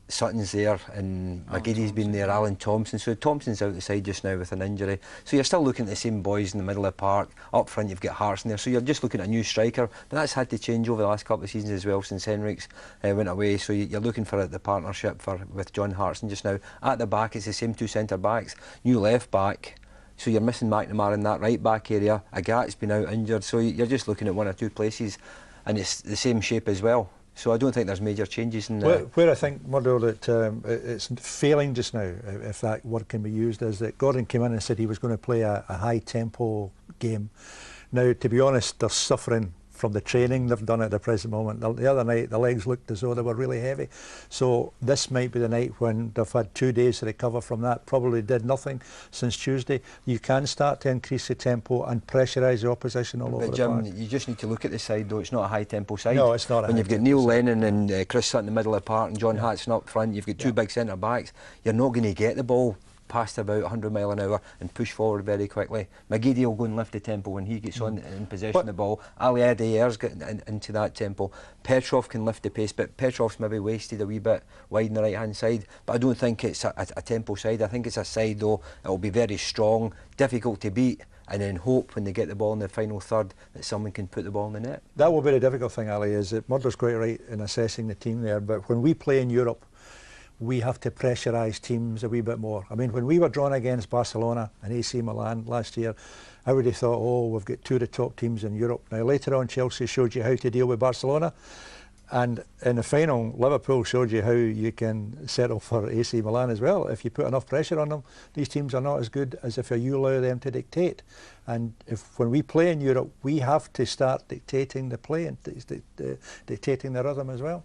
Sutton's there, and McGeady's been there, Alan Thompson. So Thompson's out the side just now with an injury. So you're still looking at the same boys in the middle of the park. Up front you've got Hartson there. So you're just looking at a new striker. But that's had to change over the last couple of seasons as well since Henriks went away. So you're looking for the partnership with John Hartson just now. At the back it's the same two centre backs. New left back. So you're missing McNamara in that right back area. Agat's been out injured. So you're just looking at one or two places, and it's the same shape as well. So I don't think there's major changes in where I think, Murdo, that it's failing just now, if that word can be used, is that Gordon came in and said he was going to play a high-tempo game. Now, to be honest, they're suffering from the training they've done at the present moment. The other night, the legs looked as though they were really heavy. So this might be the night when they've had 2 days to recover from that. Probably did nothing since Tuesday. You can start to increase the tempo and pressurise the opposition all over the park. Jim, you just need to look at the side, though. It's not a high-tempo side. No, it's not. When you've got Neil Lennon and Chris Sutton in the middle of the park and John Hartson up front, you've got two big centre-backs, you're not going to get the ball past about 100 mile an hour and push forward very quickly. McGeady will go and lift the tempo when he gets on in possession of the ball. Ali Adayer's getting into that tempo. Petrov can lift the pace, but Petrov's maybe wasted a wee bit wide on the right hand side. But I don't think it's a tempo side. I think it's a side, though, it'll be very strong, difficult to beat, and then hope when they get the ball in the final third that someone can put the ball in the net. That will be the difficult thing, Ali, is that Murdo's quite right in assessing the team there, but when we play in Europe, we have to pressurise teams a wee bit more. I mean, when we were drawn against Barcelona and AC Milan last year, everybody thought, oh, we've got two of the top teams in Europe. Now, later on, Chelsea showed you how to deal with Barcelona. And in the final, Liverpool showed you how you can settle for AC Milan as well. If you put enough pressure on them, these teams are not as good as if you allow them to dictate. And when we play in Europe, we have to start dictating the play and dictating the rhythm as well.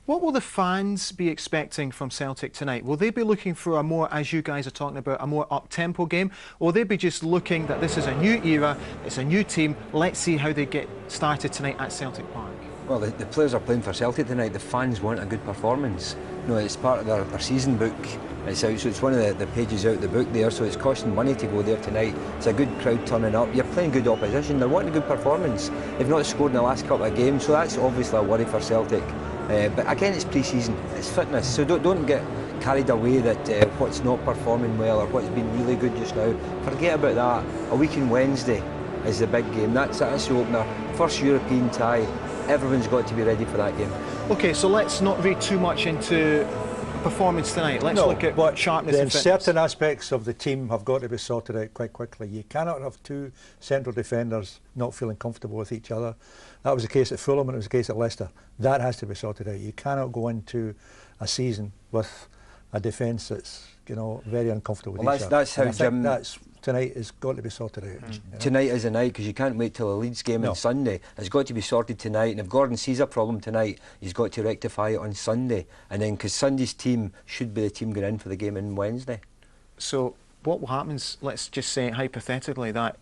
What will the fans be expecting from Celtic tonight? Will they be looking for a more, as you guys are talking about, a more up-tempo game? Or will they be just looking that this is a new era, it's a new team, let's see how they get started tonight at Celtic Park? Well, the players are playing for Celtic tonight. The fans want a good performance. You know, it's part of their season book. It's out, so it's one of the pages out of the book there, so it's costing money to go there tonight. It's a good crowd turning up. You're playing good opposition. They're wanting a good performance. They've not scored in the last couple of games, so that's obviously a worry for Celtic. But again, it's pre-season, it's fitness, so don't get carried away that what's not performing well or what's been really good just now. Forget about that. A week on Wednesday is the big game. That's the opener. First European tie. Everyone's got to be ready for that game. OK, so let's not read too much into performance tonight. Let's look at what sharpness and fitness. Certain aspects of the team have got to be sorted out quite quickly. You cannot have two central defenders not feeling comfortable with each other. That was the case at Fulham and it was the case at Leicester. That has to be sorted out. You cannot go into a season with a defence that's, you know, very uncomfortable with each other. That's how Jim... Tonight has got to be sorted out. You know? Tonight is a night, because you can't wait till the Leeds game on Sunday. It's got to be sorted tonight, and if Gordon sees a problem tonight, he's got to rectify it on Sunday. And then, because Sunday's team should be the team going in for the game on Wednesday. So what happens, let's just say hypothetically, that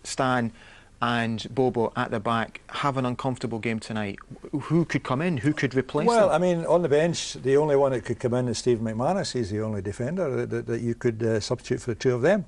Stan and Bobo at the back have an uncomfortable game tonight. Who could come in? Who could replace them? Well, I mean, on the bench, the only one that could come in is Stephen McManus. He's the only defender that you could substitute for the two of them.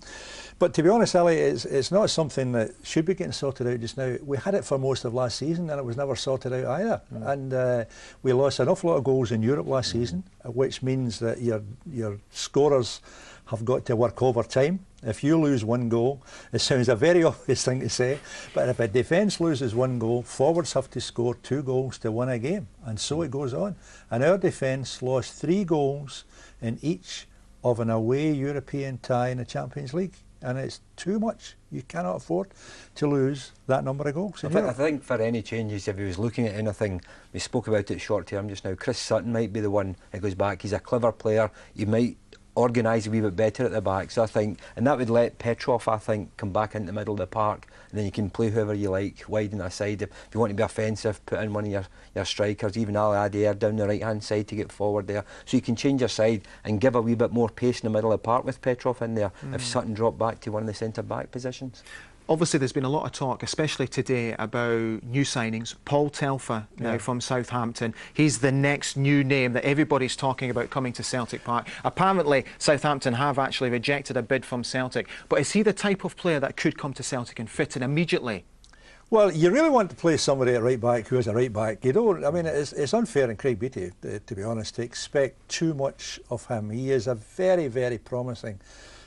But to be honest, Ali, it's not something that should be getting sorted out just now. We had it for most of last season and it was never sorted out either. And we lost an awful lot of goals in Europe last season, which means that your scorers have got to work overtime. If you lose one goal, it sounds a very obvious thing to say, but if a defence loses one goal, forwards have to score 2 goals to win a game, and so it goes on. And our defence lost 3 goals in each of an away European tie in the Champions League, and it's too much. You cannot afford to lose that number of goals. I think for any changes, if he was looking at anything, we spoke about it short term just now, Chris Sutton might be the one that goes back. He's a clever player. He might organise a wee bit better at the back, so I think, and that would let Petrov, I think, come back into the middle of the park, and then you can play whoever you like, wide on the side. If you want to be offensive, put in one of your strikers, even Ali Adair down the right hand side to get forward there, so you can change your side and give a wee bit more pace in the middle of the park with Petrov in there if Sutton dropped back to one of the centre back positions. Obviously, there's been a lot of talk, especially today, about new signings. Paul Telfer, now from Southampton. He's the next new name that everybody's talking about coming to Celtic Park. Apparently, Southampton have actually rejected a bid from Celtic. But is he the type of player that could come to Celtic and fit in immediately? Well, you really want to play somebody at right back who is a right back. You don't. I mean, it's unfair in Craig Beattie, to be honest, to expect too much of him. He is a very, very promising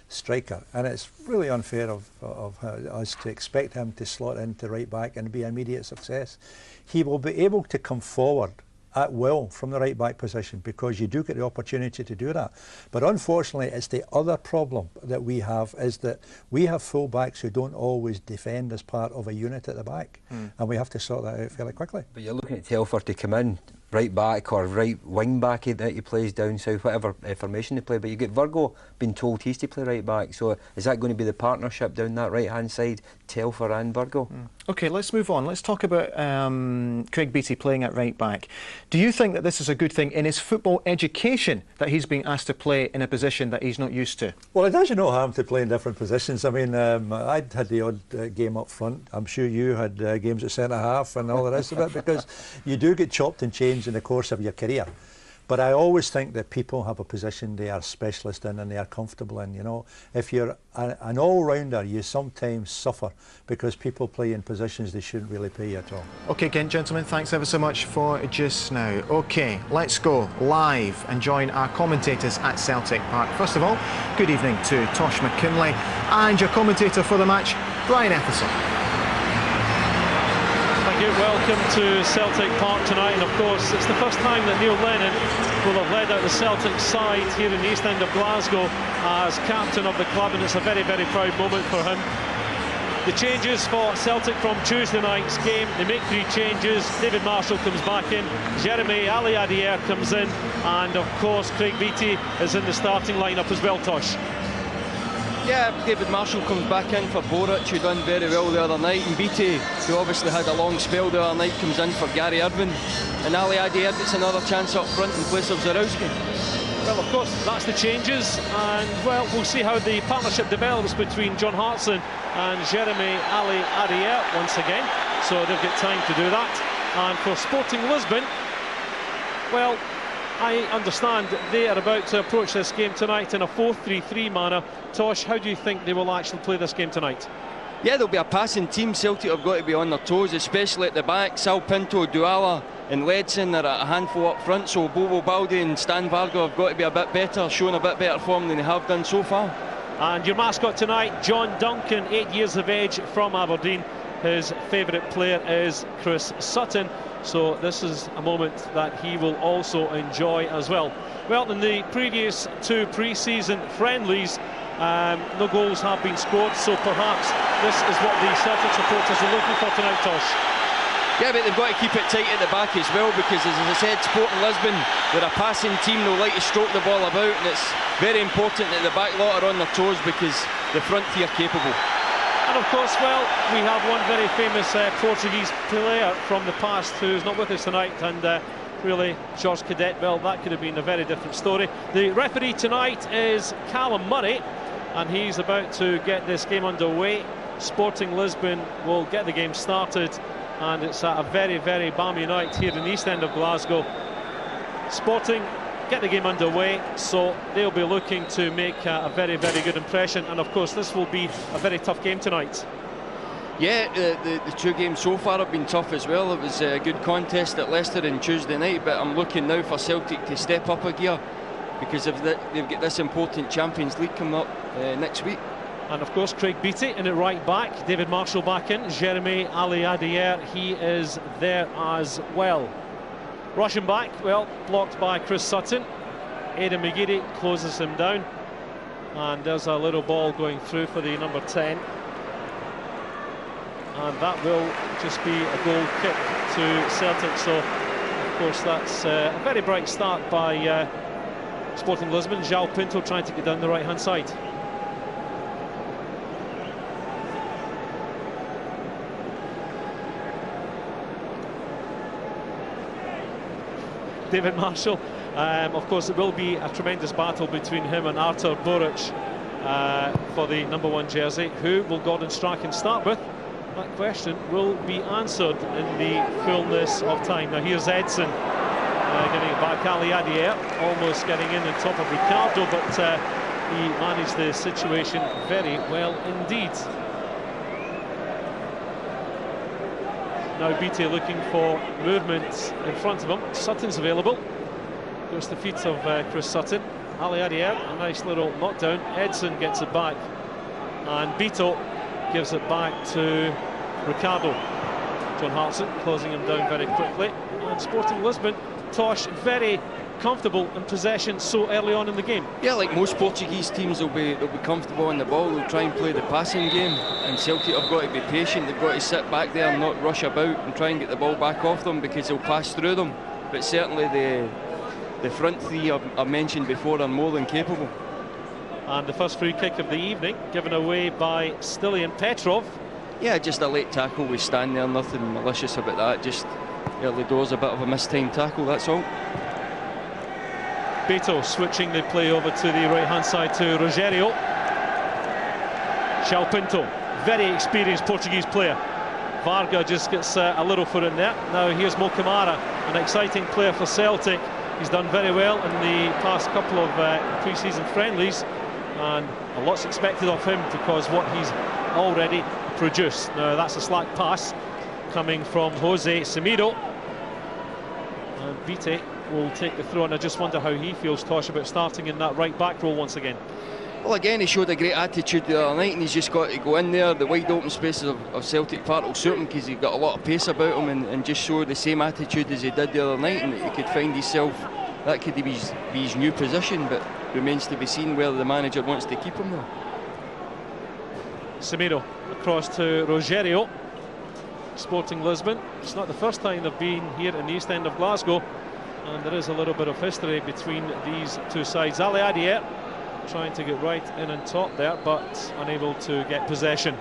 striker, and it's really unfair of us to expect him to slot into right back and be immediate success. He will be able to come forward at will from the right back position, because you do get the opportunity to do that. But unfortunately, it's the other problem that we have, is that we have full backs who don't always defend as part of a unit at the back, and we have to sort that out fairly quickly. But you're looking at Telford to come in right back or right wing back that he plays down south, whatever formation they play. But you get Virgo being told he's to play right back, so is that going to be the partnership down that right hand side, Telford and Virgo? OK, let's move on. Let's talk about Craig Beattie playing at right back. Do you think that this is a good thing in his football education, that he's being asked to play in a position that he's not used to? Well, it does you no harm to play in different positions. I mean, I'd had the odd game up front. I'm sure you had games at centre half and all the rest of it, because you do get chopped and changed in the course of your career. But I always think that people have a position they are specialist in and they are comfortable in. You know, if you're an all-rounder, you sometimes suffer because people play in positions they shouldn't really play at all. OK, again, gentlemen, thanks ever so much for just now. OK, let's go live and join our commentators at Celtic Park. First of all, good evening to Tosh McKinlay and your commentator for the match, Brian Efferson. Welcome to Celtic Park tonight, and of course it's the first time that Neil Lennon will have led out the Celtic side here in the East End of Glasgow as captain of the club, and it's a very, very proud moment for him. The changes for Celtic from Tuesday night's game, they make 3 changes. David Marshall comes back in, Jeremy Ali Adier comes in, and of course Craig Beattie is in the starting lineup as well, Tosh. Yeah, David Marshall comes back in for Boric, who done very well the other night, and Beattie, who obviously had a long spell the other night, comes in for Gary Irvine, and Ali Adier gets another chance up front in place of Zarowski. Well, of course, that's the changes, and well, we'll see how the partnership develops between John Hartson and Jeremy Ali Adier once again, so they'll get time to do that. And for Sporting Lisbon, well, I understand they are about to approach this game tonight in a 4-3-3 manner. Tosh, how do you think they will actually play this game tonight? Yeah, there'll be a passing team. Celtic have got to be on their toes, especially at the back. Sal Pinto, Douala and Ledson are a handful up front, so Bobo Baldi and Stan Vargo have got to be a bit better, showing a bit better form than they have done so far. And your mascot tonight, John Duncan, 8 years of age, from Aberdeen. His favourite player is Chris Sutton, so this is a moment that he will also enjoy as well. Well, in the previous 2 pre-season friendlies, no goals have been scored, so perhaps this is what the Celtic supporters are looking for tonight, Tosh. Yeah, but they've got to keep it tight at the back as well, because as I said, Sporting Lisbon, they're a passing team, they like to stroke the ball about, and it's very important that the back lot are on their toes, because the front three are capable. And of course, well, we have one very famous Portuguese player from the past who's not with us tonight, and really, George Cadet, well, that could have been a very different story. The referee tonight is Callum Murray, and he's about to get this game underway. Sporting Lisbon will get the game started, and it's a very, very balmy night here in the East End of Glasgow. Sporting get the game underway, so they'll be looking to make a very, very good impression, and of course this will be a very tough game tonight. Yeah, the 2 games so far have been tough as well. It was a good contest at Leicester on Tuesday night, but I'm looking now for Celtic to step up a gear, because they've got this important Champions League coming up next week. And of course Craig Beattie in at right back, David Marshall back in, Jeremy Ali Adier, he is there as well. Rushing back, well, blocked by Chris Sutton. Aidan McGeady closes him down, and there's a little ball going through for the number 10, and that will just be a goal kick to Celtic. So of course that's a very bright start by Sporting Lisbon. João Pinto trying to get down the right hand side. David Marshall, of course it will be a tremendous battle between him and Artur Boric for the number 1 jersey. Who will Gordon Strachan start with? That question will be answered in the fullness of time. Now here's Edson getting it back. Ali Adier almost getting in on top of Ricardo, but he managed the situation very well indeed. Now Beattie looking for movement in front of him. Sutton's available. Goes to the feet of Chris Sutton. Ali Adier, a nice little knockdown. Edson gets it back. And Beto gives it back to Ricardo. John Hartson closing him down very quickly. And Sporting Lisbon, Tosh, very comfortable in possession so early on in the game. Yeah, like most Portuguese teams, they'll be comfortable on the ball. They'll try and play the passing game, and Celtic have got to be patient. They've got to sit back there and not rush about and try and get the ball back off them, because they'll pass through them. But certainly the front three I mentioned before are more than capable. And the first free kick of the evening given away by Stilian Petrov. Yeah, just a late tackle. We stand there, nothing malicious about that. Just early doors, a bit of a mistimed tackle, that's all. Beto switching the play over to the right-hand side to Rogério. João Pinto, very experienced Portuguese player. Varga just gets a little foot in there. Now here's Mo Camara, an exciting player for Celtic. He's done very well in the past couple of pre-season friendlies, and a lot's expected of him because what he's already produced. Now that's a slack pass coming from Jose Semedo. And Beattie will take the throw, and I just wonder how he feels, Tosh, about starting in that right back role once again. Well, again, he showed a great attitude the other night, and he's just got to go in there. The wide open spaces of Celtic Park will suit him, because he's got a lot of pace about him, and just show the same attitude as he did the other night, and he could find himself. That could be his new position, but remains to be seen whether the manager wants to keep him there. Semedo across to Rogério. Sporting Lisbon, it's not the first time they've been here in the east end of Glasgow, and there is a little bit of history between these two sides. Ali Adier trying to get right in and top there, but unable to get possession.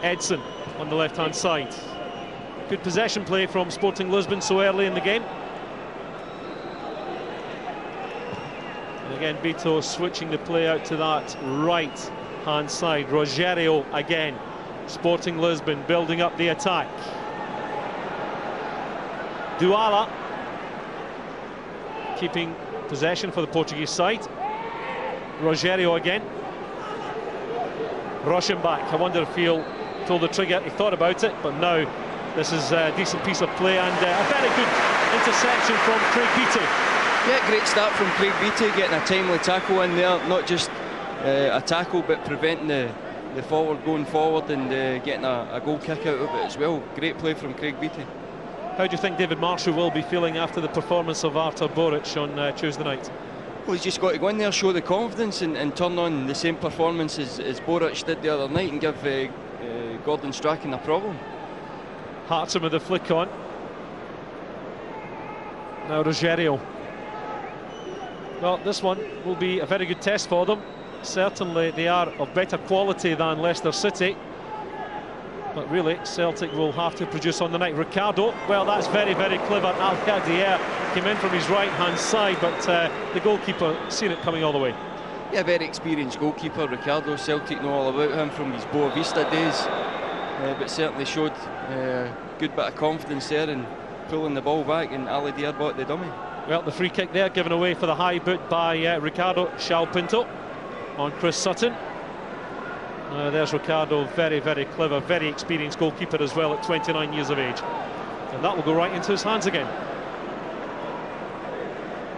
Edson on the left-hand side. Good possession play from Sporting Lisbon so early in the game. And again, Beto switching the play out to that right-hand side. Rogério again. Sporting Lisbon building up the attack. Douala keeping possession for the Portuguese side. Rogério again. Rushing back. I wonder if he'll pull the trigger. He thought about it, but now this is a decent piece of play, and a very good interception from Craig Beattie. Yeah, great start from Craig Beattie, getting a timely tackle in there. Not just a tackle, but preventing the forward going forward, and getting a goal kick out of it as well. Great play from Craig Beattie. How do you think David Marshall will be feeling after the performance of Artur Boric on Tuesday night? Well, he's just got to go in there, show the confidence, and turn on the same performance as Boric did the other night, and give Gordon Strachan a problem. Hartson with the flick on. Now Rogério. Well, this one will be a very good test for them. Certainly they are of better quality than Leicester City, but really Celtic will have to produce on the night. Ricardo, well, that's very, very clever. Al-Khadier came in from his right-hand side, but the goalkeeper seen it coming all the way. Yeah, very experienced goalkeeper, Ricardo. Celtic know all about him from his Boa Vista days, but certainly showed a good bit of confidence there in pulling the ball back, and Ali Dier bought the dummy. Well, the free kick there given away for the high boot by Ricardo. João Pinto on Chris Sutton. There's Ricardo, very, very clever, very experienced goalkeeper as well at 29 years of age. And that will go right into his hands again.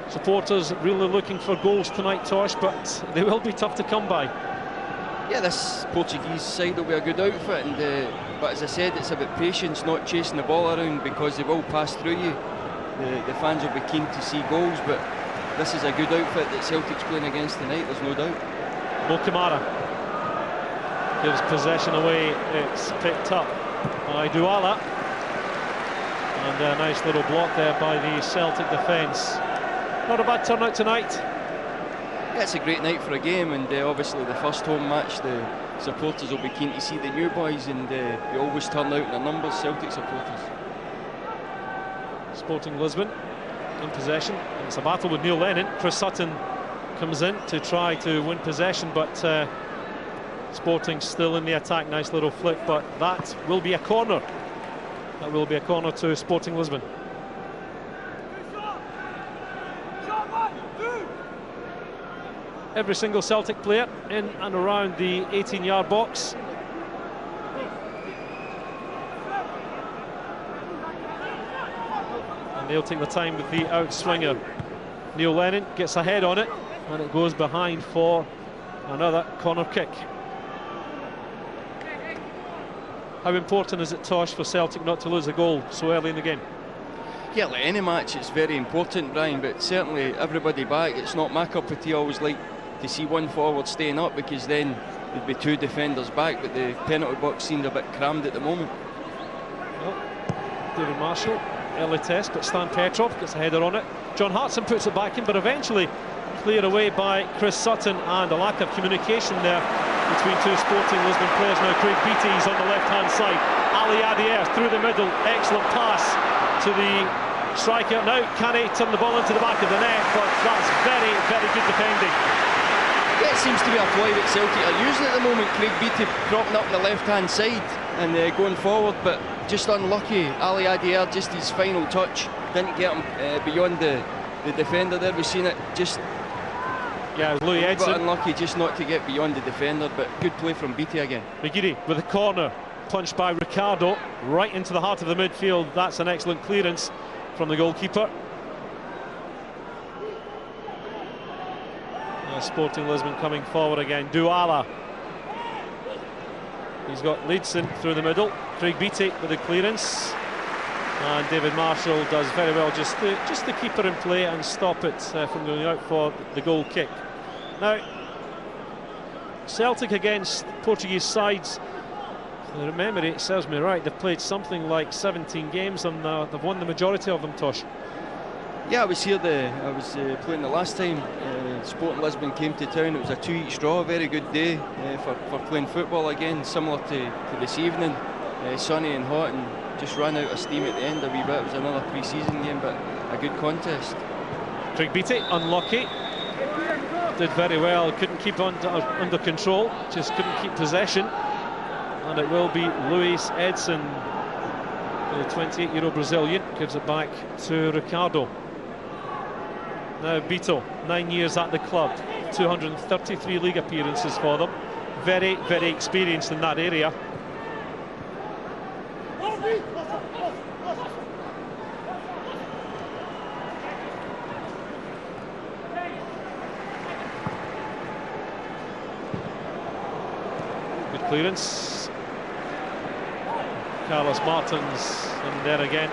Supporters really looking for goals tonight, Tosh, but they will be tough to come by. Yeah, this Portuguese side will be a good outfit, and but as I said, it's about patience, not chasing the ball around, because they will pass through you. The fans will be keen to see goals, but this is a good outfit that Celtic's playing against tonight, there's no doubt. Mo Camara gives possession away. It's picked up by Douala, and a nice little block there by the Celtic defence. Not a bad turnout tonight. Yeah, it's a great night for a game, and obviously the first home match, the supporters will be keen to see the new boys, and they always turn out in their numbers, Celtic supporters. Sporting Lisbon in possession. It's a battle with Neil Lennon. Chris Sutton comes in to try to win possession, but Sporting still in the attack. Nice little flick, but that will be a corner. That will be a corner to Sporting Lisbon. Every single Celtic player in and around the 18-yard box. they'll take the time with the outswinger. Neil Lennon gets a head on it, and it goes behind for another corner kick. How important is it, Tosh, for Celtic not to lose a goal so early in the game? Yeah, like any match, it's very important, Brian, but certainly everybody back, it's not my cup of tea. I always like to see one forward staying up, because then there'd be two defenders back, but the penalty box seemed a bit crammed at the moment. Well, David Marshall, early test, but Stan Petrov gets a header on it. John Hartson puts it back in, but eventually cleared away by Chris Sutton, and a lack of communication there between two Sporting Lisbon players. Now Craig Beattie's on the left-hand side. Ali Adair through the middle, excellent pass to the striker. Now can he turn the ball into the back of the net, but that's very, very good defending. Yeah, it seems to be a ploy that Celtic are using at the moment. Craig Beattie cropping up on the left-hand side and going forward, but just unlucky. Ali Adair, just his final touch, didn't get him beyond the defender there. We've seen it just... Yeah, Louis Edson. Unlucky just not to get beyond the defender, but good play from Beattie again. McGeady with a corner, punched by Ricardo, right into the heart of the midfield. That's an excellent clearance from the goalkeeper. Sporting Lisbon coming forward again. Douala. He's got Leedson through the middle. Craig Beattie with the clearance. And David Marshall does very well just to keep it in play and stop it from going out for the goal kick. Now, Celtic against Portuguese sides, if memory it serves me right, they've played something like 17 games and they've won the majority of them, Tosh. Yeah, I was here. I was playing the last time Sporting Lisbon came to town. It was a 2-each draw, a very good day for playing football again, similar to this evening, sunny and hot, and just ran out of steam at the end a wee bit. It was another pre-season game, but a good contest. Craig Beattie, unlucky. Did very well, couldn't keep under control, just couldn't keep possession. And it will be Luis Edson, the 28-year-old Brazilian, gives it back to Ricardo. Now Beto, 9 years at the club, 233 league appearances for them. Very, very experienced in that area. Good clearance. Carlos Martins in there again.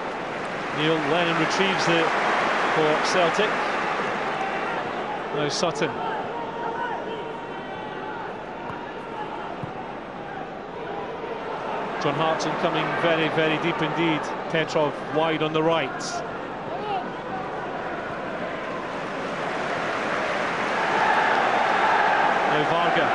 Neil Lennon retrieves it for Celtic. Now Sutton. John Hartson coming very, very deep indeed. Petrov wide on the right. Now Varga.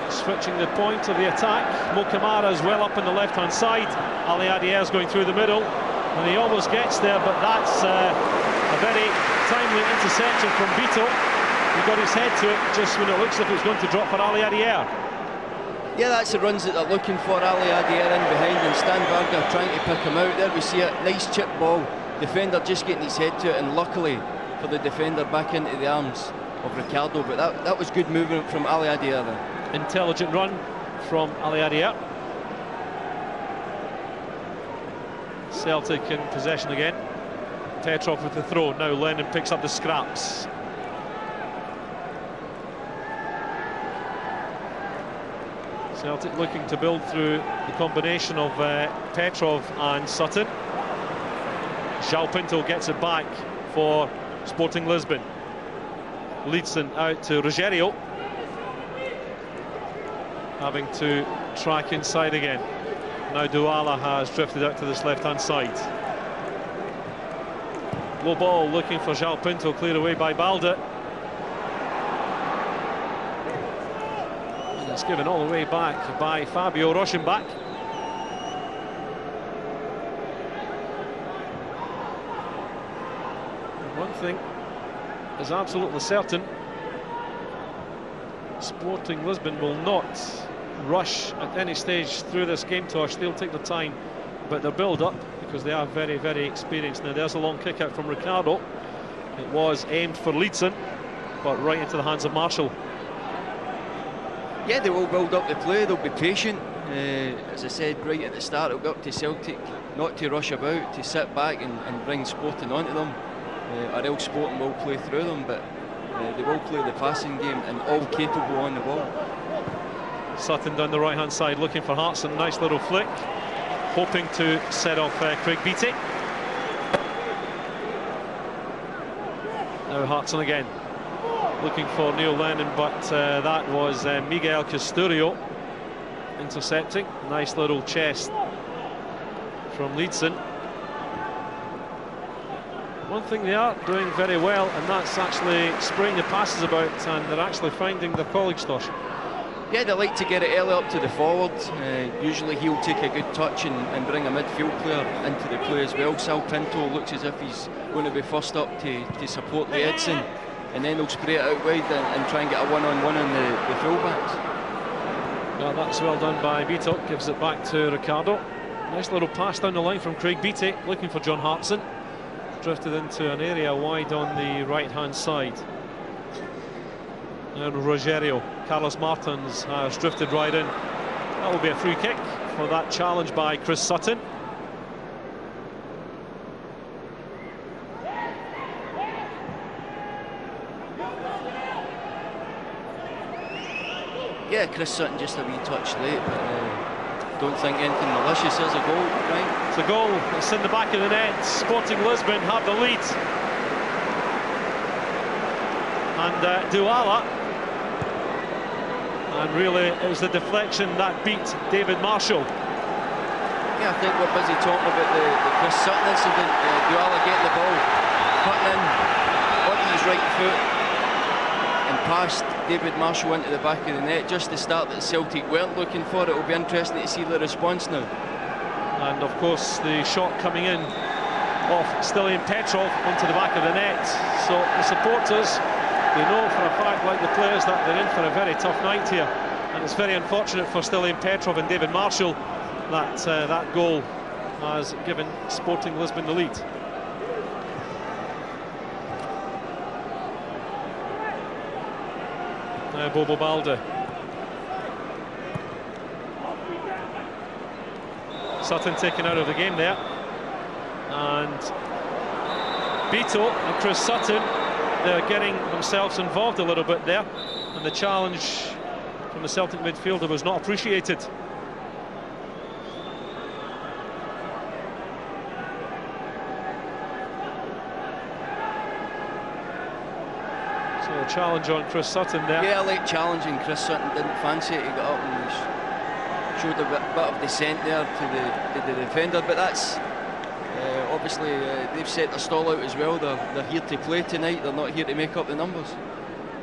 Switching the point of the attack. Mo Camara is well up on the left-hand side. Ali Adair's going through the middle, and he almost gets there, but that's a very timely interception from Beto. He got his head to it just when it looks like it was going to drop for Ali Adair. Yeah, that's the runs that they're looking for. Ali Adair in behind, and Stan Varga trying to pick him out. There we see a nice chip ball. Defender just getting his head to it, and luckily for the defender back into the arms of Ricardo. But that was good movement from Ali Adair there. Intelligent run from Ali Adair. Celtic in possession again. Petrov with the throw. Now Lennon picks up the scraps. Celtic looking to build through the combination of Petrov and Sutton. João Pinto gets it back for Sporting Lisbon. Leedson out to Rogério. Having to track inside again. Now Douala has drifted out to this left-hand side. Low ball looking for João Pinto, cleared away by Balde. And it's given all the way back by Fabio Rochenbach. One thing is absolutely certain. Sporting Lisbon will not rush at any stage through this game, Tosh. They'll take the time, but their build-up, because they are very, very experienced. Now there's a long kick out from Ricardo. It was aimed for Leedson, but right into the hands of Marshall. Yeah, they will build up the play, they'll be patient. As I said right at the start, it'll be up to Celtic not to rush about, to sit back and bring Sporting onto them, or else Sporting will play through them, but they will play the passing game and all capable on the ball. Sutton down the right hand side looking for Hartson, nice little flick, hoping to set off Craig Beattie. Now Hartson again, looking for Neil Lennon, but that was Miguel Casturio intercepting. Nice little chest from Leedson. One thing they are doing very well, and that's actually spraying the passes about, and they're actually finding their colleagues, Tosh. Yeah, they like to get it early up to the forward. Usually he'll take a good touch and bring a midfield player into the play as well. Sal Pinto looks as if he's going to be first up to support the Edson, and then he'll spray it out wide and try and get a one-on-one on the fullbacks. Yeah, that's well done by Beatle. Gives it back to Ricardo. Nice little pass down the line from Craig Beattie, looking for John Hartson. Drifted into an area wide on the right-hand side. And Rogerio, Carlos Martins has drifted right in. That will be a free kick for that challenge by Chris Sutton. Yeah, Chris Sutton just a wee touch late, but don't think anything malicious. There's a goal, right? It's a goal, it's in the back of the net. Sporting Lisbon have the lead. And Douala, and really it was the deflection that beat David Marshall. Yeah, I think we're busy talking about the Chris Sutton incident. Douala getting the ball, cutting in onto his right foot and past David Marshall into the back of the net. Just the start that Celtic weren't looking for. It will be interesting to see the response now. And of course the shot coming in off Stilian Petrov into the back of the net. So the supporters, they know for a fact, like the players, that they're in for a very tough night here. And it's very unfortunate for Stilian Petrov and David Marshall that that goal has given Sporting Lisbon the lead. Now Bobo Balde. Sutton taken out of the game there. And Beatle and Chris Sutton, they're getting themselves involved a little bit there. And the challenge from the Celtic midfielder was not appreciated. So a challenge on Chris Sutton there. Yeah, late challenging. Chris Sutton didn't fancy it. He got up and showed a bit of dissent there to the defender. But that's obviously they've set their stall out as well. They're here to play tonight. They're not here to make up the numbers.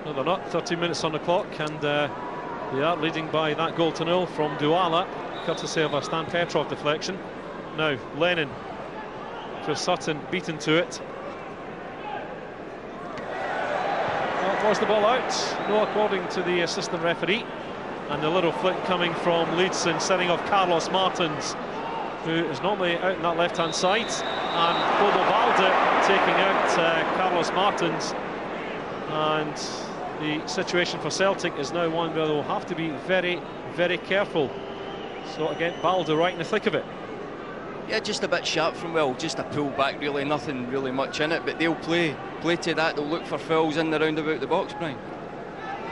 No, they're not. 30 minutes on the clock, and they are leading by that goal to nil from Douala, courtesy of a Stan Petrov deflection. Now Lennon, Chris Sutton beaten to it. Well, was the ball out? No, according to the assistant referee. And the little flick coming from Leedson, setting off Carlos Martins, who is normally out on that left-hand side, and Bobo Balde taking out Carlos Martins. And the situation for Celtic is now one where they'll have to be very, very careful. So again, Balde right in the thick of it. Yeah, just a bit sharp from Will, just a pull back, really, nothing really much in it, but they'll play to that. They'll look for fouls in the round about the box, Brian.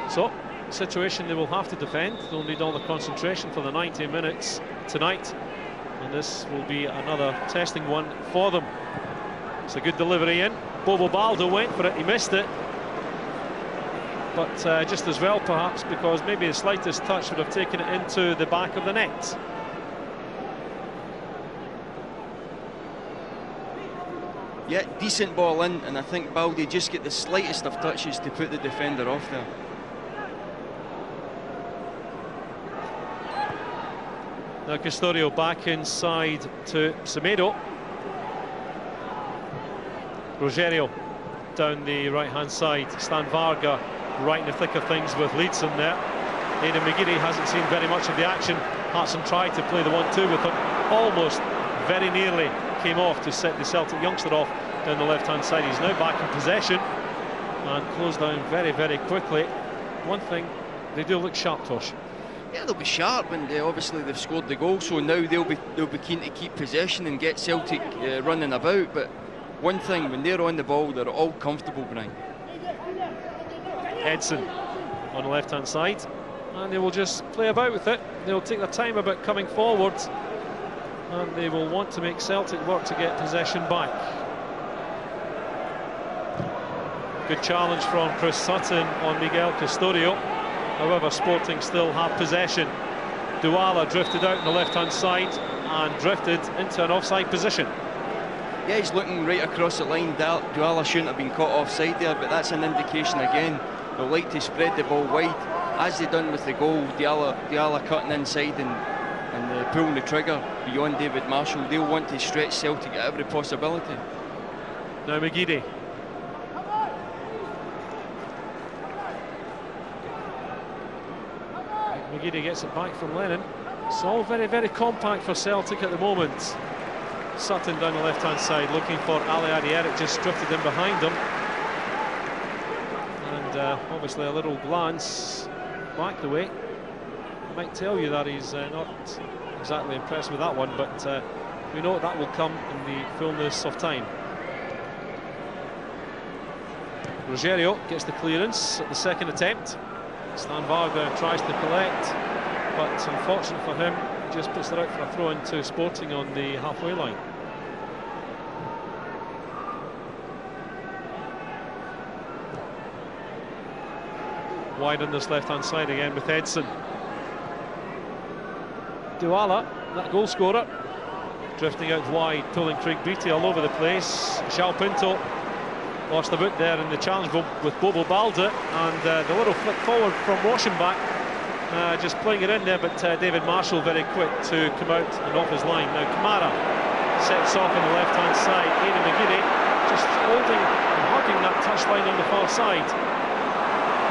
So, situation they will have to defend. They'll need all the concentration for the 90 minutes tonight, and this will be another testing one for them. It's a good delivery in. Bobo Balde went for it, he missed it, but just as well perhaps, because maybe the slightest touch would have taken it into the back of the net. Yeah, decent ball in, and I think Balde just get the slightest of touches to put the defender off there. Now Castorio back inside to Semedo. Rogerio down the right-hand side. Stan Varga right in the thick of things with Leedson there. Aidan McGeady hasn't seen very much of the action. Hartson tried to play the 1-2 with him. Almost, very nearly came off to set the Celtic youngster off down the left-hand side. He's now back in possession and closed down very, very quickly. One thing, they do look sharp, Tosh. Yeah, they'll be sharp, and obviously they've scored the goal, so now they'll be keen to keep possession and get Celtic running about. But one thing, when they're on the ball, they're all comfortable, Brian. Edson on the left-hand side, and they will just play about with it. They'll take their time about coming forward, and they will want to make Celtic work to get possession back. Good challenge from Chris Sutton on Miguel Custodio. However, Sporting still have possession. Douala drifted out on the left-hand side and drifted into an offside position. Yeah, he's looking right across the line. Douala shouldn't have been caught offside there, but that's an indication again. They'll like to spread the ball wide, as they've done with the goal. Douala cutting inside and pulling the trigger beyond David Marshall. They'll want to stretch Celtic at every possibility. Now McGeady. McGeady gets it back from Lennon. It's all very, very compact for Celtic at the moment. Sutton down the left-hand side looking for Ali Adierik, just drifted in behind him. And obviously a little glance back the way might tell you that he's not exactly impressed with that one, but we know that will come in the fullness of time. Rogerio gets the clearance at the second attempt. Stan Varga tries to collect, but unfortunate for him, he just puts it out for a throw into Sporting on the halfway line. Wide on this left-hand side again with Edson. Douala, that goal scorer, drifting out wide, pulling Craig Beattie all over the place. João Pinto lost a bit there in the challenge with Bobo Balde, and the little flick forward from Rauschenbach, just playing it in there, but David Marshall very quick to come out and off his line. Now Kamara sets off on the left-hand side. Aidan McGeady just holding and hugging that touchline on the far side.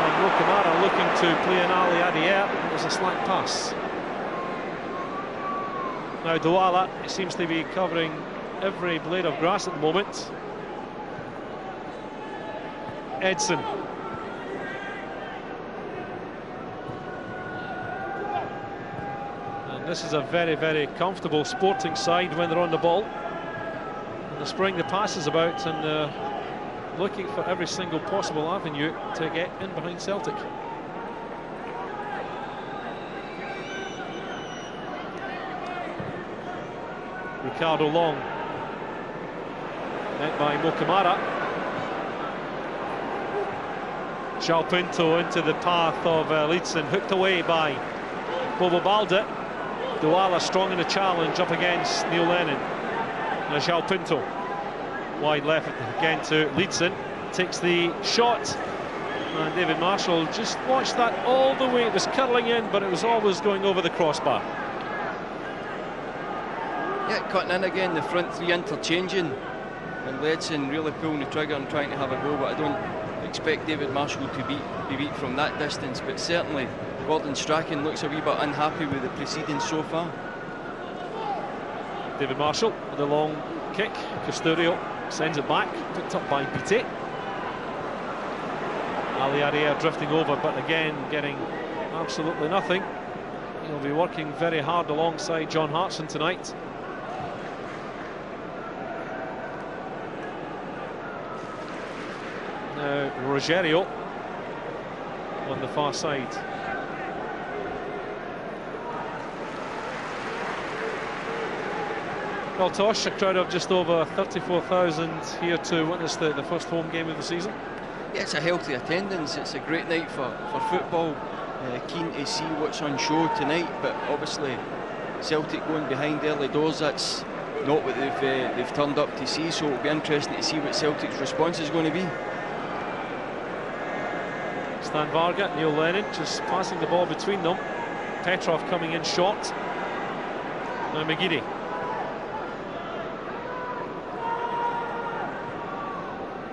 And Mo Kamara looking to play an Ali Adier, and there's a slack pass. Now Douala seems to be covering every blade of grass at the moment. Edson. And this is a very, very comfortable Sporting side when they're on the ball. And they're spraying the passes about and looking for every single possible avenue to get in behind Celtic. Ricardo Long. Met by Mo Kamara. João Pinto into the path of Leedson, hooked away by Bobo Balde. Douala strong in the challenge up against Neil Lennon. Now João Pinto, wide left again to Leedson, takes the shot, and David Marshall just watched that all the way. It was curling in, but it was always going over the crossbar. Yeah, cutting in again, the front three interchanging, and Leedson really pulling the trigger and trying to have a go, but I don't expect David Marshall to be beat from that distance, but certainly Gordon Strachan looks a wee bit unhappy with the proceedings so far. David Marshall with a long kick. Custodio sends it back, picked up by Beattie. Ali Arier drifting over, but again getting absolutely nothing. He'll be working very hard alongside John Hartson tonight. Now Rogerio on the far side. Well, Tosh, a crowd of just over 34,000 here to witness the first home game of the season. Yeah, it's a healthy attendance. It's a great night for football. Keen to see what's on show tonight, but obviously Celtic going behind early doors, that's not what they've turned up to see, so it'll be interesting to see what Celtic's response is going to be. Stan Varga, Neil Lennon just passing the ball between them. Petrov coming in short. Now McGeady.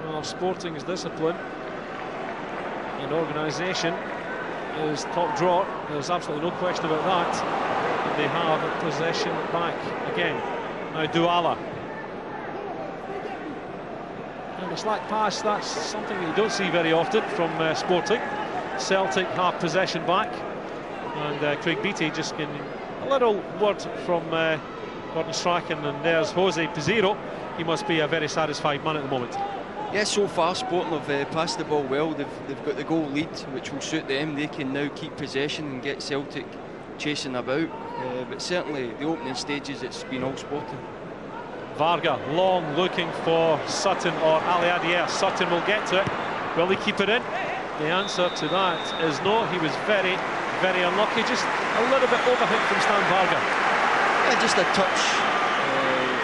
Well, Sporting's discipline and organisation is top drawer. There's absolutely no question about that. And they have possession back again. Now Douala. And a slack pass, that's something that you don't see very often from Sporting. Celtic have possession back. And Craig Beattie just getting a little word from Gordon Strachan, and there's Jose Pizarro. He must be a very satisfied man at the moment. Yeah, so far Sporting have passed the ball well. They've got the goal lead, which will suit them. They can now keep possession and get Celtic chasing about. But certainly the opening stages, it's been all Sporting. Varga long looking for Sutton or Ali Adair. Sutton will get to it. Will he keep it in? The answer to that is no. He was very, very unlucky. Just a little bit overhit from Stan Varga. Yeah, just a touch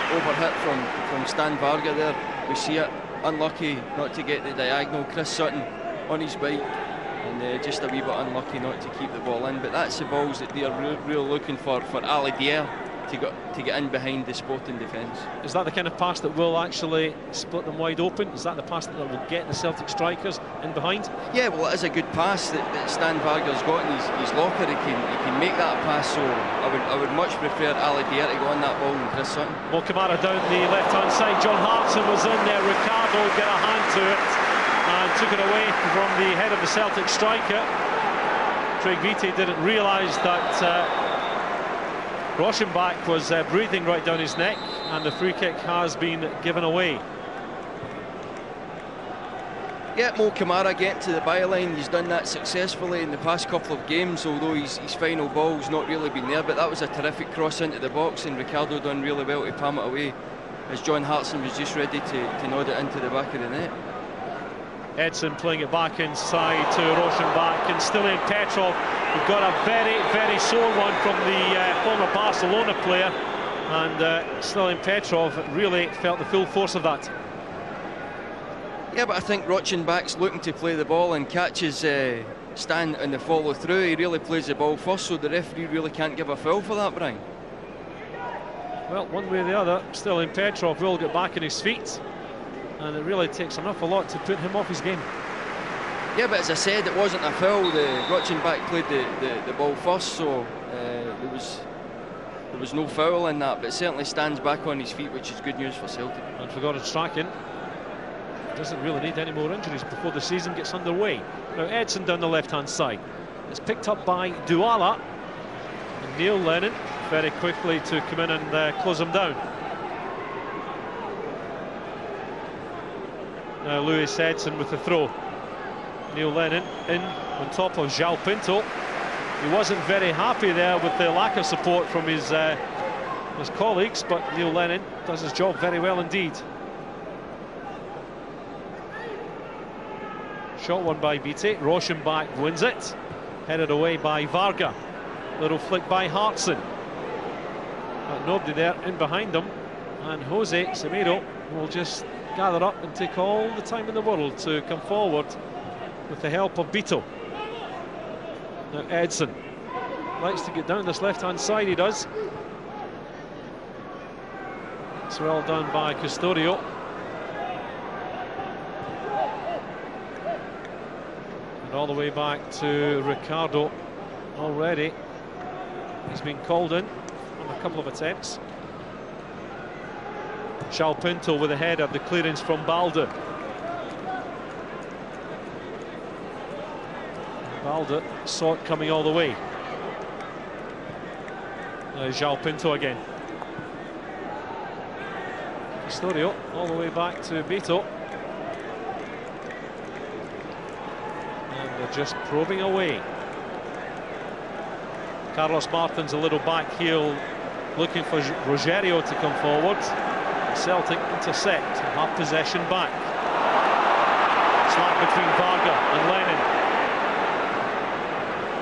overhit from Stan Varga there. We see it. Unlucky not to get the diagonal. Chris Sutton on his bike, and just a wee bit unlucky not to keep the ball in. But that's the balls that they are really looking for Ali Adair to get in behind the Sporting defence. Is that the kind of pass that will actually split them wide open? Is that the pass that will get the Celtic strikers in behind? Yeah, well, it is a good pass that Stan Varga's got in his locker. He can make that pass. So I would much prefer Ali Adair to go on that ball than Chris Sutton. Mo Kamara down the left-hand side. John Hartson was in there. Ricardo got a hand to it and took it away from the head of the Celtic striker. Craig Beattie didn't realise that Rochenbach was breathing right down his neck, and the free kick has been given away. Yeah, Mo Kamara getting to the byline. He's done that successfully in the past couple of games, although his final ball's not really been there. But that was a terrific cross into the box, and Ricardo done really well to palm it away as John Hartson was just ready to nod it into the back of the net. Edson playing it back inside to Rochenbach, and still in Petrov. We've got a very, very sore one from the former Barcelona player, and still in Petrov really felt the full force of that. Yeah, but I think Rochenbach's looking to play the ball and catches Stan in the follow through. He really plays the ball first, so the referee really can't give a foul for that, Brian. Well, one way or the other, still in Petrov will get back on his feet, and it really takes an awful lot to put him off his game. Yeah, but as I said, it wasn't a foul. Rochenbach played the ball first, so there was no foul in that, but certainly stands back on his feet, which is good news for Celtic. And for Gordon Strachan, doesn't really need any more injuries before the season gets underway. Now Edson down the left-hand side. It's picked up by Douala, and Neil Lennon very quickly to come in and close him down. Now Lewis Edson with the throw. Neil Lennon in on top of João Pinto. He wasn't very happy there with the lack of support from his colleagues, but Neil Lennon does his job very well indeed. Shot one by Beattie. Rochenbach wins it. Headed away by Varga. Little flick by Hartson. But nobody there in behind them. And Jose Semedo will just gather up and take all the time in the world to come forward with the help of Beto. Now Edson likes to get down this left-hand side, he does. It's well done by Custodio. And all the way back to Ricardo already. He's been called in on a couple of attempts. João Pinto with a header, the clearance from Balde. Balde saw it coming all the way. Now João Pinto again. Custodio all the way back to Beto. And they're just probing away. Carlos Martins a little back heel, looking for Rogerio to come forward. Celtic intercept and have possession back. Slap between Varga and Lennon.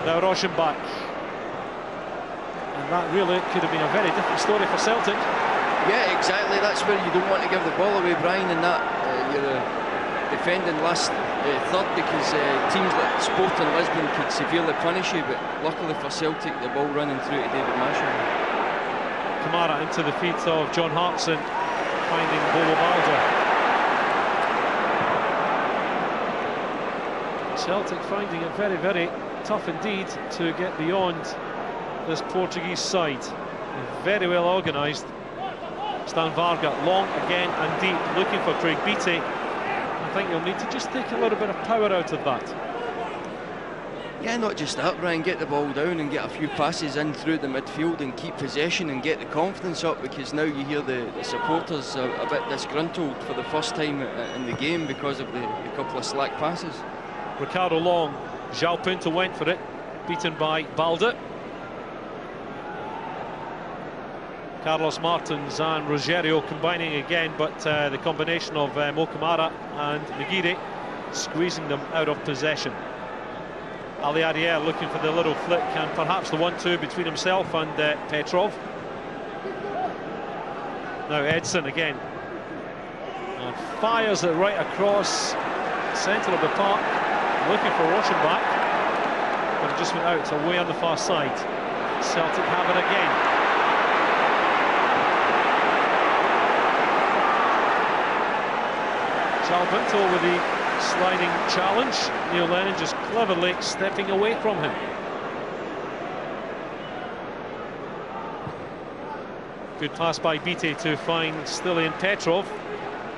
Now Rochenbach. And that really could have been a very different story for Celtic. Yeah, exactly. That's where you don't want to give the ball away, Brian, and that you're defending last third, because teams like Sporting Lisbon could severely punish you, but luckily for Celtic, the ball running through to David Marshall. Kamara into the feet of John Hartson, finding Bobo Balde. Celtic finding it very, very tough indeed to get beyond this Portuguese side. Very well organised. Stan Varga long again and deep, looking for Craig Beattie. I think you'll need to just take a little bit of power out of that. Yeah, not just that, Brian, get the ball down and get a few passes in through the midfield and keep possession and get the confidence up, because now you hear the supporters are a bit disgruntled for the first time in the game because of the couple of slack passes. Ricardo Long, João Pinto went for it, beaten by Balde. Carlos Martins and Rogério combining again, but the combination of Mo Camara and Maguire squeezing them out of possession. Ali Ariel looking for the little flick and perhaps the 1-2 between himself and Petrov. Now Edson again, and fires it right across the centre of the park, looking for Rochenbach, but it just went out away on the far side. Celtic have it again. João Pinto with the sliding challenge. Neil Lennon just cleverly stepping away from him. Good pass by Bite to find Stilian Petrov,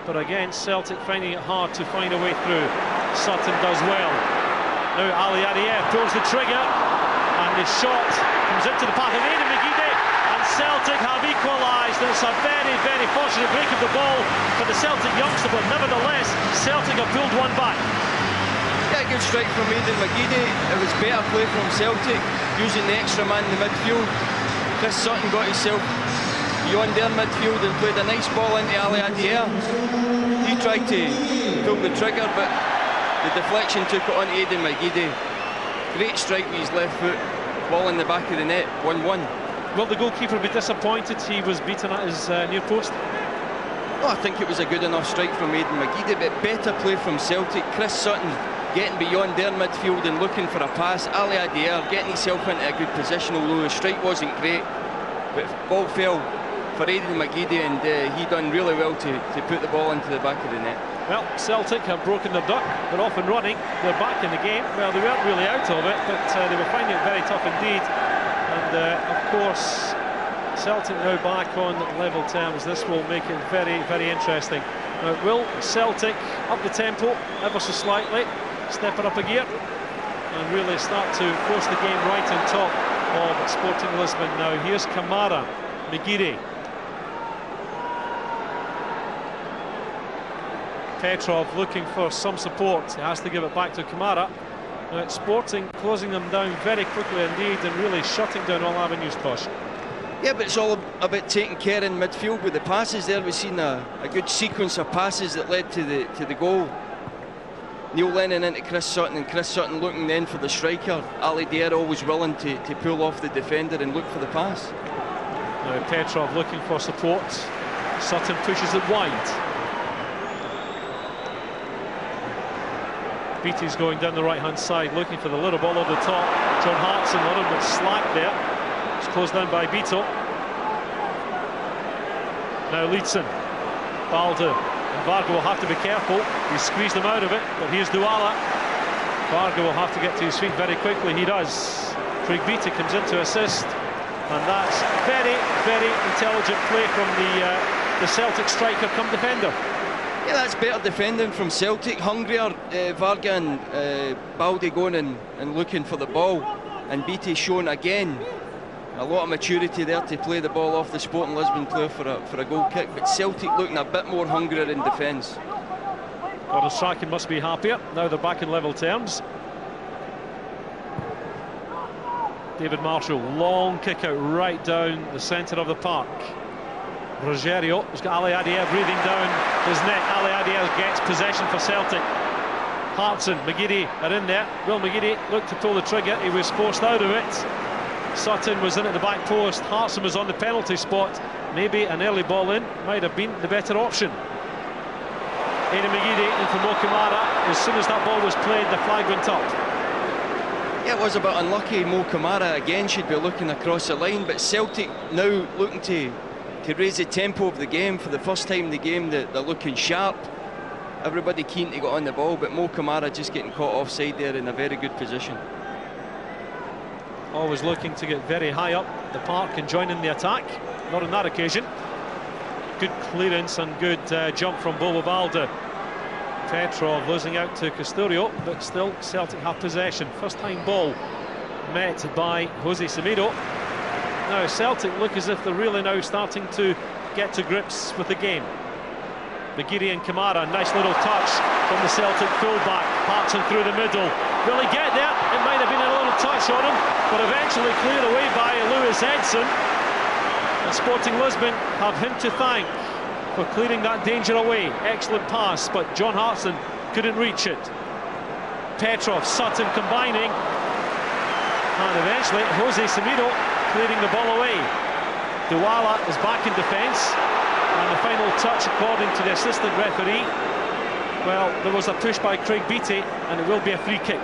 but again Celtic finding it hard to find a way through. Sutton does well. Now Ali Ariel pulls the trigger and the shot comes into the path of Aidan McGeady, and Celtic have equalised. It's a very, very fortunate break of the ball for the Celtic youngster, but nevertheless Celtic have pulled one back. Yeah, good strike from Aidan McGeady. It was better play from Celtic, using the extra man in the midfield. Chris Sutton got himself beyond their midfield and played a nice ball into Ali Adair. He tried to pull the trigger, but the deflection took it on Aidan McGeady. Great strike with his left foot, ball in the back of the net, 1-1. Will the goalkeeper be disappointed he was beaten at his near post? Oh, I think it was a good enough strike from Aidan McGeady, but better play from Celtic. Chris Sutton getting beyond their midfield and looking for a pass. Ali Adair getting himself into a good position, although the strike wasn't great, but ball fell for Aidan McGeady, and he done really well to put the ball into the back of the net. Well, Celtic have broken their duck. They're off and running. They're back in the game. Well, they weren't really out of it, but they were finding it very tough indeed. And of course, Celtic now back on level terms. This will make it very, very interesting. Now, will Celtic up the tempo ever so slightly, step it up a gear, and really start to force the game right on top of Sporting Lisbon? Now, here's Kamara, Maguire, Petrov looking for some support. He has to give it back to Kamara. Sporting closing them down very quickly indeed and really shutting down all avenues, Tosh. Yeah, but it's all about taking care in midfield with the passes there. We've seen a good sequence of passes that led to the goal. Neil Lennon into Chris Sutton, and Chris Sutton looking then for the striker. Ali Dare always willing to pull off the defender and look for the pass. Now Petrov looking for support. Sutton pushes it wide. Beattie's going down the right-hand side, looking for the little ball over the top. John Hartson a little bit slack there. It's closed down by Beato. Now Leedson, Balde, and Varga will have to be careful. He squeezed them out of it, but here's Douala. Varga will have to get to his feet very quickly. He does. Craig Beattie comes in to assist, and that's very, very intelligent play from the Celtic striker come defender. Yeah, that's better defending from Celtic. Hungrier, Varga and Balde going and looking for the ball, and Beattie showing again a lot of maturity there to play the ball off the Sporting Lisbon player for a goal kick, but Celtic looking a bit more hungrier in defence. Gordon Strachan must be happier. Now they're back in level terms. David Marshall, long kick out right down the centre of the park. Rogério has got Ali Adair breathing down his neck. Ali Adair gets possession for Celtic. Hartson, McGeady are in there. Will McGeady looked to pull the trigger. He was forced out of it. Sutton was in at the back post. Hartson was on the penalty spot. Maybe an early ball in might have been the better option. Aidan McGeady in for Mo Camara. As soon as that ball was played, the flag went up. Yeah, it was a bit unlucky. Mo Camara again should be looking across the line, but Celtic now looking to raise the tempo of the game. For the first time in the game, they're looking sharp. Everybody keen to get on the ball, but Mo Camara just getting caught offside there in a very good position. Always looking to get very high up the park and join in the attack. Not on that occasion. Good clearance and good jump from Bobo Balde. Petrov losing out to Custodio, but still Celtic have possession. First time ball met by Jose Semedo. Now Celtic look as if they're really now starting to get to grips with the game. McGeady and Kamara, nice little touch from the Celtic fullback. Patson through the middle. Will he get there? It might have been a little touch on him, but eventually cleared away by Lewis Edson. And Sporting Lisbon have him to thank for clearing that danger away. Excellent pass, but John Hartson couldn't reach it. Petrov, Sutton combining, and eventually Jose Semedo clearing the ball away. Douala is back in defence, and the final touch, according to the assistant referee, well, there was a push by Craig Beattie, and it will be a free kick.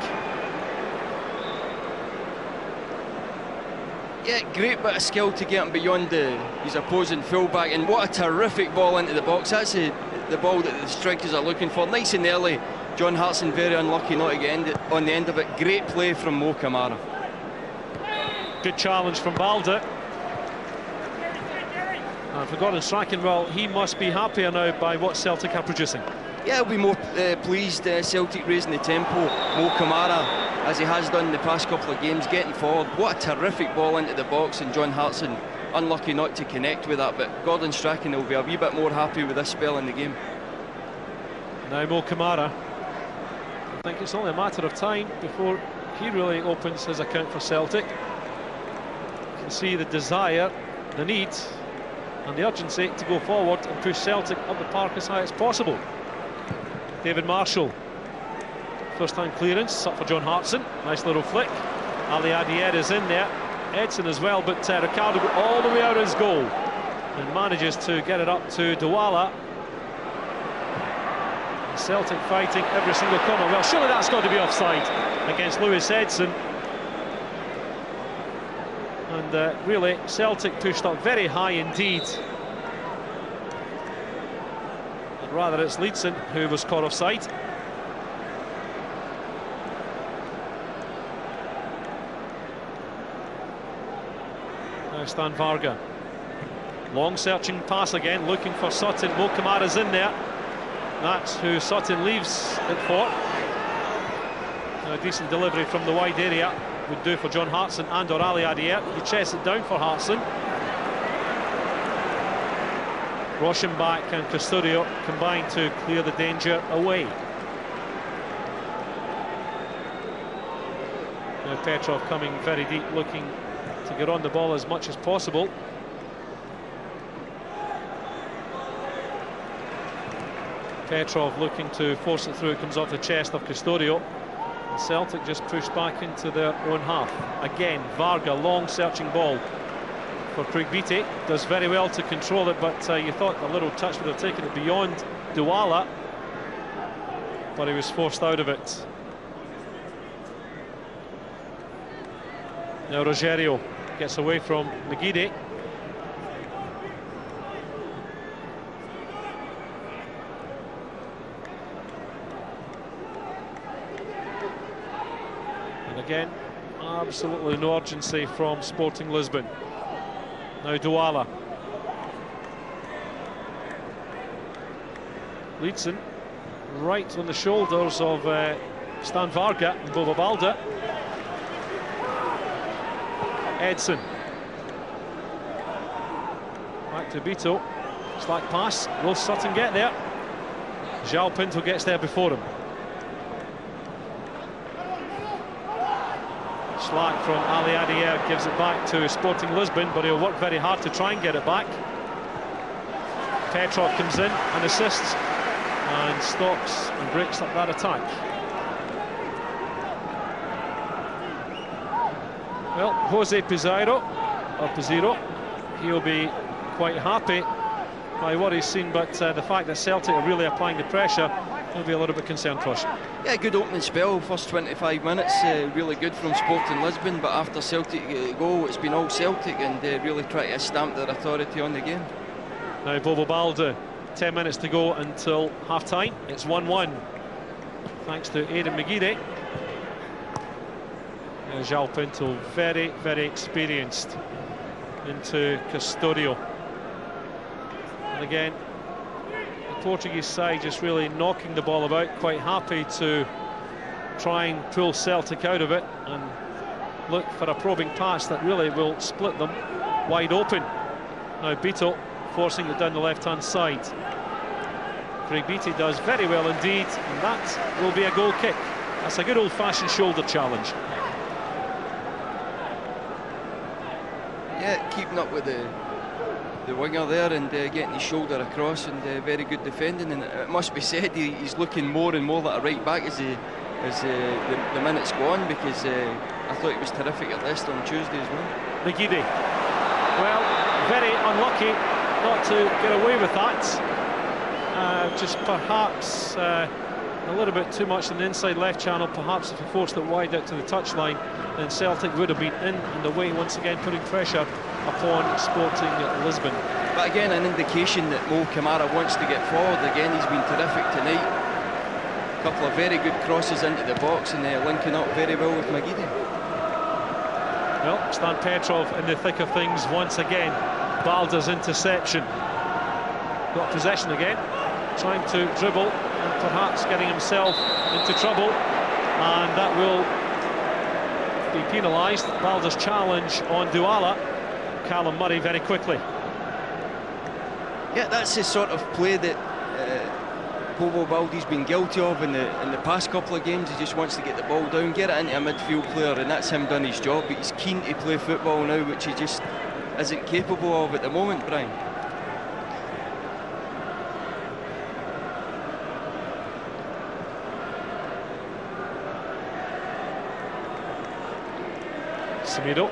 Yeah, great bit of skill to get him beyond his opposing fullback, and what a terrific ball into the box. That's the ball that the strikers are looking for. Nice and early. John Hartson very unlucky not to get on the end of it. Great play from Mo Kamara. Good challenge from Balde. And for Gordon Strachan, well, he must be happier now by what Celtic are producing. Yeah, I'll be more pleased. Celtic raising the tempo. Mo Kamara, as he has done in the past couple of games, getting forward. What a terrific ball into the box, and John Hartson unlucky not to connect with that, but Gordon Strachan will be a wee bit more happy with this spell in the game. Now Mo Kamara. I think it's only a matter of time before he really opens his account for Celtic. You can see the desire, the need and the urgency to go forward and push Celtic up the park as high as possible. David Marshall, first time clearance, up for John Hartson, nice little flick. Ali Adier is in there, Edson as well, but Ricardo got all the way out of his goal and manages to get it up to Douala. Celtic fighting every single corner. Well, surely that's got to be offside against Lewis Edson. And really, Celtic pushed up very high indeed. And rather, it's Leedson who was caught offside. Now Stan Varga. Long searching pass again, looking for Sutton. Mo Kamara's in there. That's who Sutton leaves it for. A decent delivery from the wide area would do for John Hartson and or Ali Adier. He chests it down for Hartson. Rochenbach and Custodio combine to clear the danger away. Now Petrov coming very deep, looking to get on the ball as much as possible. Petrov looking to force it through. It comes off the chest of Custodio. And Celtic just pushed back into their own half. Again, Varga, long searching ball for Craig Beattie. Does very well to control it, but you thought a little touch would have taken it beyond Douala, but he was forced out of it. Now Rogerio gets away from McGeady. Again, absolutely no urgency from Sporting Lisbon. Now Douala. Leedson right on the shoulders of Stan Varga and Bobo Balde. Edson. Back to Bito. Slack pass. Will Sutton get there? João Pinto gets there before him. Slack from Ali Adier gives it back to Sporting Lisbon, but he'll work very hard to try and get it back. Petrov comes in and assists and stops and breaks up that attack. Well, Jose Pizarro, he'll be quite happy by what he's seen, but the fact that Celtic are really applying the pressure, he'll be a little bit concerned, Tosh. Yeah, good opening spell, first 25 minutes, really good from Sporting Lisbon, but after Celtic goal, it's been all Celtic and really try to stamp their authority on the game. Now Bobo Balde, 10 minutes to go until half-time. It's 1-1, thanks to Aidan McGeady. João Pinto, very, very experienced, into Custodio. And again, Portuguese side just really knocking the ball about, quite happy to try and pull Celtic out of it and look for a probing pass that really will split them wide open. Now Beto forcing it down the left-hand side. Craig Beattie does very well indeed, and that will be a goal kick. That's a good old-fashioned shoulder challenge. Yeah, keeping up with the winger there and getting his shoulder across, and very good defending. And it must be said, he's looking more and more like a right back as the minutes go on, because I thought he was terrific at Leicester on Tuesday as well. McGeady, well, very unlucky not to get away with that. Just perhaps a little bit too much in the inside left channel. Perhaps if he forced it wide out to the touchline, then Celtic would have been in and away, once again putting pressure upon Sporting Lisbon. But again, an indication that Mo Kamara wants to get forward. Again, he's been terrific tonight. A couple of very good crosses into the box, and linking up very well with McGeady. Well, Stan Petrov in the thick of things once again. Balda's interception. Got possession again, trying to dribble and perhaps getting himself into trouble, and that will be penalised. Balda's challenge on Douala. Callum Murray very quickly. Yeah, that's the sort of play that Bobo Baldi's been guilty of in the past couple of games. He just wants to get the ball down, get it into a midfield player, and that's him done his job. But he's keen to play football now, which he just isn't capable of at the moment, Brian. Semedo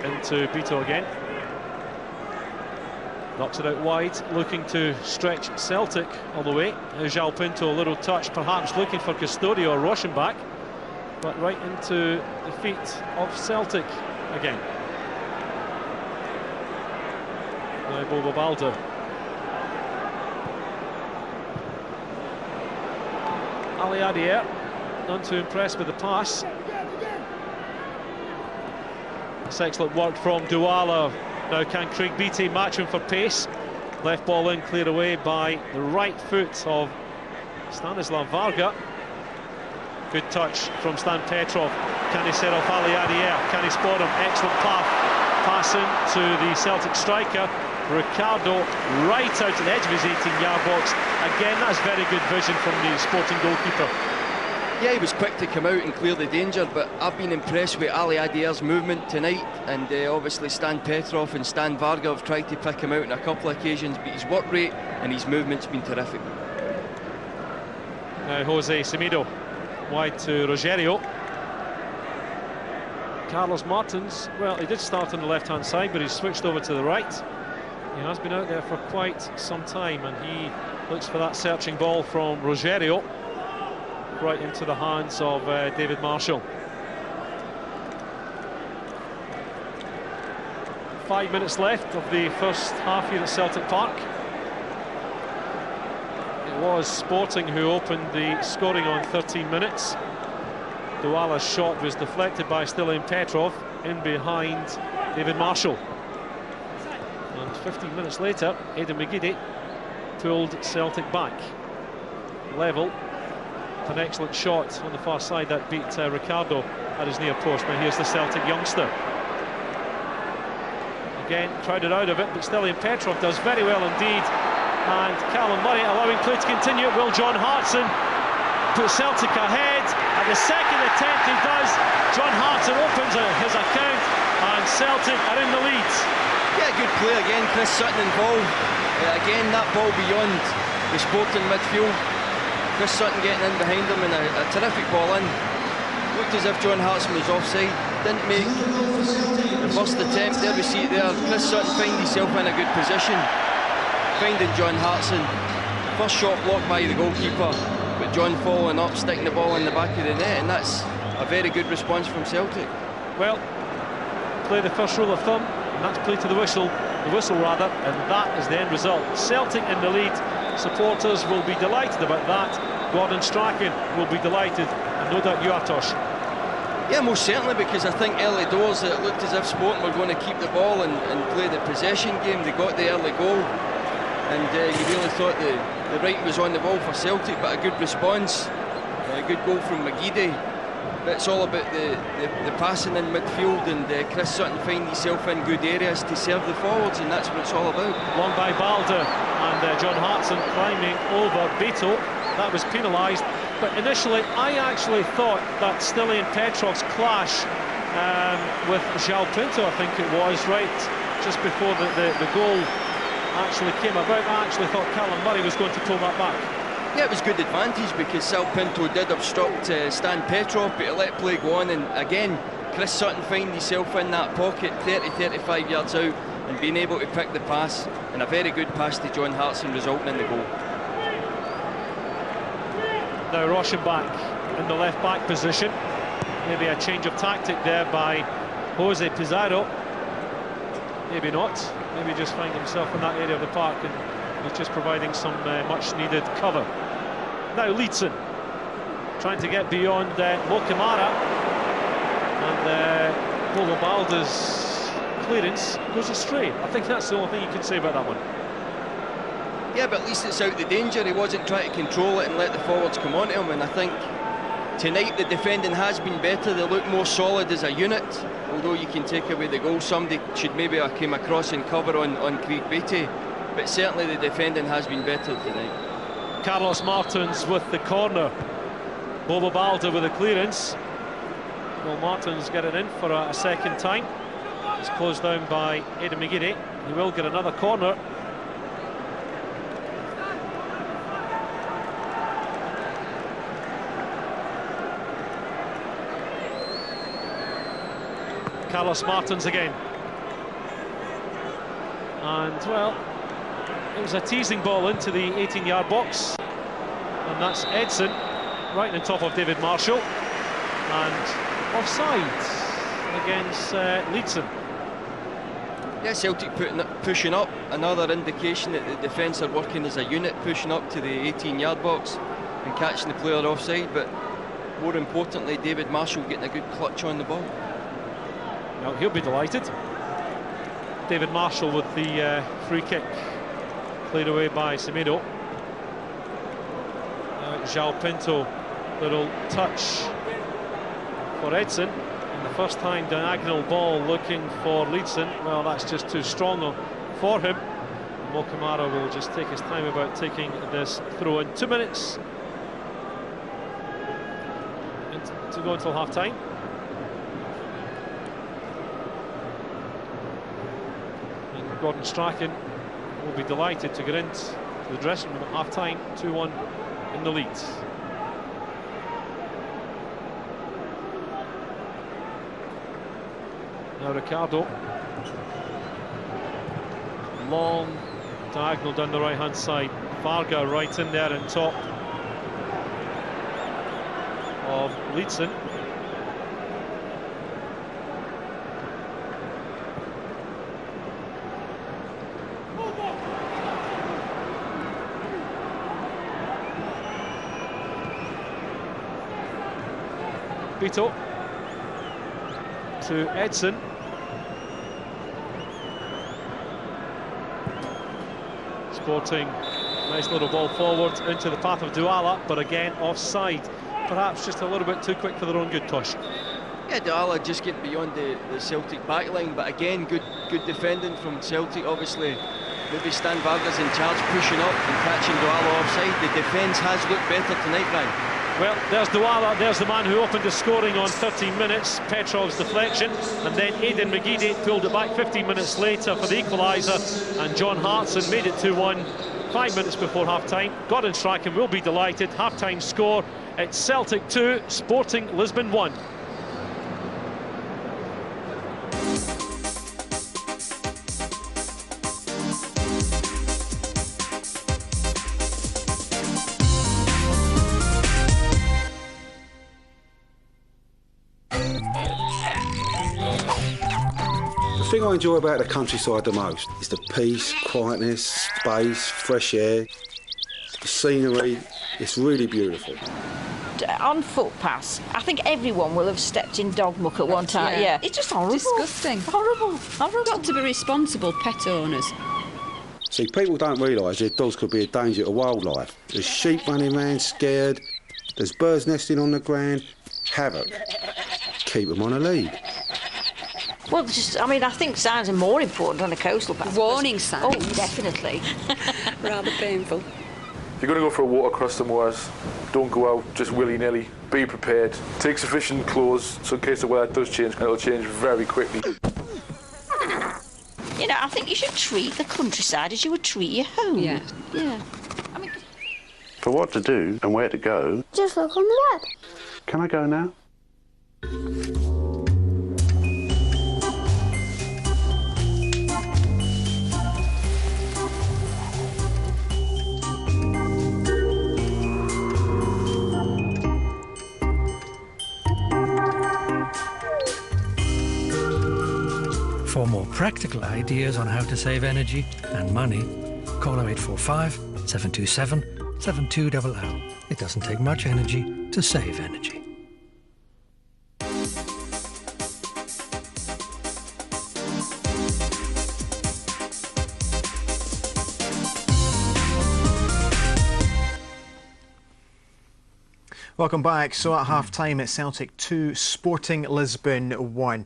into Beto again, knocks it out wide, looking to stretch Celtic all the way. João Pinto, a little touch, perhaps looking for Custodio or Rochenbach, but right into the feet of Celtic again. Now Bobo Balda. Ali Adier, none too impressed with the pass. It's excellent work from Douala. Now can Craig Beattie match him for pace? Left ball in, cleared away by the right foot of Stanislav Varga. Good touch from Stan Petrov. Can he set off Ali Adier? Can he spot him? Excellent path. Passing to the Celtic striker, Ricardo, right out to the edge of his 18-yard box. Again, that's very good vision from the Sporting goalkeeper. Yeah, he was quick to come out and clear the danger, but I've been impressed with Ali Adier's movement tonight, and obviously Stan Petrov and Stan Varga have tried to pick him out on a couple of occasions, but his work rate and his movement's been terrific. Now Jose Semedo wide to Rogerio. Carlos Martins, well, he did start on the left-hand side, but he's switched over to the right. He has been out there for quite some time, and he looks for that searching ball from Rogerio, right into the hands of David Marshall. 5 minutes left of the first half here at Celtic Park. It was Sporting who opened the scoring on 13 minutes. Douala's shot was deflected by Stilian Petrov in behind David Marshall. And 15 minutes later, Aidan McGeady pulled Celtic back. Level. An excellent shot on the far side that beat Ricardo at his near post. But here's the Celtic youngster. Again, crowded out of it, but Stilian Petrov does very well indeed. And Callum Murray allowing play to continue. Will John Hartson put Celtic ahead? At the second attempt he does. John Hartson opens his account, and Celtic are in the lead. Yeah, good play again. Chris Sutton involved. Again, that ball beyond the Sporting midfield. Chris Sutton getting in behind him, and a terrific ball in. Looked as if John Hartson was offside. Didn't make the first attempt. There we see it there. Chris Sutton finds himself in a good position, finding John Hartson. First shot blocked by the goalkeeper, but John following up, sticking the ball in the back of the net, and that's a very good response from Celtic. Well, play the first rule of thumb, and that's play to the whistle rather, and that is the end result. Celtic in the lead. Supporters will be delighted about that. Gordon Strachan will be delighted, and no doubt you are, Tosh. Yeah, most certainly, because I think early doors it looked as if Sporting were going to keep the ball and play the possession game. They got the early goal, and you really thought the writing was on the wall for Celtic, but a good response, a good goal from McGeady. But it's all about the passing in midfield, and Chris Sutton finding himself in good areas to serve the forwards, and that's what it's all about. Long by Balder, and John Hartson climbing over Beto. That was penalised. But initially, I actually thought that Stilly and Petrov's clash with João Pinto, I think it was, right just before the goal actually came about, I actually thought Callum Murray was going to pull that back. Yeah, it was good advantage because João Pinto did obstruct Stan Petrov, but he let play go on, and again, Chris Sutton finding himself in that pocket 30-35 yards out and being able to pick the pass, and a very good pass to John Hartson resulting in the goal. Now Rauschenbach in the left back position. Maybe a change of tactic there by Jose Pizarro. Maybe not. Maybe just find himself in that area of the park and he's just providing some much needed cover. Now Leedson trying to get beyond Mokimara, and Polo Balda's clearance goes astray. I think that's the only thing you can say about that one. Yeah, but at least it's out the danger. He wasn't trying to control it and let the forwards come onto him, and I think tonight the defending has been better. They look more solid as a unit, although you can take away the goal. Somebody should maybe have came across and cover on Craig Beattie, but certainly the defending has been better tonight. Carlos Martins with the corner. Bobo Balda with a clearance. Well, Martins get it in for a second time. It's closed down by Aidan McGeady. He will get another corner. Carlos Martins again, and well, it was a teasing ball into the 18-yard box, and that's Edson right on top of David Marshall, and offside against Leedson. Yeah, Celtic pushing up, another indication that the defence are working as a unit, pushing up to the 18-yard box and catching the player offside, but more importantly David Marshall getting a good clutch on the ball. Well, he'll be delighted. David Marshall with the free kick played away by Semedo. João Pinto, little touch for Edson, and the first time diagonal ball looking for Leedson. Well, that's just too strong for him. Mokimara will just take his time about taking this throw in. 2 minutes to go until half time. Gordon Strachan will be delighted to get into the dressing room at half-time, 2-1 in the lead. Now Ricardo, long diagonal down the right-hand side. Varga right in there on top of Leedson. Beto to Edson. Sporting, nice little ball forward into the path of Douala, but again offside. Perhaps just a little bit too quick for their own good, Tosh. Yeah, Douala just getting beyond the Celtic backline, but again good defending from Celtic. Obviously maybe Stan Varga's in charge, pushing up and catching Douala offside. The defence has looked better tonight, Brian. Well, there's Douala, there's the man who opened the scoring on 13 minutes, Petrov's deflection, and then Aidan McGeady pulled it back 15 minutes later for the equaliser, and John Hartson made it 2-1 5 minutes before half-time. Gordon Strachan will be delighted. Half-time score, it's Celtic 2, Sporting Lisbon 1. The thing I enjoy about the countryside the most is the peace, quietness, space, fresh air, the scenery. It's really beautiful. On footpaths, I think everyone will have stepped in dog muck at one time. Yeah. It's just horrible. Disgusting. Horrible. Horrible. Got to be responsible pet owners. See, people don't realise their dogs could be a danger to wildlife. There's sheep running around scared, there's birds nesting on the ground. Havoc. Keep them on a lead. Well, just, I mean, I think signs are more important on a coastal path. Warning signs? Oh, definitely. Rather painful. If you're going to go for a walk across the moors, don't go out just willy-nilly. Be prepared. Take sufficient clothes so in case the weather does change, it'll change very quickly. You know, I think you should treat the countryside as you would treat your home. Yeah. Yeah. I mean, For what to do and where to go, just look on the web. can I go now? For more practical ideas on how to save energy and money, call 0845 727 7200. It doesn't take much energy to save energy. Welcome back. So at half-time at Celtic 2, Sporting Lisbon 1.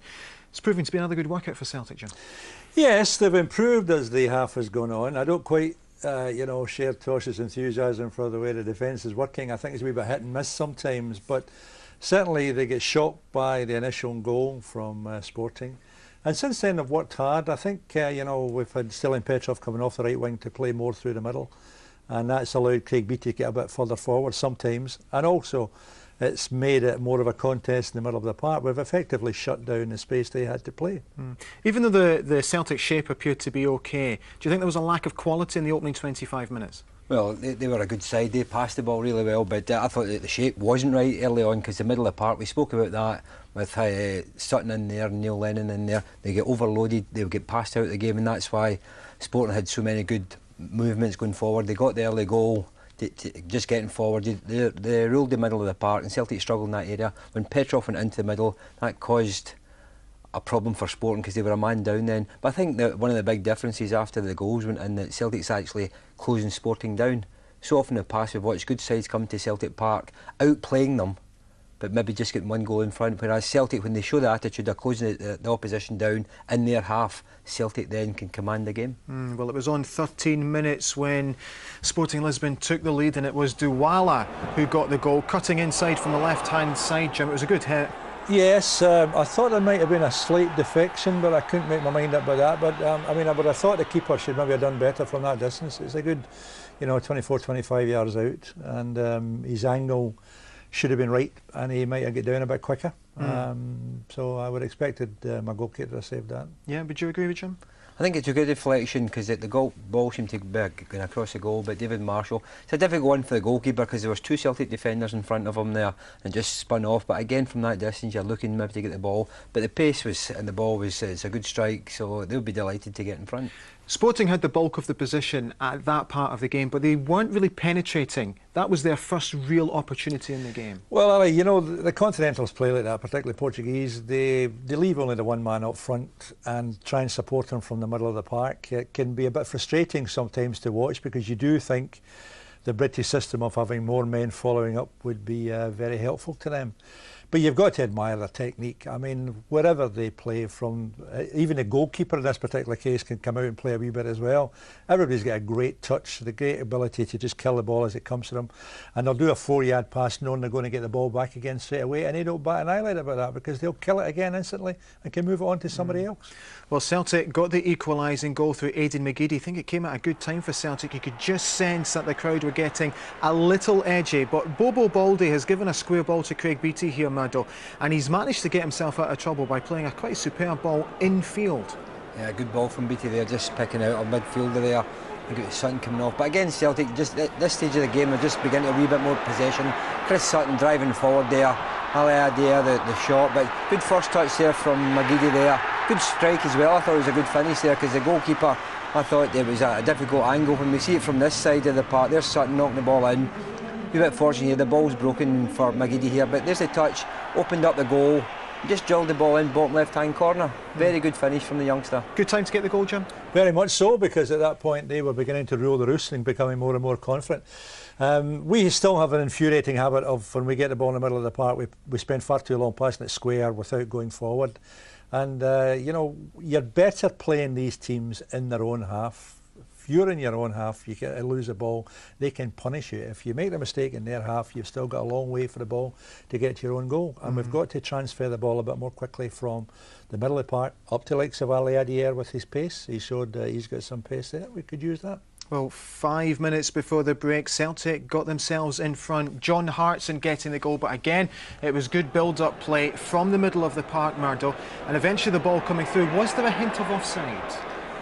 It's proving to be another good workout for Celtic, Jim. Yes, they've improved as the half has gone on. I don't quite, share Tosh's enthusiasm for the way the defence is working. I think it's a wee bit hit and miss sometimes, but certainly they get shocked by the initial goal from Sporting. And since then they've worked hard. I think, we've had Stellan Petrov coming off the right wing to play more through the middle, and that's allowed Craig Beattie to get a bit further forward sometimes, and also it's made it more of a contest in the middle of the park. We've effectively shut down the space they had to play. Even though the Celtic shape appeared to be okay, do you think there was a lack of quality in the opening 25 minutes? Well, they were a good side. They passed the ball really well, but I thought that the shape wasn't right early on, because the middle of the park, we spoke about that with Sutton in there, Neil Lennon in there. They get overloaded, they would get passed out of the game, and that's why Sporting had so many good movements going forward. They got the early goal, just getting forward. They ruled the middle of the park, and Celtic struggled in that area. When Petrov went into the middle, that caused a problem for Sporting because they were a man down then. But I think that one of the big differences after the goals went in, that Celtic's actually closing Sporting down. So often in the past we've watched good sides come to Celtic Park outplaying them, but maybe just getting one goal in front, whereas Celtic, when they show the attitude of closing the opposition down in their half, Celtic then can command the game. Well, it was on 13 minutes when Sporting Lisbon took the lead, and it was Douala who got the goal, cutting inside from the left-hand side, Jim. It was a good hit. Yes, I thought there might have been a slight defection, but I couldn't make my mind up by that. But I would have thought the keeper should maybe have done better from that distance. It's a good, 24, 25 yards out, and his angle should have been right, and he might have got down a bit quicker. So I would have expected my goalkeeper to have saved that. Yeah, would you agree with Jim? I think it's a good deflection, because the ball seemed to be going across the goal, but David Marshall, it's a difficult one for the goalkeeper, because there was two Celtic defenders in front of him there and just spun off. But again, from that distance you're looking maybe to get the ball, but the pace was, and the ball was, it's a good strike, so they'll be delighted to get in front. Sporting had the bulk of the position at that part of the game, but they weren't really penetrating. That was their first real opportunity in the game. Well, Ali, the Continentals play like that, particularly Portuguese. They leave only the one man up front and try and support them from the middle of the park. It can be a bit frustrating sometimes to watch, because you do think the British system of having more men following up would be very helpful to them. But you've got to admire their technique. I mean, wherever they play from, even the goalkeeper in this particular case can come out and play a wee bit as well. Everybody's got a great touch, the great ability to just kill the ball as it comes to them. And they'll do a 4-yard pass knowing they're going to get the ball back again straight away, and they don't bat an eyelid about that, because they'll kill it again instantly and can move it on to somebody else. Well, Celtic got the equalising goal through Aidan McGeady. I think it came at a good time for Celtic. You could just sense that the crowd were getting a little edgy, but Bobo Baldy has given a square ball to Craig Beattie here, Murdo, and he's managed to get himself out of trouble by playing a quite superb ball infield. Yeah, good ball from Beattie there, just picking out a midfielder there. You got Sutton coming off, but again Celtic, just at this stage of the game, they're just beginning a wee bit more possession. Chris Sutton driving forward there, Ali Adair the shot, but good first touch there from McGeady there. Good strike as well. I thought it was a good finish there, because the goalkeeper, I thought it was a difficult angle. When we see it from this side of the park, there's Sutton knocking the ball in. A bit fortunate here, the ball's broken for McGeady here, but there's the touch, opened up the goal, Just drilled the ball in, bottom left-hand corner. Very good finish from the youngster. Good time to get the goal, Jim? Very much so, because at that point they were beginning to rule the roost and becoming more and more confident. We still have an infuriating habit of, when we get the ball in the middle of the park, we spend far too long passing it square without going forward. And, you know, you're better playing these teams in their own half. If you're in your own half, you can lose the ball, they can punish you. If you make the mistake in their half, you've still got a long way for the ball to get to your own goal. And we've got to transfer the ball a bit more quickly from the middle of the park up to likes of Ali Adier with his pace. He showed he's got some pace there. We could use that. Well, 5 minutes before the break, Celtic got themselves in front. John Hartson getting the goal, but again, it was good build-up play from the middle of the park, Murdo, and eventually the ball coming through. Was there a hint of offside?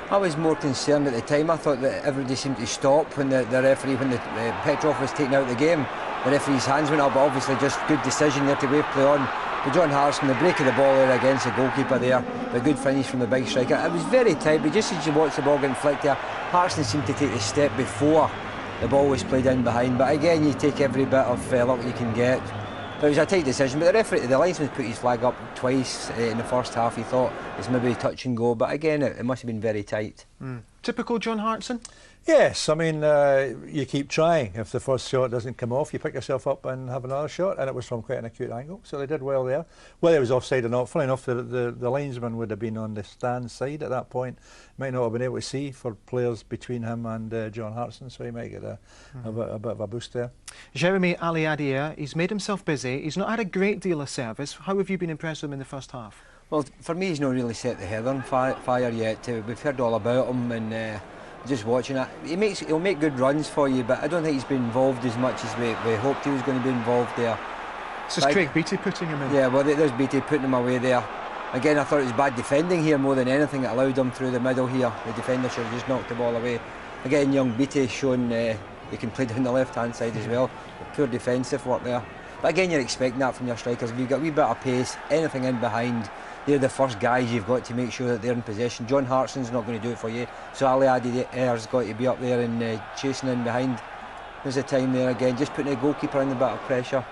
I was more concerned at the time. I thought that everybody seemed to stop when the referee, when the Petrov was taken out of the game. The referee's hands went up, but obviously just good decision there to wave play on. But John Harrison, the break of the ball there against the goalkeeper there, the good finish from the big striker. It was very tight, but just as you watch the ball getting flicked there, Harrison seemed to take the step before the ball was played in behind. But again, you take every bit of luck you can get. But it was a tight decision, but the referee, the linesman put his flag up twice in the first half. He thought it's maybe touch and go, but again, it must have been very tight. Typical John Hartson? Yes, I mean, you keep trying. If the first shot doesn't come off, you pick yourself up and have another shot, and it was from quite an acute angle, so they did well there. Whether it was offside or not, funny enough, the linesman would have been on the stand side at that point. Might not have been able to see for players between him and John Hartson, so he might get a bit of a boost there. Jeremy Aliadier, he's made himself busy. He's not had a great deal of service. How have you been impressed with him in the first half? Well, for me, he's not really set the head on fire yet. We've heard all about him, and just watching it, he'll make good runs for you, but I don't think he's been involved as much as we hoped he was going to be involved there. This is Craig Beattie putting him in. Yeah, well, there's Beattie putting him away there. Again, I thought it was bad defending here more than anything that allowed him through the middle here. The defender should have just knocked the ball away. Again, young Beattie showing he can play down the left-hand side as well. Poor defensive work there. But again, you're expecting that from your strikers. If you've got a wee bit of pace, anything in behind, they're the first guys you've got to make sure that they're in possession. John Hartson's not going to do it for you, so Ali Adier's got to be up there and chasing in behind. There's a time there again, just putting the goalkeeper in a bit of pressure.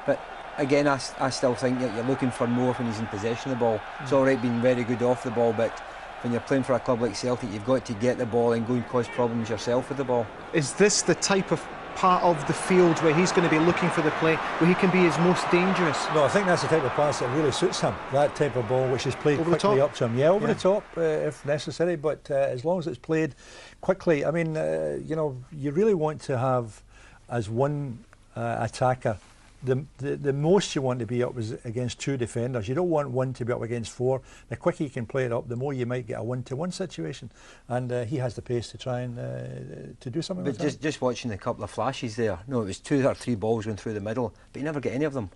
But again, I still think that you're looking for more when he's in possession of the ball. It's all right being very good off the ball, but when you're playing for a club like Celtic, you've got to get the ball and go and cause problems yourself with the ball. Is this the type of part of the field where he's going to be looking for the play, where he can be his most dangerous? No, I think that's the type of pass that really suits him, that type of ball which is played over quickly up to him. Yeah, over the top if necessary, but as long as it's played quickly. I mean, you know, you really want to have, as one attacker, the most you want to be up is against two defenders. You don't want one to be up against four. The quicker you can play it up, the more you might get a one-to-one situation. And he has the pace to try and to do something like that. But just watching a couple of flashes there, no, it was 2 or 3 balls going through the middle, but you never get any of them.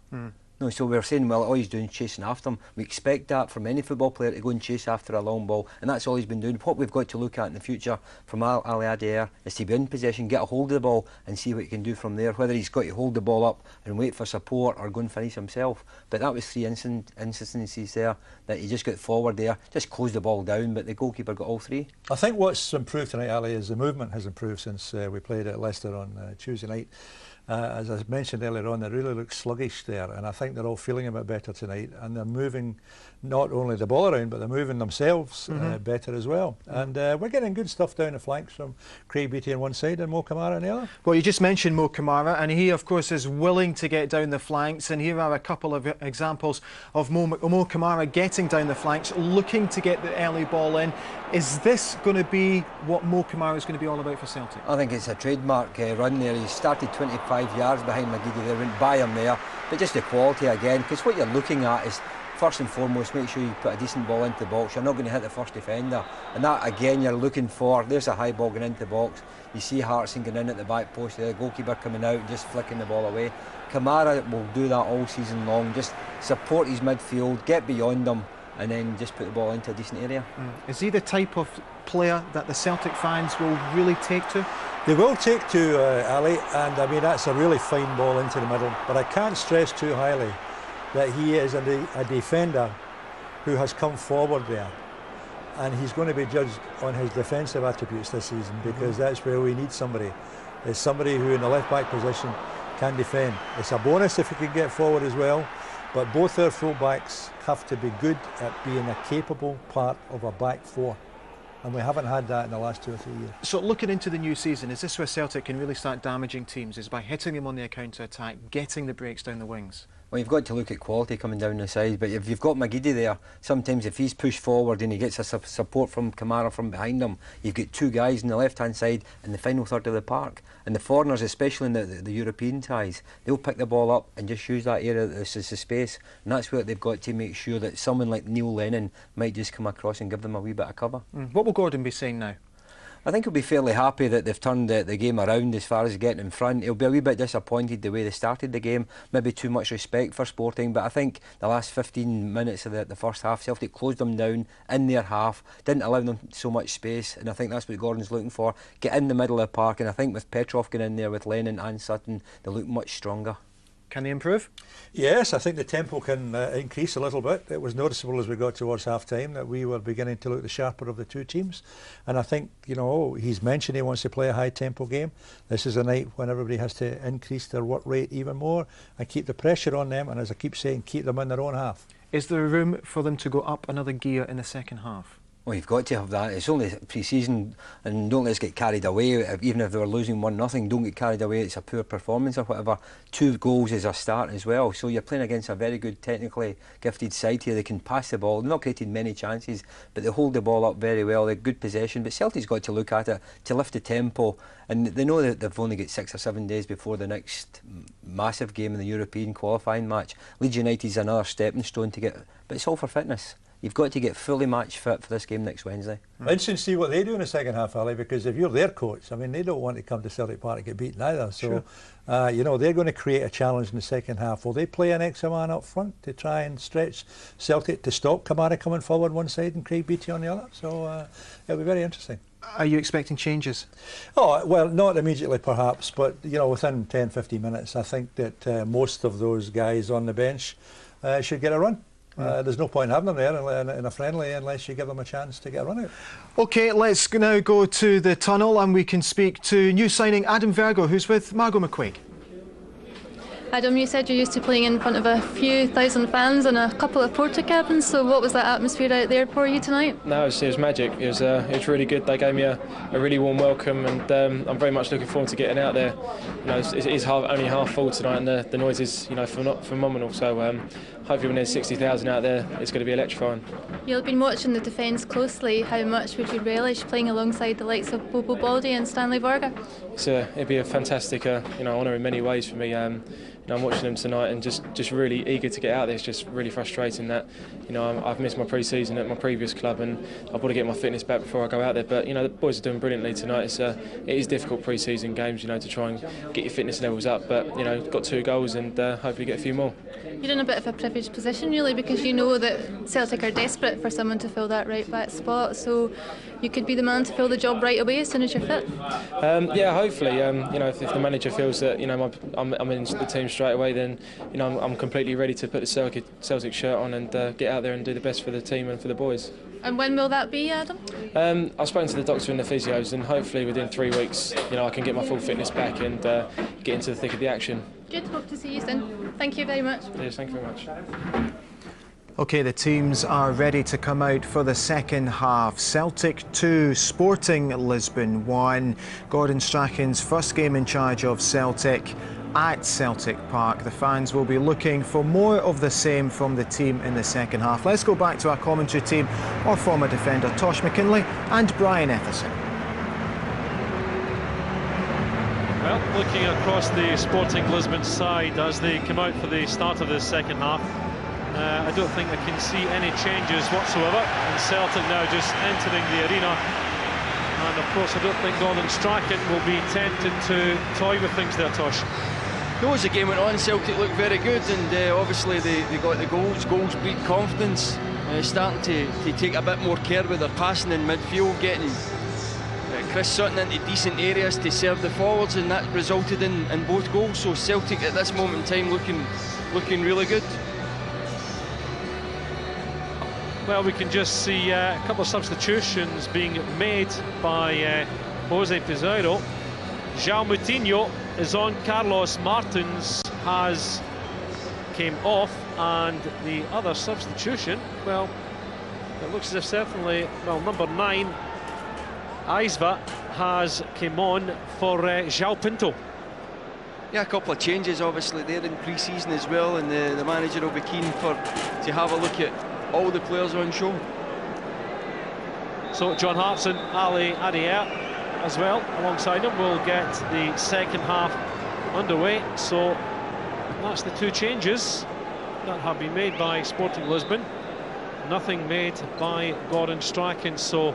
No, so we're saying, well, all he's doing is chasing after them. We expect that from any football player, to go and chase after a long ball, and that's all he's been doing. What we've got to look at in the future from Ali Adier is to be in possession, get a hold of the ball and see what he can do from there, whether he's got to hold the ball up and wait for support or go and finish himself. But that was 3 instances there that he just got forward there, just closed the ball down, but the goalkeeper got all 3. I think what's improved tonight, Ali, is the movement has improved since we played at Leicester on Tuesday night. As I mentioned earlier on, they really look sluggish there, and I think they're all feeling a bit better tonight, and they're moving not only the ball around, but they're moving themselves better as well. And we're getting good stuff down the flanks from Craig Beattie on one side and Mo Kamara on the other. Well, you just mentioned Mo Kamara, and he, of course, is willing to get down the flanks, and here are a couple of examples of Mo Kamara getting down the flanks, looking to get the early ball in. Is this going to be what Mo Kamara is going to be all about for Celtic? I think it's a trademark run there. He started 25 yards behind McGeady there, went by him there, but just the quality again, because what you're looking at is, first and foremost, make sure you put a decent ball into the box. You're not going to hit the first defender, and that again you're looking for. There's a high ball going into the box. You see Hartson going in at the back post there, the goalkeeper coming out and just flicking the ball away. Kamara will do that all season long, just support his midfield, get beyond them, and then just put the ball into a decent area. Is he the type of player that the Celtic fans will really take to? They will take to Ali, and I mean that's a really fine ball into the middle, but I can't stress too highly that he is a defender who has come forward there, and he's going to be judged on his defensive attributes this season, because that's where we need somebody. There's somebody who in the left back position can defend. It's a bonus if he can get forward as well, but both their full-backs have to be good at being a capable part of a back four. And we haven't had that in the last 2 or 3 years. So looking into the new season, is this where Celtic can really start damaging teams? Is by hitting them on their counter-attack, getting the breaks down the wings? Well, you've got to look at quality coming down the side, but if you've got McGeady there, sometimes if he's pushed forward and he gets a support from Kamara from behind him, you've got two guys on the left-hand side in the final third of the park. And the foreigners, especially in the European ties, they'll pick the ball up and just use that area as a space. And that's where they've got to make sure that someone like Neil Lennon might just come across and give them a wee bit of cover. What will Gordon be saying now? I think he'll be fairly happy that they've turned the game around as far as getting in front. He'll be a wee bit disappointed the way they started the game, maybe too much respect for Sporting, but I think the last 15 minutes of the first half, Celtic closed them down in their half, didn't allow them so much space, and I think that's what Gordon's looking for. Get in the middle of the park, and I think with Petrov going in there with Lennon and Sutton, they look much stronger. Can they improve? Yes, I think the tempo can increase a little bit. It was noticeable as we got towards half-time that we were beginning to look the sharper of the two teams. And I think, you know, he's mentioned he wants to play a high-tempo game. This is a night when everybody has to increase their work rate even more and keep the pressure on them, and as I keep saying, keep them in their own half. Is there room for them to go up another gear in the second half? Well, you've got to have that. It's only pre-season, and don't let's get carried away. Even if they were losing 1-0, don't get carried away. It's a poor performance or whatever. 2 goals is a start as well. So you're playing against a very good, technically gifted side here. They can pass the ball. They're not creating many chances, but they hold the ball up very well. They're good possession. But Celtic's got to look at it to lift the tempo. And they know that they've only got 6 or 7 days before the next massive game in the European qualifying match. Leeds United's another stepping stone to get, but it's all for fitness. You've got to get fully match fit for this game next Wednesday. Interesting to see what they do in the second half, Ali, because if you're their coach, I mean, they don't want to come to Celtic Park and get beaten either. So, sure. You know, they're going to create a challenge in the second half. Will they play an extra man up front to try and stretch Celtic to stop Kamara coming forward one side and Craig Beattie on the other? So it'll be very interesting. Are you expecting changes? Oh, well, not immediately perhaps, but, you know, within 10-15 minutes, I think that most of those guys on the bench should get a run. There's no point in having them there in a friendly unless you give them a chance to get a run out. OK, let's now go to the tunnel and we can speak to new signing Adam Virgo, who's with Margot McQuaig. Adam, you said you're used to playing in front of a few thousand fans and a couple of porta cabins, so what was that atmosphere out there for you tonight? No, it was magic. It was really good. They gave me a really warm welcome, and I'm very much looking forward to getting out there. You know, it is only half full tonight, and the noise is, you know, phenomenal. So hopefully when there's 60,000 out there, it's going to be electrifying. You've been watching the defence closely. How much would you relish playing alongside the likes of Bobo Baldi and Stanley Varga? It'd be a fantastic honour in many ways for me. I'm watching them tonight and just really eager to get out there. It's just really frustrating that, you know, I've missed my pre-season at my previous club and I've got to get my fitness back before I go out there. But, you know, the boys are doing brilliantly tonight. It is difficult pre-season games, you know, to try and get your fitness levels up. But, you know, got 2 goals and hopefully get a few more. You're in a bit of a privileged position, really, because you know that Celtic are desperate for someone to fill that right back spot. So you could be the man to fill the job right away as soon as you're fit. Yeah, hopefully. You know, if the manager feels that, you know, I'm in the team straight away, then, you know, I'm completely ready to put the Celtic shirt on and get out there and do the best for the team and for the boys. And when will that be, Adam? I've spoken to the doctor and the physios, and hopefully within 3 weeks, you know, I can get my full fitness back and get into the thick of the action. Good. Hope to see you soon. Thank you very much. Yes, thank you very much. OK, the teams are ready to come out for the second half. Celtic 2, Sporting Lisbon 1. Gordon Strachan's first game in charge of Celtic at Celtic Park. The fans will be looking for more of the same from the team in the second half. Let's go back to our commentary team, our former defender Tosh McKinlay and Brian Etherson. Well, looking across the Sporting Lisbon side as they come out for the start of the second half, I don't think I can see any changes whatsoever. And Celtic now just entering the arena. And of course, I don't think Gordon Strachan will be tempted to toy with things there, Tosh. No, as the game went on, Celtic looked very good, and obviously they got the goals. Goals breed confidence. Starting to take a bit more care with their passing in midfield, getting Chris Sutton into decent areas to serve the forwards, and that resulted in both goals. So Celtic at this moment in time looking really good. Well, we can just see a couple of substitutions being made by Jose Pizarro. João Moutinho is on. Carlos Martins has came off, and the other substitution, well, it looks as if certainly, well, number 9, Aizva, has came on for João Pinto. Yeah, a couple of changes obviously there in pre-season as well, and the manager will be keen to have a look at all the players on show. So John Hartson, Ali Adair as well alongside him will get the second half underway. So that's the 2 changes that have been made by Sporting Lisbon. Nothing made by Gordon Strachan, so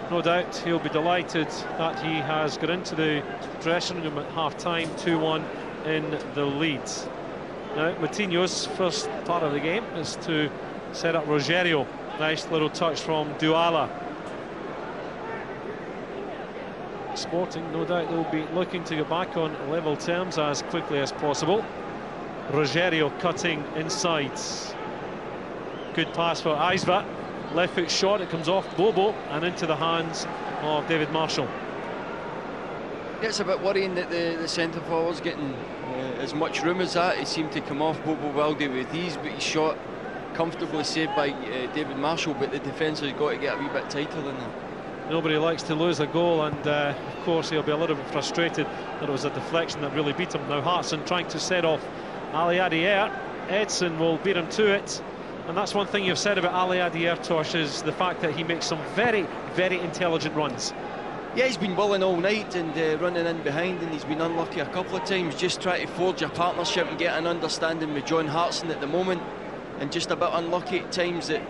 no doubt he'll be delighted that he has got into the dressing room at half-time, 2-1 in the lead. Now, Moutinho's first part of the game is to set up Rogerio. Nice little touch from Douala. Sporting, no doubt they'll be looking to get back on level terms as quickly as possible. Rogerio cutting inside. Good pass for Aizva. Left foot shot, it comes off Bobo and into the hands of David Marshall. Yeah, it's a bit worrying that the centre forward's getting as much room as that. He seemed to come off Bobo Walde with ease, but he's shot comfortably saved by David Marshall, but the defence has got to get a wee bit tighter than that. Nobody likes to lose a goal, and of course he'll be a little bit frustrated that it was a deflection that really beat him. Now Hartson trying to set off Ali Adair. Edson will beat him to it, and that's one thing you've said about Ali Adair, Tosh, is the fact that he makes some very, very intelligent runs. Yeah, he's been willing all night and running in behind, and he's been unlucky a couple of times. Just trying to forge a partnership and get an understanding with John Hartson at the moment, and just a bit unlucky at times that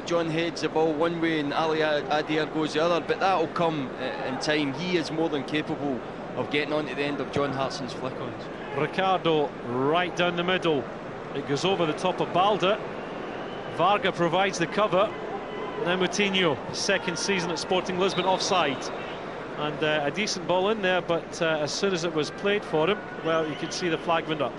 John heads the ball one way and Ali Adair goes the other, but that'll come in time. He is more than capable of getting on to the end of John Hartson's flick-ons. Ricardo right down the middle. It goes over the top of Balde. Varga provides the cover. Now Moutinho, second season at Sporting Lisbon, offside. And a decent ball in there, but as soon as it was played for him, well, you could see the flag went up.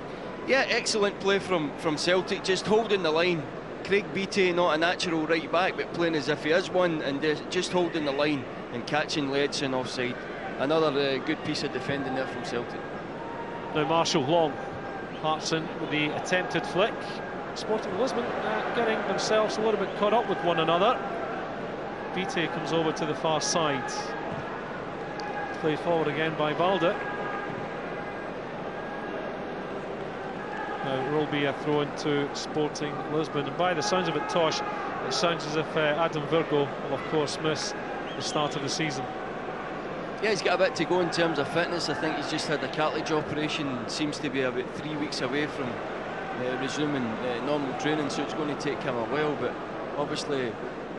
Yeah, excellent play from Celtic, just holding the line. Craig Beattie, not a natural right back, but playing as if he is one, and just holding the line and catching Ledson offside. Another good piece of defending there from Celtic. Now Marshall long. Hartson with the attempted flick. Sporting Lisbon getting themselves a little bit caught up with one another. Beattie comes over to the far side. Played forward again by Balde. Now it will be a throw into Sporting Lisbon, and by the sounds of it, Tosh, it sounds as if Adam Virgo will of course miss the start of the season. Yeah, he's got a bit to go in terms of fitness. I think he's just had a cartilage operation, seems to be about 3 weeks away from resuming normal training, so it's going to take him a while, but obviously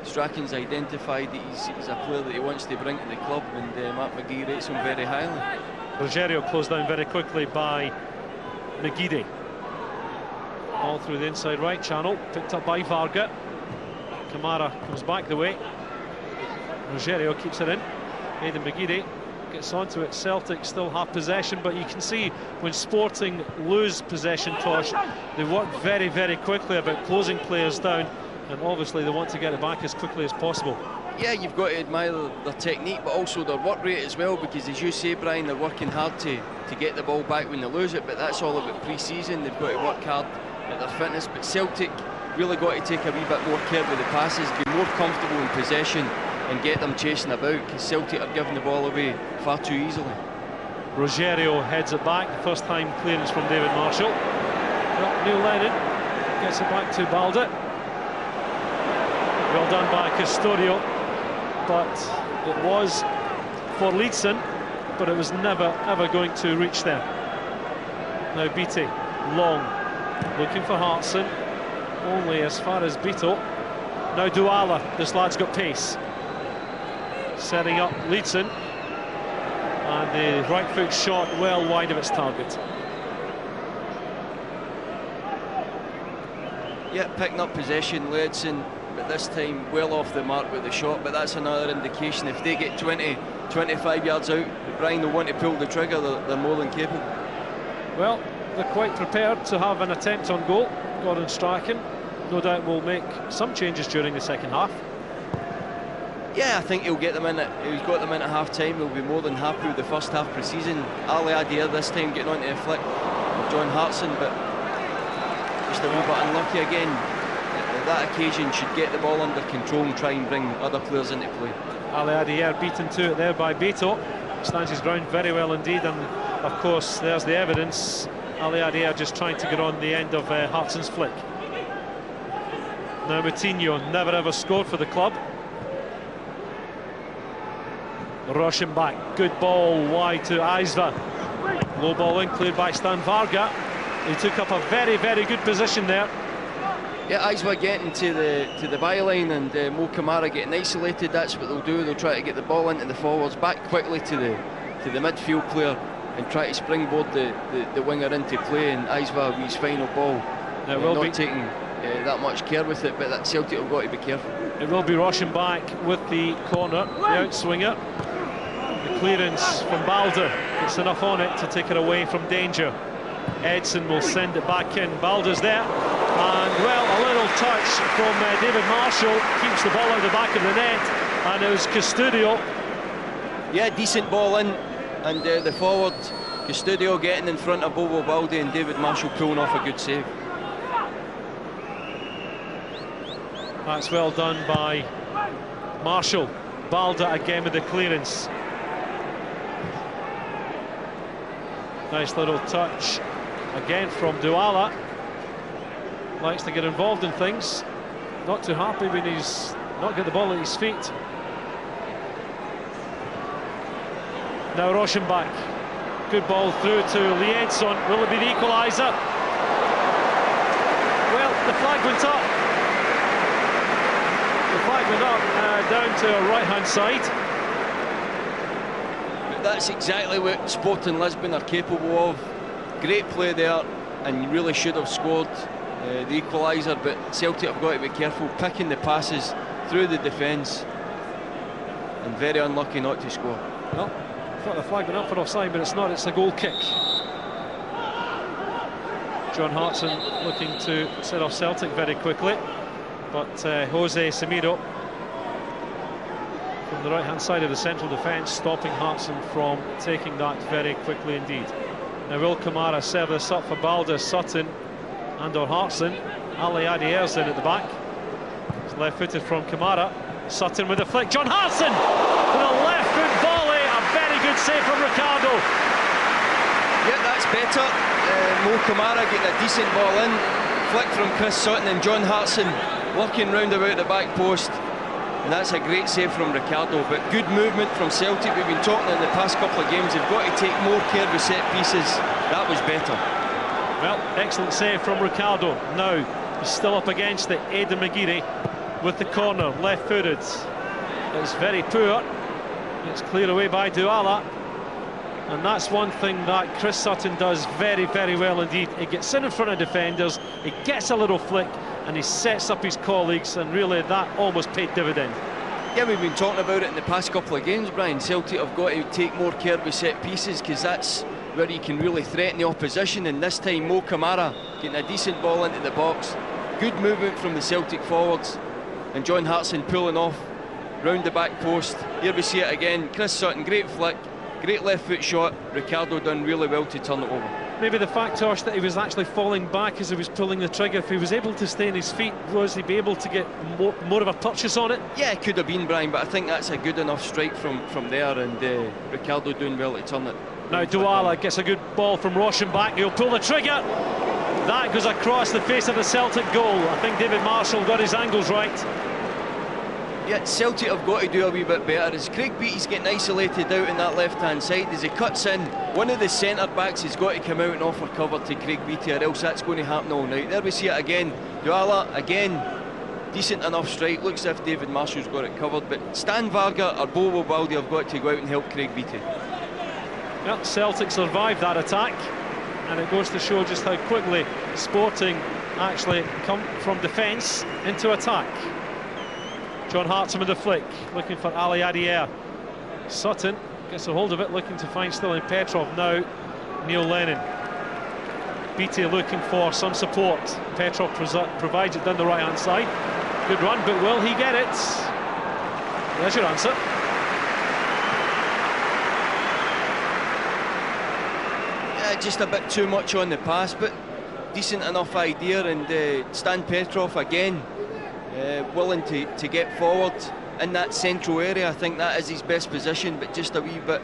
Strachan's identified that he's a player that he wants to bring to the club, and Matt McGee rates him very highly. Rogerio closed down very quickly by McGeady. All through the inside right channel, picked up by Varga. Kamara comes back the way. Rogerio keeps it in. Aidan McGeady gets onto it. Celtic still have possession, but you can see when Sporting lose possession, Tosh, they work very, very quickly about closing players down, and obviously they want to get it back as quickly as possible. Yeah, you've got to admire their technique, but also their work rate as well, because as you say, Brian, they're working hard to get the ball back when they lose it, but that's all about pre-season. They've got to work hard at their fitness, but Celtic really got to take a wee bit more care with the passes, be more comfortable in possession and get them chasing about, because Celtic are giving the ball away far too easily. Rogerio heads it back, the first time clearance from David Marshall. Well, Neil Lennon gets it back to Balde. Well done by Custodio, but it was for Ledson, but it was never ever going to reach there. Now Beattie, long, looking for Hartson, only as far as Beto. Now Douala, this lad's got pace. Setting up Ledson, and the right foot shot well wide of its target. Yeah, picking up possession, Ledson, but this time well off the mark with the shot, but that's another indication if they get 20-25 yards out, Brian will want to pull the trigger. They're more than capable. Well, they're quite prepared to have an attempt on goal. Gordon Strachan no doubt will make some changes during the second half. Yeah, I think he'll get them in. He's got them in at half-time. He'll be more than happy with the first half pre-season. Ali Adair this time getting onto a flick of John Hartson, but the just a wee bit unlucky again. That occasion should get the ball under control and try and bring other players into play. Ali Adier beaten to it there by Beto. Stands his ground very well indeed, and of course there's the evidence. Ali Adier just trying to get on the end of Hartson's flick. Now Moutinho never ever scored for the club. Rushing back, good ball wide to Aizva. Low ball in, cleared by Stan Varga. He took up a very, very good position there. Yeah, Aizva getting to the byline and Mo Kamara getting isolated. That's what they'll do. They'll try to get the ball into the forwards, back quickly to the midfield player, and try to springboard the winger into play. And Aizva with his final ball, not taking that much care with it, but that Celtic have got to be careful. It will be rushing back with the corner, the outswinger. The clearance from Balder gets enough on it to take it away from danger. Edson will send it back in. Balder's there, and well, a little touch from David Marshall keeps the ball out the back of the net, and it was Custodio. Yeah, decent ball in, and the forward Custodio getting in front of Bobo Baldi, and David Marshall pulling off a good save. That's well done by Marshall. Balda again with the clearance. Nice little touch again from Douala. Likes to get involved in things. Not too happy when he's not got the ball at his feet. Now Rochenbach. Good ball through to Liedson. Will it be the equaliser? Well, the flag went up. The flag went up down to our right-hand side. But that's exactly what Sporting Lisbon are capable of. Great play there, and you really should have scored the equaliser, but Celtic have got to be careful picking the passes through the defence, and very unlucky not to score. Well, I thought the flag went up for offside, but it's not, it's a goal kick. John Hartson looking to set off Celtic very quickly, but Jose Samiro from the right hand side of the central defence stopping Hartson from taking that very quickly indeed. Now will Kamara serve this up for Balder, Sutton and or Hartson. Ali Adier's in at the back. It's left-footed from Kamara. Sutton with a flick. John Hartson with a left-foot volley. A very good save from Ricardo. Yeah, that's better. Mo Kamara getting a decent ball in. Flick from Chris Sutton, and John Hartson looking round about the back post. And that's a great save from Ricardo. But good movement from Celtic. We've been talking in the past couple of games. They've got to take more care with set pieces. That was better. Well, excellent save from Ricardo. Now he's still up against it. Aidan McGeary with the corner, left-footed. It's very poor. It's cleared away by Douala. And that's one thing that Chris Sutton does very, very well indeed. He gets in front of defenders, he gets a little flick, and he sets up his colleagues, and really that almost paid dividend. Yeah, we've been talking about it in the past couple of games, Brian. Celtic have got to take more care with set pieces, because that's where you can really threaten the opposition. And this time Mo Kamara getting a decent ball into the box. Good movement from the Celtic forwards, and John Hartson pulling off round the back post. Here we see it again. Chris Sutton, great flick, great left foot shot. Ricardo done really well to turn it over. Maybe the fact, Tosh, that he was actually falling back as he was pulling the trigger, if he was able to stay on his feet, was he be able to get more of a purchase on it? Yeah, it could have been, Brian, but I think that's a good enough strike from there, and Ricardo doing well to turn it. Now Douala gets a good ball from Rochenbach. He'll pull the trigger. That goes across the face of the Celtic goal. I think David Marshall got his angles right. Yeah, Celtic have got to do a wee bit better. As Craig Beattie's getting isolated out in that left-hand side, as he cuts in, one of the centre-backs has got to come out and offer cover to Craig Beattie, or else that's going to happen all night. There we see it again. Douala, again, decent enough strike. Looks as if David Marshall's got it covered, but Stan Varga or Bobo Baldi have got to go out and help Craig Beattie. Well, Celtic survived that attack, and it goes to show just how quickly Sporting actually come from defence into attack. John Hartson with the flick, looking for Ali Adier. Sutton gets a hold of it, looking to find still in Petrov. Now Neil Lennon. Beattie looking for some support. Petrov provides it down the right hand side. Good run, but will he get it? There's your answer. Yeah, just a bit too much on the pass, but decent enough idea, and Stan Petrov again willing to get forward in that central area. I think that is his best position, but just a wee bit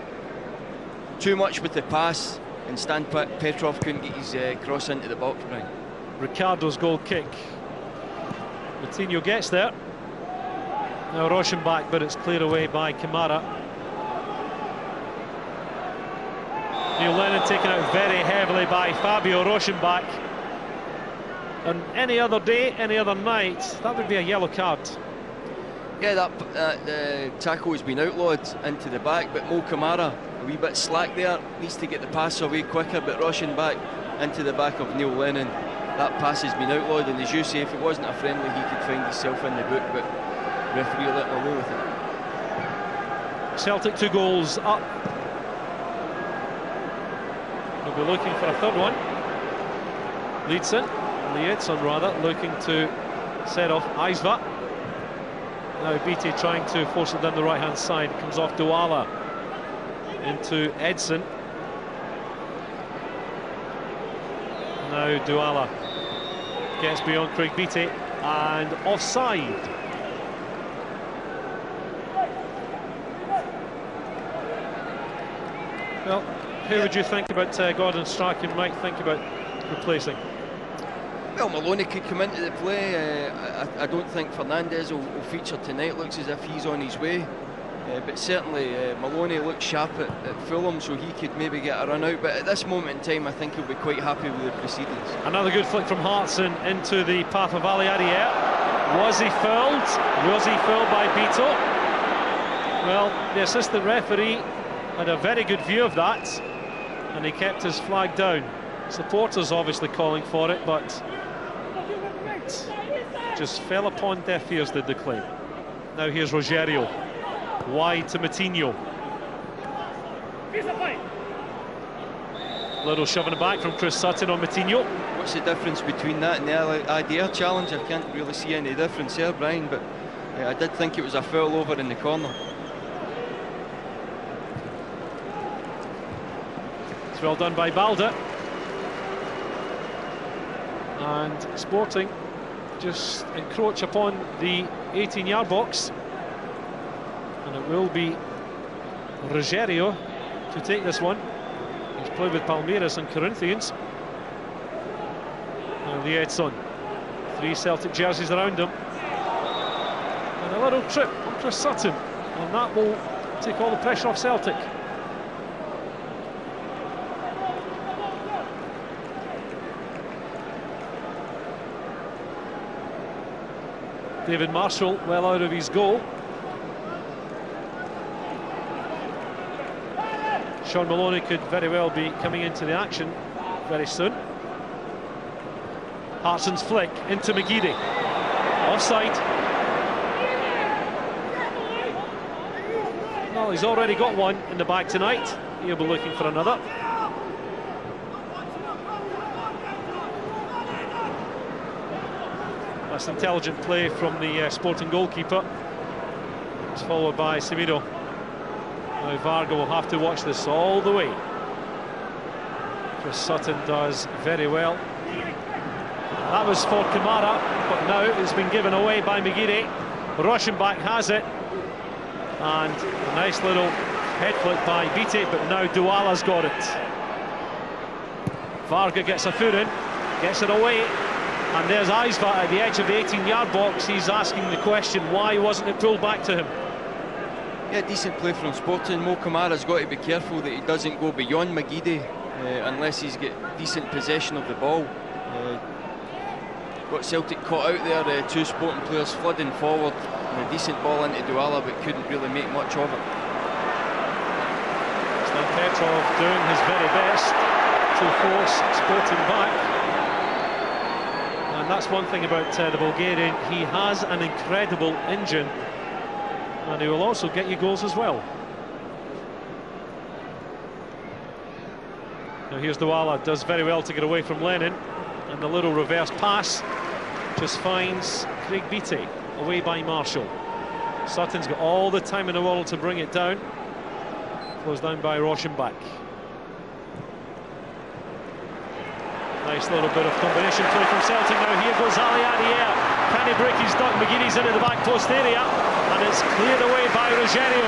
too much with the pass, and Stan Petrov couldn't get his cross into the box, Brian. Ricardo's goal kick. Moutinho gets there. Now Rochenbach, but it's cleared away by Kamara. Neil Lennon taken out very heavily by Fabio Rochenbach. And any other day, any other night, that would be a yellow card. Yeah, that tackle has been outlawed into the back, but Mo Kamara, a wee bit slack there, needs to get the pass away quicker, but Rochenbach into the back of Neil Lennon. That pass has been outlawed, and as you say, if it wasn't a friendly, he could find himself in the book, but referee let him away with it. Celtic 2 goals up. We'll be looking for a third one. Liedson rather, looking to set off Aizva. Now BT trying to force it down the right-hand side. It comes off Douala into Edson. Now Douala gets beyond Craig Beattie and offside. Well, who would you think about Gordon Strachan might think about replacing? Well, Maloney could come into the play. I don't think Fernandez will feature tonight. Looks as if he's on his way. But certainly Maloney looks sharp at Fulham, so he could maybe get a run out. But at this moment in time, I think he'll be quite happy with the proceedings. Another good flick from Hartson into the path of Ali Arier. Was he fouled? Was he fouled by Beto? Well, the assistant referee had a very good view of that, and he kept his flag down. Supporters obviously calling for it, but it just fell upon deaf ears, did the claim. Now here's Rogerio, wide to Moutinho. Little shoving it back from Chris Sutton on Moutinho. What's the difference between that and the idea challenge? I can't really see any difference here, Brian, but I did think it was a foul over in the corner. It's well done by Balda. And Sporting just encroach upon the 18-yard box, and it will be Rogerio to take this one. He's played with Palmeiras and Corinthians. Now Liedson, 3 Celtic jerseys around him, and a little trip on Chris Sutton, and that will take all the pressure off Celtic. David Marshall well out of his goal. Sean Maloney could very well be coming into the action very soon. Hartson's flick into McGeady. Offside. Well, he's already got one in the bag tonight. He'll be looking for another. That's intelligent play from the Sporting goalkeeper. It's followed by Semedo. Now Varga will have to watch this all the way. Chris Sutton does very well. That was for Kamara, but now it's been given away by McGeady. Rochenbach has it, and a nice little head flick by Beattie, but now Douala's got it. Varga gets a foot in, gets it away. And there's Aizva at the edge of the 18-yard box. He's asking the question, why wasn't it pulled back to him? Yeah, decent play from Sporting. Mo Kamara's got to be careful that he doesn't go beyond McGeady unless he's got decent possession of the ball. Got Celtic caught out there, 2 Sporting players flooding forward. And a decent ball into Douala, but couldn't really make much of it. Stan Petrov doing his very best to force Sporting back. And that's one thing about the Bulgarian. He has an incredible engine, and he will also get you goals as well. Now here's Douala, does very well to get away from Lennon, and the little reverse pass just finds Craig Beattie, away by Marshall. Sutton's got all the time in the world to bring it down. Closed down by Rochenbach. Nice little bit of combination play from Celtic now. Here goes Ali Adier. Can he break his duck? McGeady's into the back post area, and it's cleared away by Rogerio.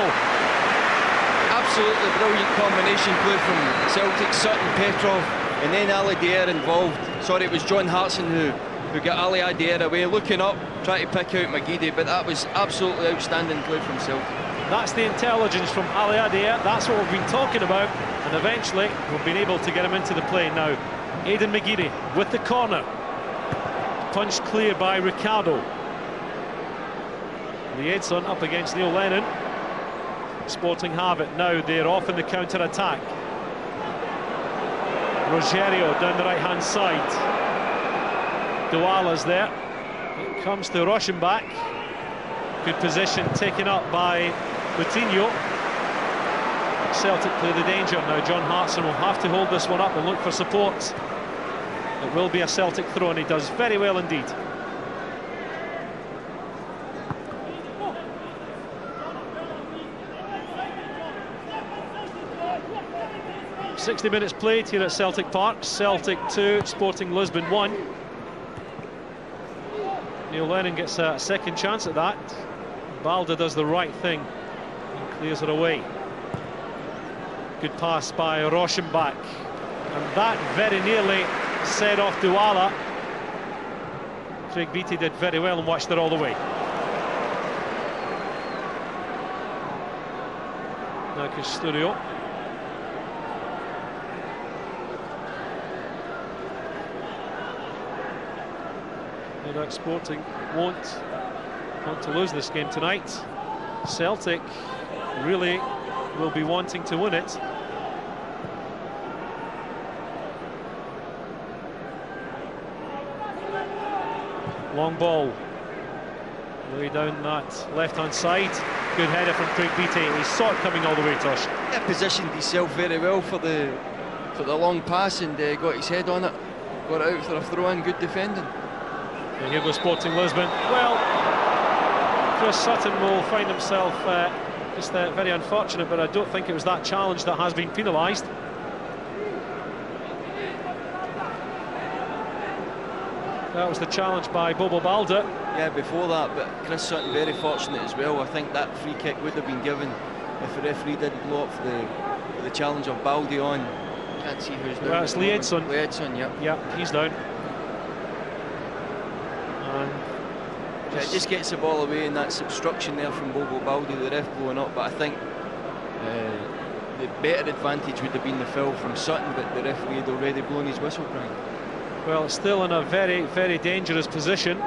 Absolutely brilliant combination play from Celtic. Sutton, Petrov, and then Ali Adier involved. Sorry, it was John Hartson who got Ali Adier away, looking up, trying to pick out McGeady, but that was absolutely outstanding play from Celtic. That's the intelligence from Ali Adier. That's what we've been talking about, and eventually we've been able to get him into the play now. Aidan McGeady with the corner. Punched clear by Ricardo. Liedson up against Neil Lennon. Sporting have it now. They're off in the counter-attack. Rogerio down the right-hand side. Douala's there. It comes to Rochenbach. Good position taken up by Coutinho. Celtic clear the danger now. John Hartson will have to hold this one up and look for support. It will be a Celtic throw, and he does very well indeed. "60 minutes played here at Celtic Park. Celtic 2, Sporting Lisbon 1. Neil Lennon gets a second chance at that. Balda does the right thing and clears it away. Good pass by Rochenbach, and that very nearly set off Douala. Craig Beattie did very well and watched it all the way. Now Custodio. No doubt Sporting won't want to lose this game tonight. Celtic really will be wanting to win it. Long ball, way down that left-hand side. Good header from Craig Beattie. He saw it coming all the way, Tosh. He positioned himself very well for the long pass, and got his head on it. Got it out for a throw-in. Good defending. And here goes Sporting Lisbon. Well, Chris Sutton will find himself just very unfortunate, but I don't think it was that challenge that has been penalised. That was the challenge by Bobo Balda. Yeah, before that, but Chris Sutton very fortunate as well. I think that free kick would have been given if the referee didn't blow up for the challenge of Baldi on. Can't see who's down. Well, it's Liedson. Liedson, yep. Yeah, he's down. Yeah, it just gets the ball away, and that's obstruction there from Bobo Baldi, the ref blowing up. But I think the better advantage would have been the foul from Sutton, but the referee had already blown his whistle, Brian. Well, still in a very, very dangerous position.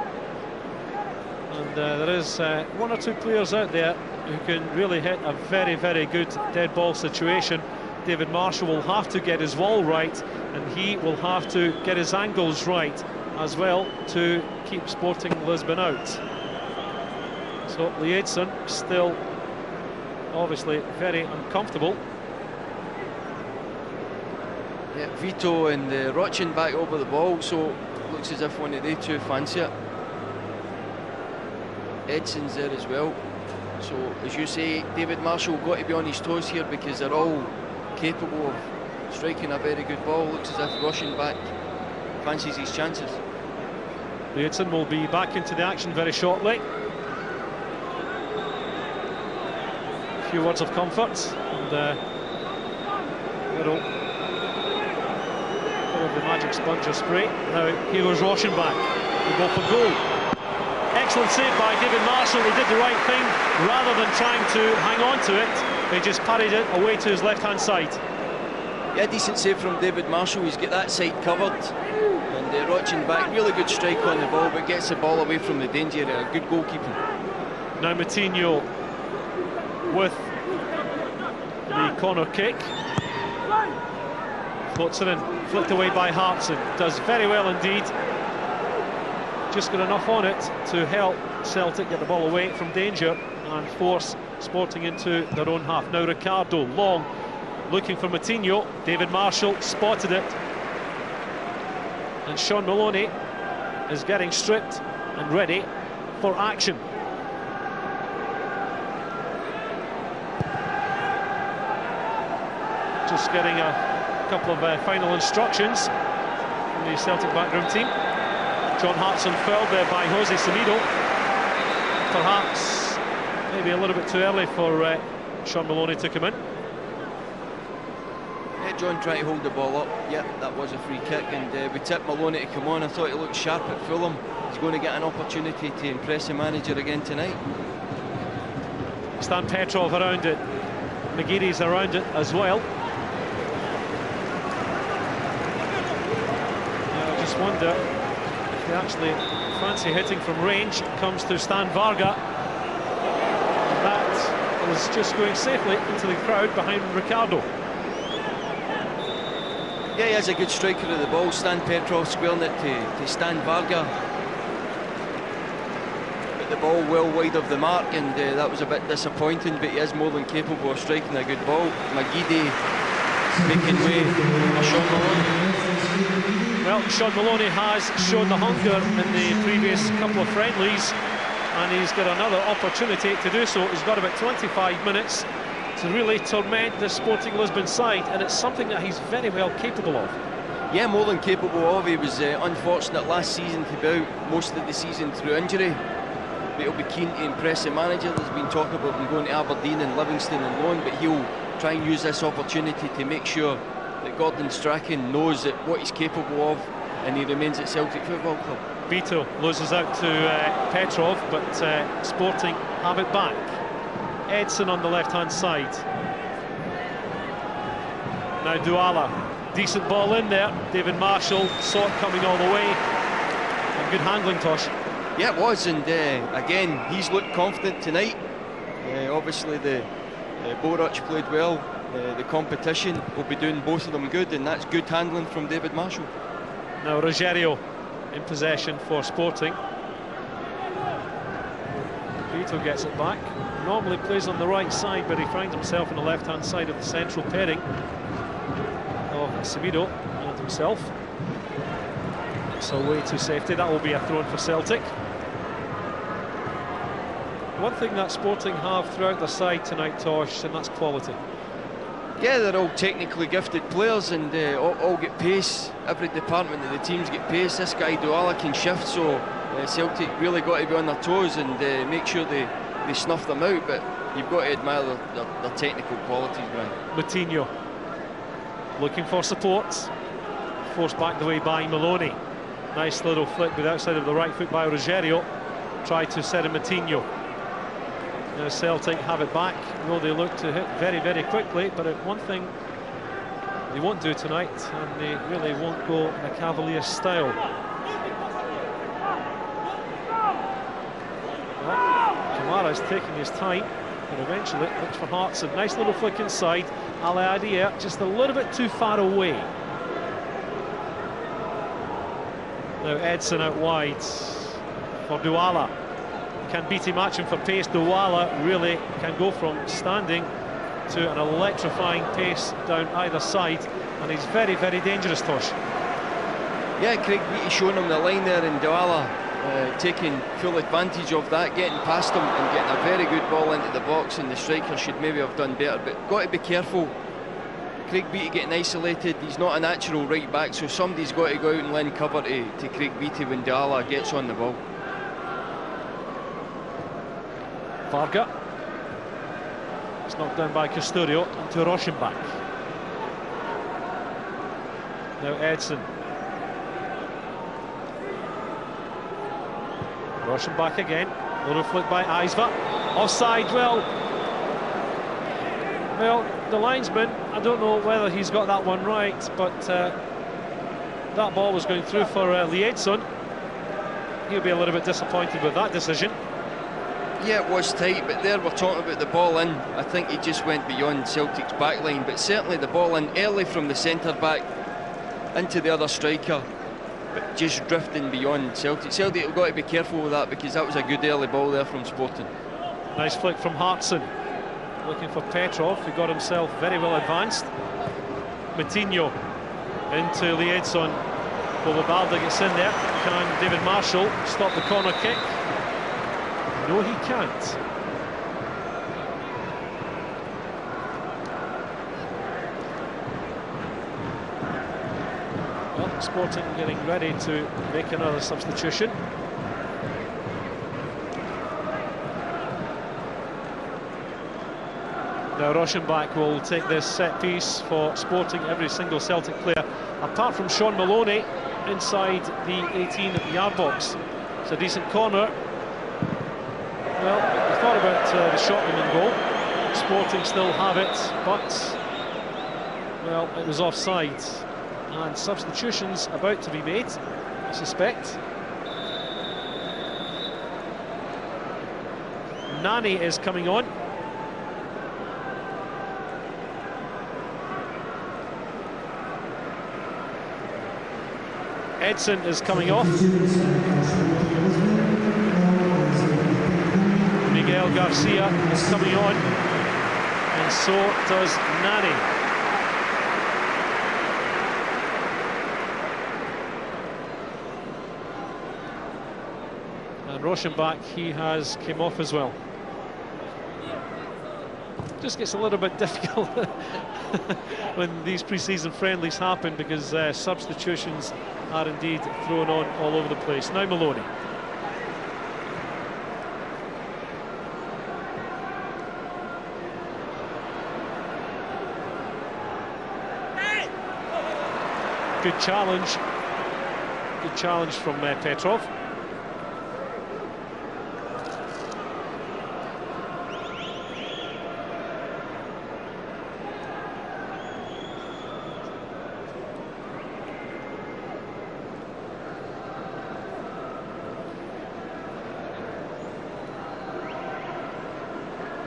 And there is one or two players out there who can really hit a very, very good dead ball situation. David Marshall will have to get his wall right, and he will have to get his angles right as well to keep Sporting Lisbon out. So Liedson still obviously very uncomfortable. Yeah, Vito and Rochenbach over the ball, so looks as if one of they two fancy it. Edson's there as well. So as you say, David Marshall got to be on his toes here, because they're all capable of striking a very good ball. Looks as if Rochenbach fancies his chances. Liedson will be back into the action very shortly. A few words of comfort, and little of the magic sponge or spray. Now here goes Rochenbach. We go for goal. Excellent save by David Marshall. He did the right thing. Rather than trying to hang on to it, he just parried it away to his left-hand side. Yeah, decent save from David Marshall. He's got that side covered. And Rochenbach, really good strike on the ball, but gets the ball away from the danger area. Good goalkeeping. Now Moutinho with the corner kick. Floats it in, flicked away by Hartson. Does very well indeed. Just got enough on it to help Celtic get the ball away from danger and force Sporting into their own half. Now Ricardo, long, looking for Moutinho. David Marshall spotted it. And Sean Maloney is getting stripped and ready for action. Just getting a couple of final instructions from the Celtic backroom team. John Hartson fouled there by Jose Semedo. Perhaps maybe a little bit too early for Sean Maloney to come in. Yeah, John tried to hold the ball up. Yeah, that was a free kick, and we tipped Maloney to come on. I thought he looked sharp at Fulham. He's going to get an opportunity to impress the manager again tonight. Stan Petrov around it. McGeady's around it as well. Yeah, I just wonder if they actually fancy hitting from range. It comes to Stan Varga. That was just going safely into the crowd behind Ricardo. Yeah, he has a good striker of the ball. Stan Petrov squaring it to Stan Varga. But the ball well wide of the mark, and that was a bit disappointing, but he is more than capable of striking a good ball. McGeady making way for Sean Maloney. Well, Sean Maloney has shown the hunger in the previous couple of friendlies, and he's got another opportunity to do so. He's got about 25 minutes to really torment the Sporting Lisbon side, and it's something that he's very well capable of. Yeah, more than capable of. He was unfortunate last season to be out most of the season through injury, but he'll be keen to impress the manager. There's been talk about him going to Aberdeen and Livingston and loan, but he'll try and use this opportunity to make sure that Gordon Strachan knows that what he's capable of, and he remains at Celtic Football Club. Beto loses out to Petrov, but Sporting have it back. Edson on the left-hand side. Now Douala, decent ball in there. David Marshall saw it coming all the way. And good handling, Tosh. Yeah, it was, and again, he's looked confident tonight. Obviously, the Boruc played well. The competition will be doing both of them good, and that's good handling from David Marshall. Now Rogerio in possession for Sporting. Beto gets it back. Normally plays on the right side, but he finds himself on the left-hand side of the central pairing of Semedo and himself. So way to safety. That will be a throw-in for Celtic. One thing that Sporting have throughout their side tonight, Tosh, and that's quality. Yeah, they're all technically gifted players, and all get pace. Every department of the teams get pace. This guy Douala can shift, so Celtic really got to be on their toes and make sure they snuff them out, but you've got to admire their technical qualities, Brian. Moutinho looking for support, forced back the way by Maloney. Nice little flick with the outside of the right foot by Rogerio. Tried to set a Moutinho. Now Celtic have it back. Will they look to hit very, very quickly? But one thing they won't do tonight, and they really won't go in a Cavalier style. Kamara's taking his time, and eventually looks for Hartson. Nice little flick inside. Ali Adia just a little bit too far away. Now Edson out wide for Douala. Can beat him, match him for pace. Douala really can go from standing to an electrifying pace down either side, and he's very, very dangerous, Tosh. Yeah, Craig Beattie showing him the line there, and Douala taking full advantage of that, getting past him and getting a very good ball into the box, and the striker should maybe have done better, but got to be careful. Craig Beattie getting isolated. He's not a natural right back, so somebody's got to go out and lend cover to Craig Beattie when Douala gets on the ball. Varga. It's knocked down by Custodio into Rochenbach. Now Edson. Rochenbach again. Little flick by Eisva. Offside. Well, the linesman, I don't know whether he's got that one right, but that ball was going through for Liedson. He'll be a little bit disappointed with that decision. Yeah, it was tight, but there we're talking about the ball in. I think he just went beyond Celtic's back line, but certainly the ball in early from the centre-back into the other striker, but just drifting beyond Celtic. Celtic have got to be careful with that, because that was a good early ball there from Sporting. Nice flick from Hartson. Looking for Petrov, who got himself very well advanced. Moutinho into Liedson. Bobobalda gets in there. Can David Marshall stop the corner kick? No, he can't. Well, Sporting getting ready to make another substitution. Now Rochenbach will take this set piece for Sporting. Every single Celtic player, apart from Sean Maloney, inside the 18 at the yard box. It's a decent corner. Well, we thought about the shot in goal. Sporting still have it, but well, it was offside. And substitutions about to be made, I suspect. Nani is coming on. Edson is coming off. Miguel Garcia is coming on, and so does Nani. And Rochenbach, he has came off as well. Just gets a little bit difficult when these pre-season friendlies happen, because substitutions are indeed thrown on all over the place. Now Maloney. Good challenge. Good challenge from Petrov.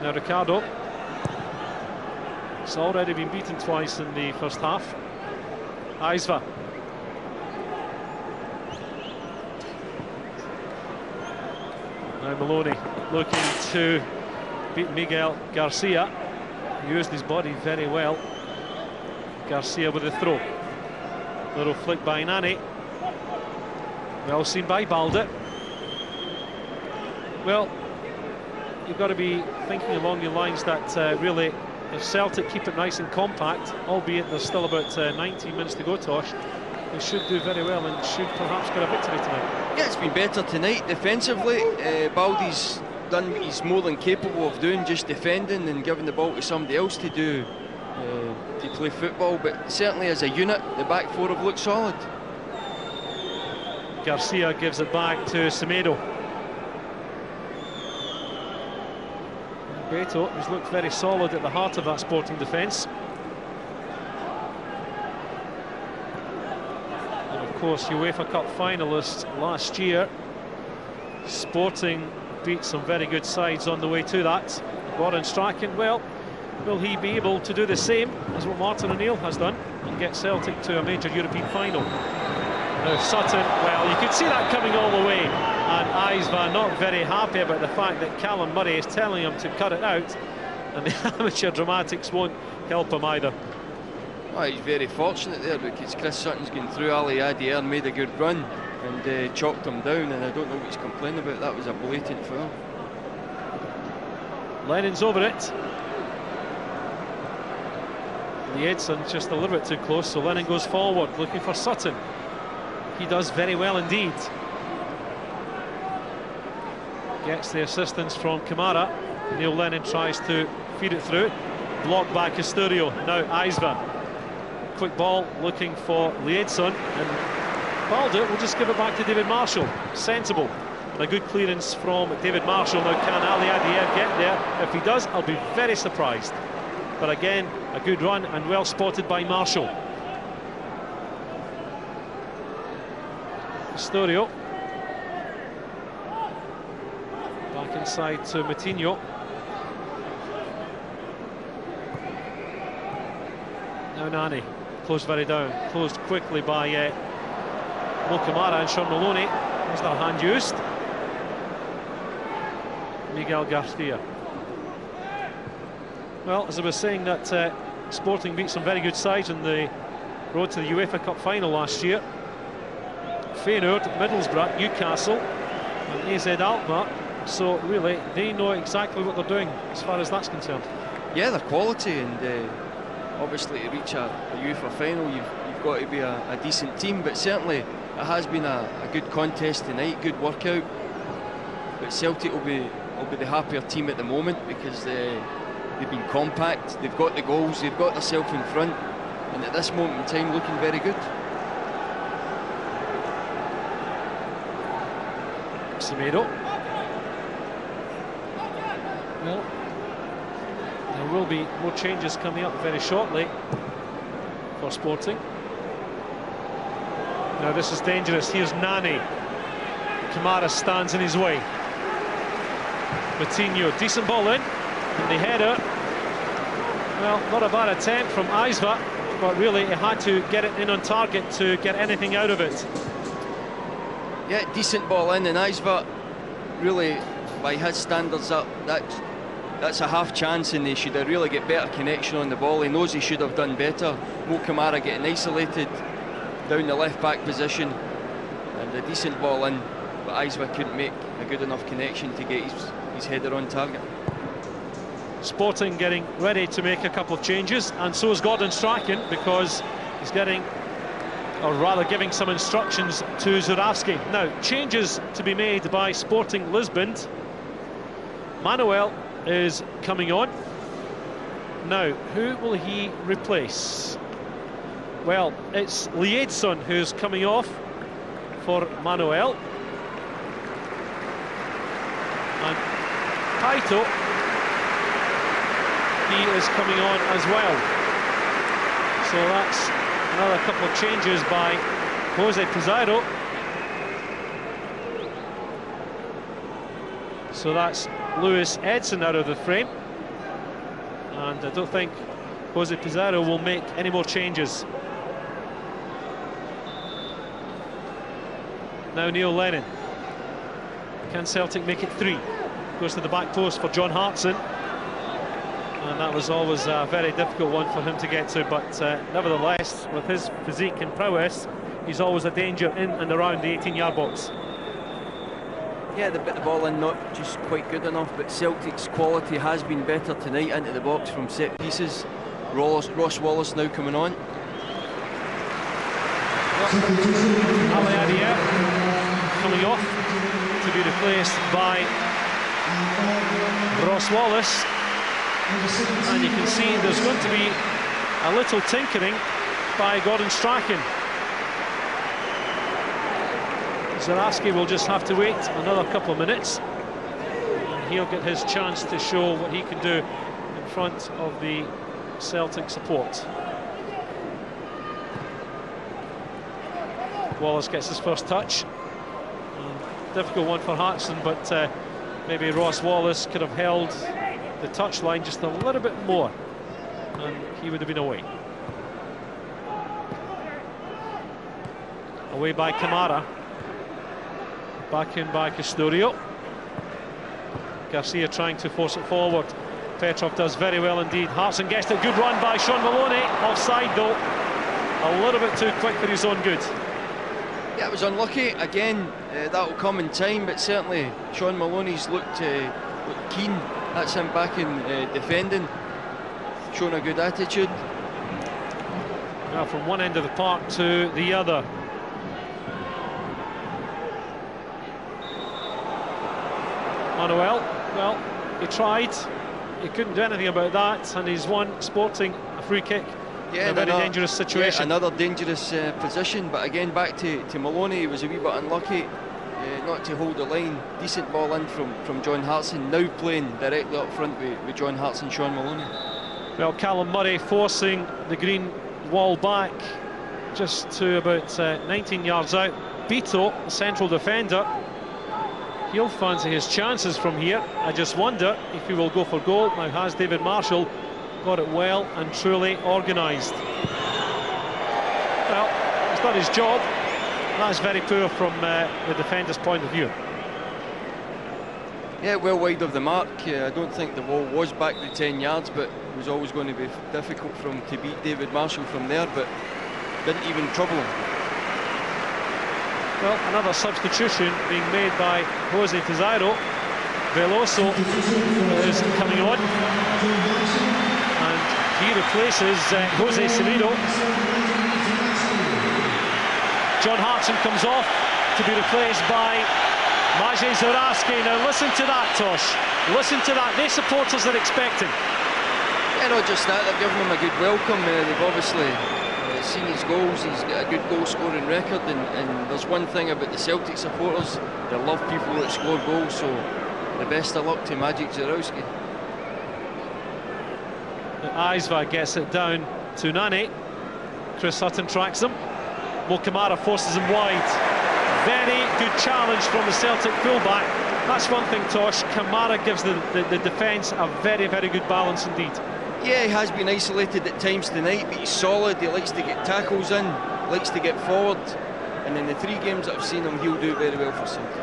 Now Ricardo. It's already been beaten twice in the first half. Aizva. Now Maloney looking to beat Miguel Garcia. Used his body very well. Garcia with a throw. Little flick by Nani. Well seen by Balde. Well, you've got to be thinking along the lines that really, if Celtic keep it nice and compact, albeit there's still about 19 minutes to go, Tosh, they should do very well and should perhaps get a victory tonight. Yeah, it's been better tonight defensively. Baldy's done what he's more than capable of doing, just defending and giving the ball to somebody else to do, to play football. But certainly as a unit, the back four have looked solid. Garcia gives it back to Semedo. Beto, who's looked very solid at the heart of that Sporting defence. And of course, UEFA Cup finalists last year. Sporting beat some very good sides on the way to that. Gordon Strachan, well, will he be able to do the same as what Martin O'Neill has done and get Celtic to a major European final? Now Sutton, well, you could see that coming all the way. And Aizva not very happy about the fact that Callum Murray is telling him to cut it out, and the amateur dramatics won't help him either. Well, he's very fortunate there, because Chris Sutton's gone through Ali Adair and made a good run and chopped him down, and I don't know what he's complaining about. That was a blatant foul. Lennon's over it. Edson just a little bit too close, so Lennon goes forward looking for Sutton. He does very well indeed. Gets the assistance from Kamara. Neil Lennon tries to feed it through. Blocked by Casturio. Now Aizva. Quick ball looking for Liedson. And Balde will just give it back to David Marshall. Sensible. And a good clearance from David Marshall. Now can Ali Adair get there? If he does, I'll be very surprised. But again, a good run and well spotted by Marshall. Casturio. Back inside to Moutinho. Now Nani, closed very down, closed quickly by Mo Kamara and Sean Maloney. Was their hand used? Miguel Garcia. Well, as I was saying, that Sporting beat some very good sides on the road to the UEFA Cup final last year. Feyenoord, Middlesbrough, Newcastle and AZ Alkmaar. So really, they know exactly what they're doing as far as that's concerned. Yeah, they're quality, and obviously to reach a UEFA final, you've they've got to be a decent team, but certainly it has been a good contest tonight, good workout. But Celtic will be the happier team at the moment because they've been compact, they've got the goals, they've got themselves in front, and at this moment in time looking very good. Semedo. Well, there will be more changes coming up very shortly for Sporting. Now this is dangerous. Here's Nani. Kamara stands in his way. Coutinho, decent ball in, and the header. Well, not a bad attempt from Aizva, but really he had to get it in on target to get anything out of it. Yeah, decent ball in, and Aizva, really, by his standards, that's a half chance, and he should have really get better connection on the ball. He knows he should have done better. Mo Kamara getting isolated down the left back position, and a decent ball in, but Aizva couldn't make a good enough connection to get his header on target. Sporting getting ready to make a couple of changes, and so is Gordon Strachan, because he's getting, or rather giving some instructions to Zurawski. Now, changes to be made by Sporting Lisbon. Manuel is coming on. Now, who will he replace? Well, it's Liedson who's coming off for Manuel. And Kaito, he is coming on as well. So that's another couple of changes by Jose Pizarro. So that's Lewis Edson out of the frame. And I don't think Jose Pizarro will make any more changes. Now Neil Lennon. Can Celtic make it 3? Goes to the back post for John Hartson. And that was always a very difficult one for him to get to, but nevertheless, with his physique and prowess, he's always a danger in and around the 18-yard box. Yeah, they put the ball in, not just quite good enough, but Celtic's quality has been better tonight into the box from set pieces. Ross Wallace now coming on. Ali Adia coming off to be replaced by Ross Wallace. And you can see there's going to be a little tinkering by Gordon Strachan. Zurawski will just have to wait another couple of minutes, and he'll get his chance to show what he can do in front of the Celtic support. Wallace gets his first touch. Difficult one for Hartson, but maybe Ross Wallace could have held the touchline just a little bit more, and he would have been away. Away by Kamara. Back in by Custodio. Garcia trying to force it forward. Petrov does very well indeed. Hartson gets it. Good run by Sean Maloney. Offside though. A little bit too quick for his own good. Yeah, it was unlucky. Again, that will come in time, but certainly Sean Maloney's looked keen. That's him back in defending, showing a good attitude. Well, from one end of the park to the other. Manuel, well, he tried. He couldn't do anything about that, and he's won Sporting a free kick. Yeah, in a very dangerous situation. Yeah, another dangerous position, but again, back to Maloney, he was a wee bit unlucky not to hold the line. Decent ball in from John Hartson, now playing directly up front with John Hartson, Sean Maloney. Well, Callum Murray forcing the green wall back just to about 19 yards out. Beto, the central defender, he'll fancy his chances from here. I just wonder if he will go for goal. Now has David Marshall got it well and truly organised. Well, he's done his job. That's very poor from the defender's point of view. Yeah, well wide of the mark. I don't think the ball was back to 10 yards, but it was always going to be difficult for him to beat David Marshall from there, but didn't even trouble him. Well, another substitution being made by Jose Pizarro. Veloso is coming on, and he replaces Jose Semedo. John Hartson comes off to be replaced by Maciej Zurawski. Now listen to that, Tosh. Listen to that. These supporters are expecting. Yeah, not just that, they've given him a good welcome. They've obviously seen his goals. He's got a good goal-scoring record, and there's one thing about the Celtic supporters: they love people that score goals. So the best of luck to Maciej Zurawski. Aizva gets it down to Nani. Chris Sutton tracks him. Mo Kamara forces him wide. Very good challenge from the Celtic fullback. That's one thing, Tosh. Kamara gives the defence a very, very good balance indeed. Yeah, he has been isolated at times tonight, but he's solid. He likes to get tackles in, likes to get forward, and in the 3 games that I've seen him, he'll do very well for Celtic.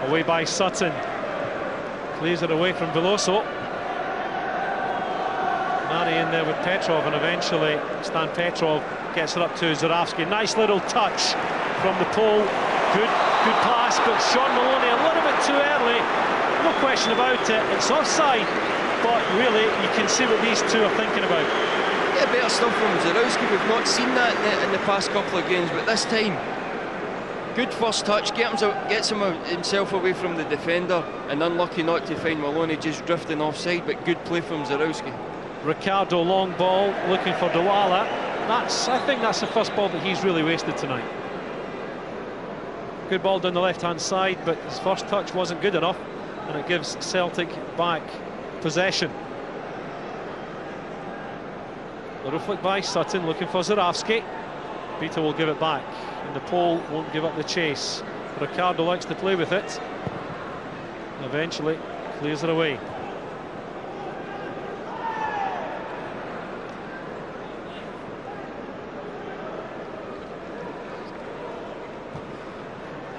Away by Sutton. Clears it away from Veloso. Nani in there with Petrov, and eventually Stan Petrov gets it up to Zurawski. Nice little touch from the pole. Good pass, but Sean Maloney a little bit too early. No question about it. It's offside, but really you can see what these two are thinking about. Yeah, better stuff from Zurawski. We've not seen that in the past couple of games, but this time, good first touch, gets himself away from the defender, and unlucky not to find Maloney just drifting offside, but good play from Zurawski. Ricardo, long ball, looking for Douala. I think that's the first ball that he's really wasted tonight. Good ball down the left-hand side, but his first touch wasn't good enough, and it gives Celtic back possession. Little flick by Sutton, looking for Zurawski. Peter will give it back, and the pole won't give up the chase. Ricardo likes to play with it. Eventually clears it away.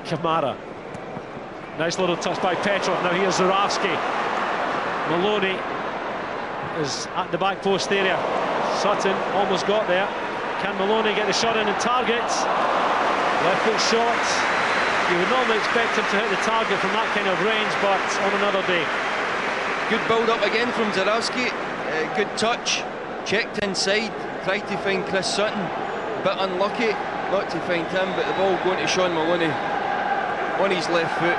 Kamara. Nice little touch by Petrov. Now here's Zurawski. Maloney is at the back post area. Sutton almost got there. Can Maloney get the shot in and target? Left foot shot. You would normally expect him to hit the target from that kind of range, but on another day. Good build-up again from Zurawski. Good touch. Checked inside. Tried to find Chris Sutton. Bit unlucky not to find him, but the ball going to Sean Maloney on his left foot.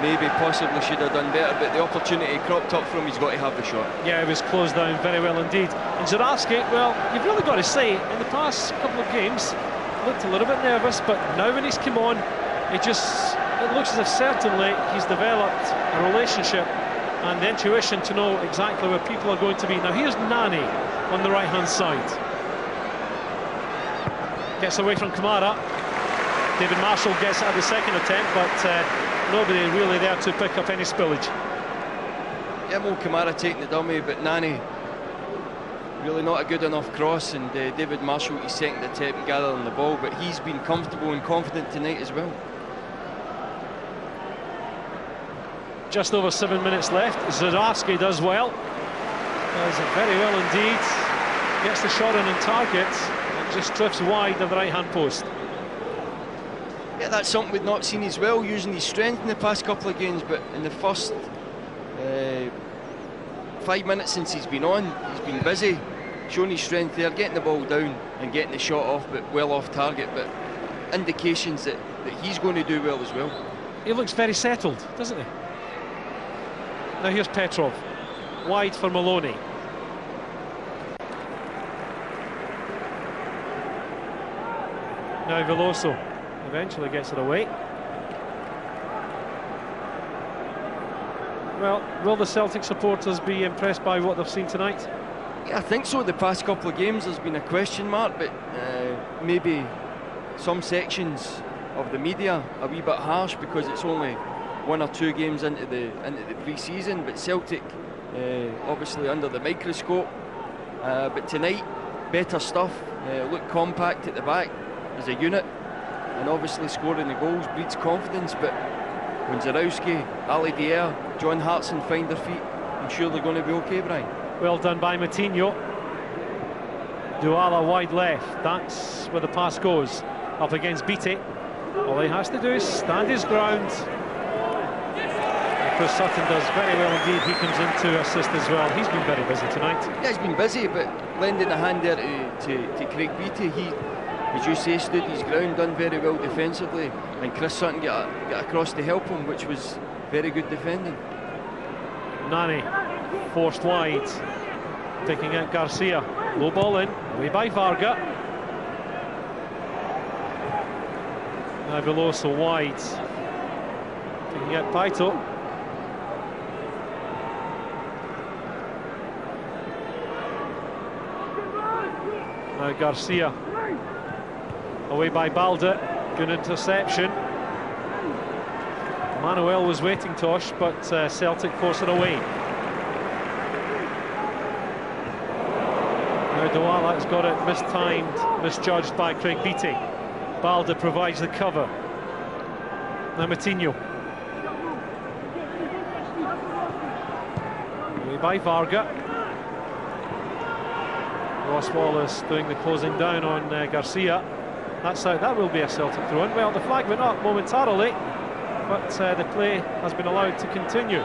Maybe possibly should have done better, but the opportunity cropped up for him. He's got to have the shot. Yeah, it was closed down very well indeed. And Zurawski, well, you've really got to say, in the past couple of games, looked a little bit nervous, but now when he's come on, it looks as if certainly he's developed a relationship and the intuition to know exactly where people are going to be. Now here's Nani on the right-hand side. Gets away from Kamara. David Marshall gets it at the second attempt, but nobody really there to pick up any spillage. Yeah, Mo Kamara taking the dummy, but Nani really not a good enough cross, and David Marshall his second attempt gathering the ball, but he's been comfortable and confident tonight as well. Just over 7 minutes left. Zurawski does well. Does it very well indeed. Gets the shot in and targets, and just drifts wide of the right-hand post. Yeah, that's something we've not seen as well, using his strength in the past couple of games, but in the first 5 minutes since he's been on, he's been busy, showing his strength there, getting the ball down and getting the shot off, but well off target, but indications that he's going to do well as well. He looks very settled, doesn't he? Now here's Petrov, wide for Maloney. Now Veloso eventually gets it away. Well, will the Celtic supporters be impressed by what they've seen tonight? Yeah, I think so. The past couple of games there's been a question mark, but maybe some sections of the media a wee bit harsh because it's only 1 or 2 games into the pre-season, but Celtic obviously under the microscope, but tonight better stuff, look compact at the back as a unit, and obviously scoring the goals breeds confidence, but when Zurawski, Ali Dier, John Hartson find their feet, I'm sure they're going to be okay, Brian. Well done by Matinho. Douala wide left, that's where the pass goes, up against Beattie. All he has to do is stand his ground. Chris Sutton does very well indeed. He comes in to assist as well. He's been very busy tonight. Yeah, he's been busy, but lending a hand there to Craig Beattie. He, as you say, stood his ground, done very well defensively, and Chris Sutton got across to help him, which was very good defending. Nani forced wide, picking out Garcia. Low ball in, away by Varga. Now Veloso wide, picking out Paito. Now Garcia, away by Balde. Good interception. Manuel was waiting, Tosh, but Celtic force it away. Now Douala has got it mistimed, misjudged by Craig Beattie. Balde provides the cover. Now Moutinho. Away by Varga. Ross Wallace doing the closing down on Garcia. That's out. That will be a Celtic throw-in. Well, the flag went up momentarily, but the play has been allowed to continue.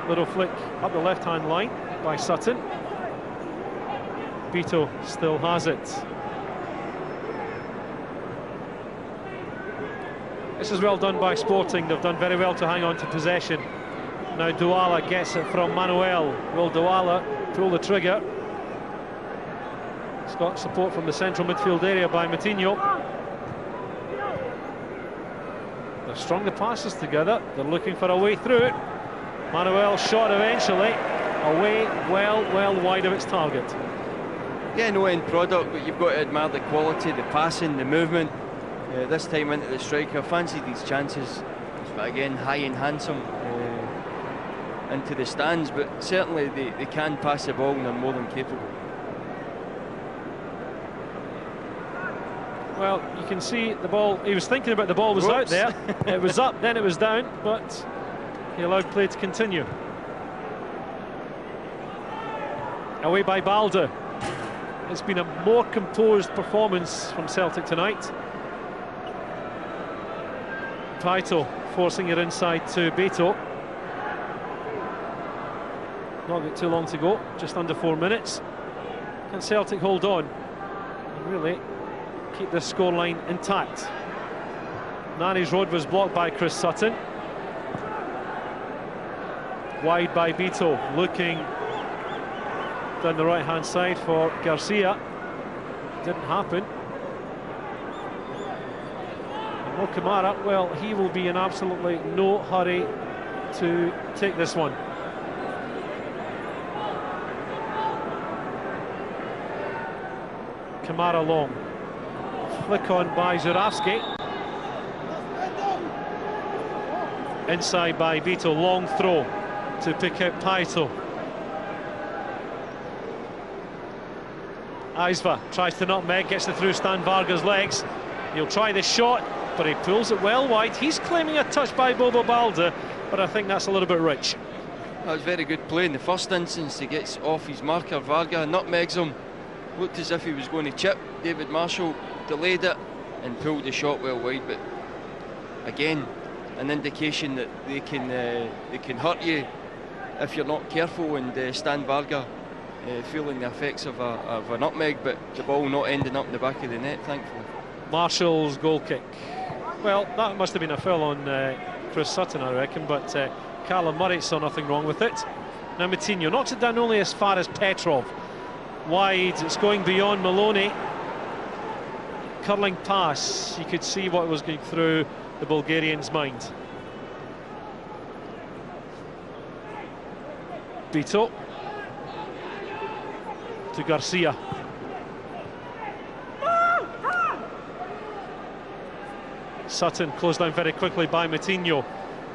Little flick up the left-hand line by Sutton. Beto still has it. This is well done by Sporting. They've done very well to hang on to possession. Now Douala gets it from Manuel. Will Douala pull the trigger? He's got support from the central midfield area by Moutinho. They're strung the passes together. They're looking for a way through. Manuel shot eventually. Away, well wide of its target. Yeah, no end product, but you've got to admire the quality, the passing, the movement. This time into the striker, fancied these chances, but again, high and handsome into the stands. But certainly they can pass the ball and they're more than capable. Well, you can see the ball, he was thinking about the ball was out there. It was up, then it was down, but he allowed play to continue. Away by Balde. It's been a more composed performance from Celtic tonight. Paito forcing it inside to Beto. Not got too long to go, just under 4 minutes. Can Celtic hold on and really keep this scoreline intact? Nani's road was blocked by Chris Sutton. Wide by Beto, looking down the right hand side for Garcia. Didn't happen. And Mo Kamara, well, he will be in absolutely no hurry to take this one. Kamara long. Flick on by Zurawski. Inside by Beto, long throw to pick out Paito. Aizva tries to nutmeg, gets it through Stan Varga's legs. He'll try the shot, but he pulls it well wide. He's claiming a touch by Bobo Balde, but I think that's a little bit rich. That was very good play in the first instance. He gets off his marker, Varga nutmegs him. Looked as if he was going to chip. David Marshall delayed it and pulled the shot well wide, but again, an indication that they can hurt you if you're not careful, and Stan Varga feeling the effects of a nutmeg, but the ball not ending up in the back of the net, thankfully. Marshall's goal kick. Well, that must have been a foul on Chris Sutton, I reckon, but Callum Murray saw nothing wrong with it. Now Moutinho knocks it down only as far as Petrov. Wide, it's going beyond Maloney. Curling pass, you could see what was going through the Bulgarian's mind. Beto to Garcia. Sutton closed down very quickly by Moutinho.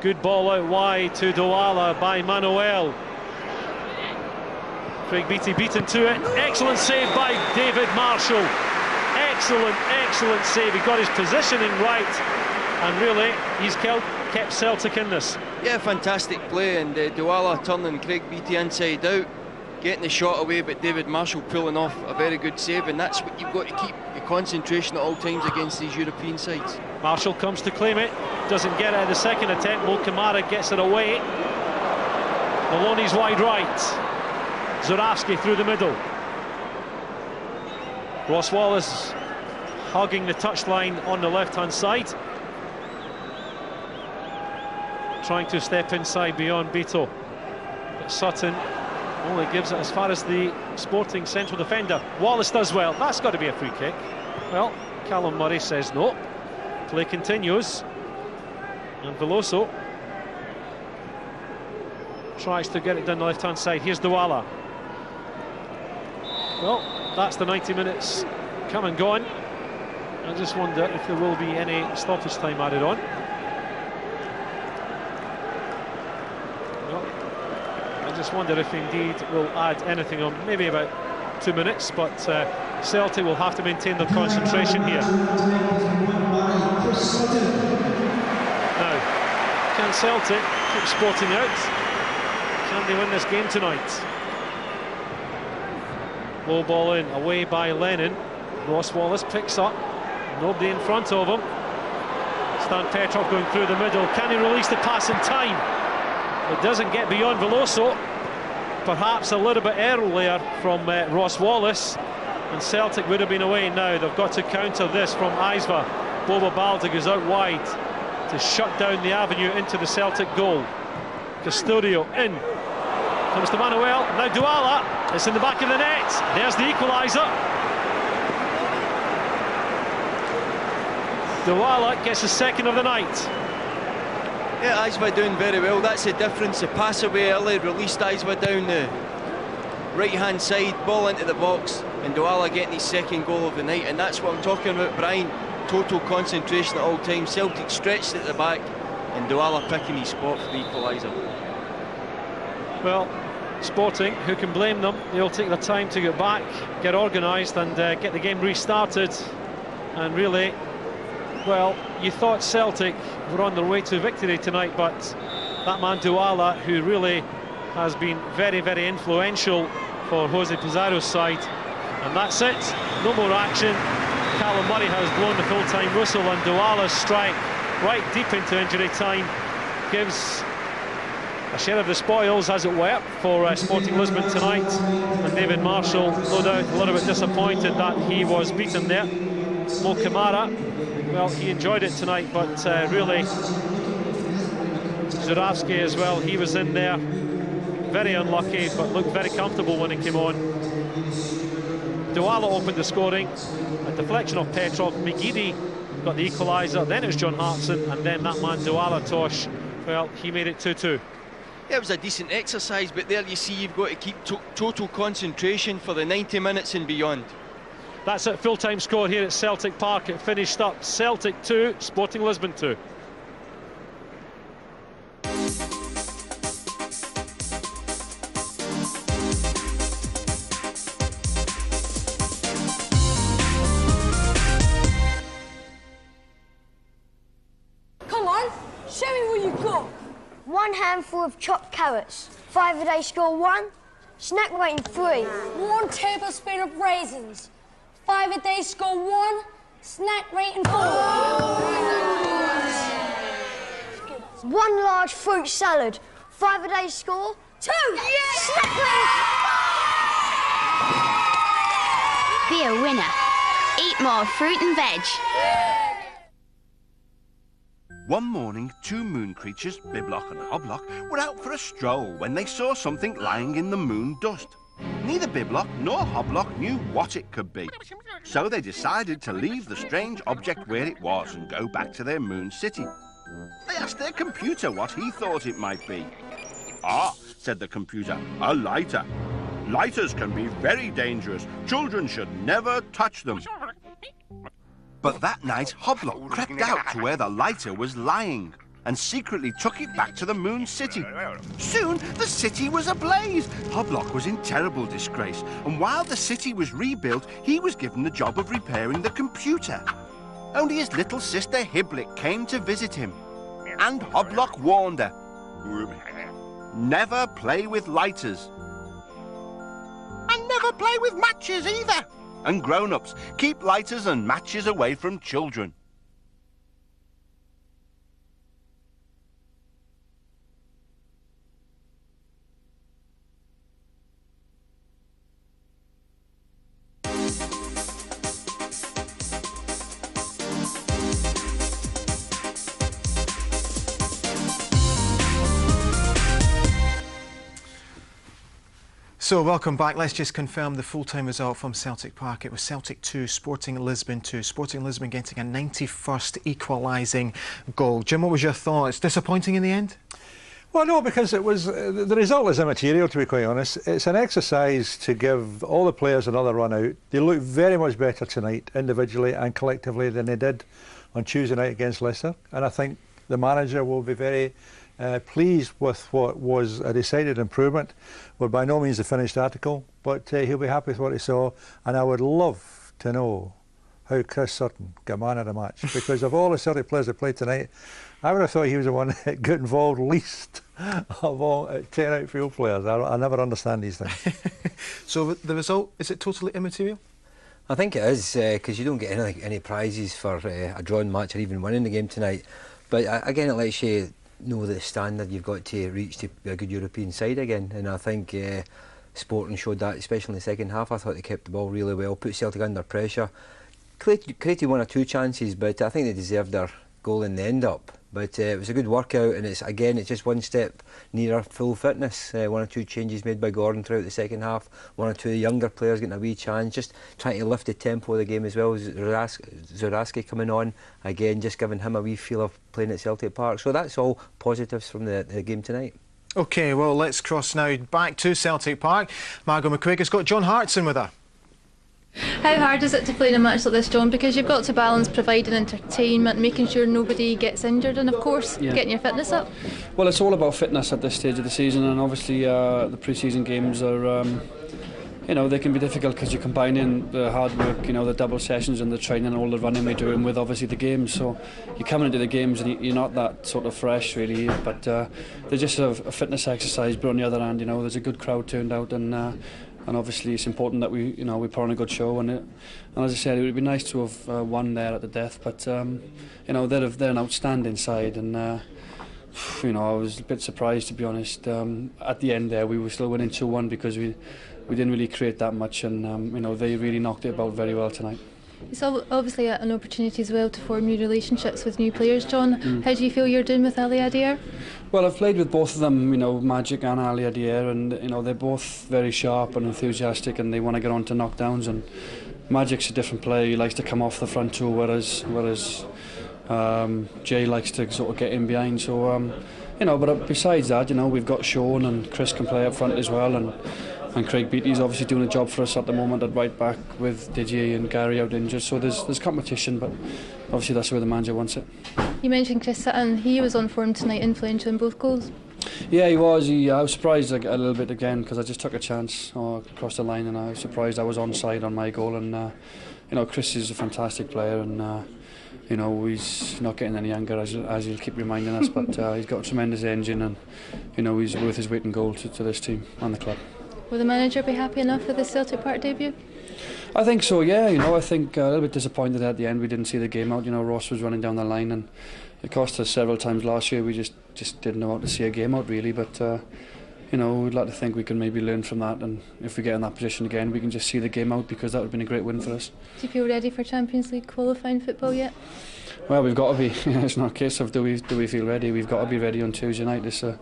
Good ball out wide to Douala by Manuel. Craig Beattie beaten to it. Excellent save by David Marshall. Excellent save. He got his positioning right, and really he's kept Celtic in this. Yeah, fantastic play, and Douala turning Craig Beattie inside out, getting the shot away, but David Marshall pulling off a very good save, and that's what you've got to keep your concentration at all times against these European sides. Marshall comes to claim it, doesn't get it at the second attempt. Mo Kamara gets it away. Maloney's wide right. Zurawski through the middle. Ross Wallace hugging the touchline on the left-hand side. Trying to step inside beyond Beto. But Sutton only gives it as far as the Sporting central defender. Wallace does well. That's got to be a free kick. Well, Callum Murray says no. Play continues. And Veloso tries to get it down the left-hand side. Here's Douala. Well, that's the 90 minutes come and gone. I just wonder if there will be any stoppage time added on. I just wonder if indeed we'll add anything on, maybe about 2 minutes, but Celtic will have to maintain their concentration here. Now, can Celtic keep Sporting out? Can they win this game tonight? Low ball in, away by Lennon. Ross Wallace picks up, nobody in front of him. Stan Petrov going through the middle. Can he release the pass in time? It doesn't get beyond Veloso. Perhaps a little bit earlier from Ross Wallace, and Celtic would have been away now. They've got to counter this from Aizva. Boba Balda goes out wide to shut down the avenue into the Celtic goal. Custodio in. Comes to Manuel. Now Douala. It's in the back of the net. There's the equaliser. Douala gets the second of the night. Yeah, Aizva doing very well. That's the difference. The pass away early released Aizva down the right-hand side, ball into the box, and Douala getting his second goal of the night. And that's what I'm talking about, Brian. Total concentration at all times. Celtic stretched at the back, and Douala picking his spot for the equaliser. Well, Sporting, who can blame them? They'll take their time to get back, get organised, and get the game restarted. And really, well, you thought Celtic were on their way to victory tonight, but that man Douala, who really has been very, very influential for Jose Pizarro's side, and that's it. No more action. Callum Murray has blown the full-time whistle, and Douala's strike right deep into injury time gives a share of the spoils, as it were, for Sporting Lisbon tonight. And David Marshall, no doubt, a little bit disappointed that he was beaten there. Mo Kamara, well, he enjoyed it tonight, but really, Zurawski as well, he was in there. Very unlucky, but looked very comfortable when he came on. Douala opened the scoring. A deflection of Petrov. McGeady got the equaliser. Then it was John Hartson, and then that man Douala, Tosh, well, he made it 2-2. Yeah, it was a decent exercise, but there you see you've got to keep total concentration for the 90 minutes and beyond. That's it, full-time score here at Celtic Park. It finished up Celtic 2, Sporting Lisbon 2. Come on, show me what you've got. 1 handful of chopped carrots. 5 a day score 1. Snack rating 3. 1 tablespoon of raisins. 5 a day score 1. Snack rating 4. 1 large fruit salad. 5 a day score 2. Yeah! Snack rating 5. Be a winner. Eat more fruit and veg. One morning, 2 moon creatures, Biblock and Hoblock, were out for a stroll when they saw something lying in the moon dust. Neither Biblock nor Hoblock knew what it could be, so they decided to leave the strange object where it was and go back to their moon city. They asked their computer what he thought it might be. "Ah," said the computer, "a lighter. Lighters can be very dangerous. Children should never touch them." But that night, Hoblock crept out to where the lighter was lying and secretly took it back to the moon city. Soon, the city was ablaze. Hoblock was in terrible disgrace, and while the city was rebuilt, he was given the job of repairing the computer. Only his little sister Hibblick came to visit him, and Hoblock warned her, "Never play with lighters." And never play with matches either. And grown-ups, keep lighters and matches away from children. So welcome back. Let's just confirm the full-time result from Celtic Park. It was Celtic 2, Sporting Lisbon 2. Sporting Lisbon getting a 91st equalising goal. Jim, what was your thoughts? Disappointing in the end? Well, no, because it was the result is immaterial, to be quite honest. It's an exercise to give all the players another run out. They look very much better tonight, individually and collectively, than they did on Tuesday night against Leicester. And I think the manager will be very pleased with what was a decided improvement. Well, by no means a finished article, but he'll be happy with what he saw. And I would love to know how Chris Sutton got man of the match, because of all the Celtic players that played tonight, I would have thought he was the one that got involved least of all 10 outfield players. I never understand these things. So the result, is it totally immaterial? I think it is, because you don't get any prizes for a drawn match or even winning the game tonight. But again, it lets you know the standard you've got to reach to be a good European side again. And I think Sporting showed that, especially in the second half. I thought they kept the ball really well, put Celtic under pressure. Created one or two chances, but I think they deserved their goal in the end up. But it was a good workout, and it's just one step nearer full fitness. One or two changes made by Gordon throughout the second half. One or two younger players getting a wee chance, just trying to lift the tempo of the game as well. Zuraski coming on again, just giving him a wee feel of playing at Celtic Park. So that's all positives from the game tonight. OK, well, let's cross now back to Celtic Park. Margot McQuigg has got John Hartson with her. How hard is it to play in a match like this, John? Because you've got to balance providing entertainment, making sure nobody gets injured, and of course getting your fitness up. Well, it's all about fitness at this stage of the season, and obviously the pre-season games are, you know, they can be difficult because you're combining the hard work, you know, the double sessions and the training and all the running we're doing with obviously the games. So you're coming into the games and you're not that sort of fresh really, but they're just a fitness exercise. But on the other hand, you know, there's a good crowd turned out, and obviously it's important that we put on a good show, and as I said, it would be nice to have won there at the death, but you know, they're an outstanding side, and you know, I was a bit surprised, to be honest. At the end there, we were still winning 2-1 because we didn't really create that much, and you know, they really knocked it about very well tonight. It's obviously an opportunity as well to form new relationships with new players, John. How do you feel you're doing with Ali Adair? Well, I've played with both of them, you know, Magic and Ali Adair, and you know, they're both very sharp and enthusiastic, and they want to get on to knockdowns. And Magic's a different player; he likes to come off the front too, whereas Jay likes to sort of get in behind. So you know, but besides that, you know, we've got Sean and Chris can play up front as well, and Craig Beattie's obviously doing a job for us at the moment at right back with Didier and Gary out injured. So there's competition, but obviously that's where the manager wants it. You mentioned Chris Sutton. He was on form tonight, influential in both goals. Yeah, he was. I was surprised a little bit again because I just took a chance across the line, and I was surprised I was onside on my goal. And you know, Chris is a fantastic player, and you know, he's not getting any younger, as he'll keep reminding us. But he's got a tremendous engine, and you know, he's worth his weight in gold to this team and the club. Will the manager be happy enough with the Celtic Park debut? I think so, yeah. You know, I think a little bit disappointed at the end we didn't see the game out. You know, Ross was running down the line, and it cost us several times last year. We just didn't know how to see a game out really. But you know, we'd like to think we can maybe learn from that, and if we get in that position again, we can just see the game out, because that would have been a great win for us. Do you feel ready for Champions League qualifying football yet? Well, we've got to be. It's not a case of do we feel ready. We've got to be ready on Tuesday night. It's a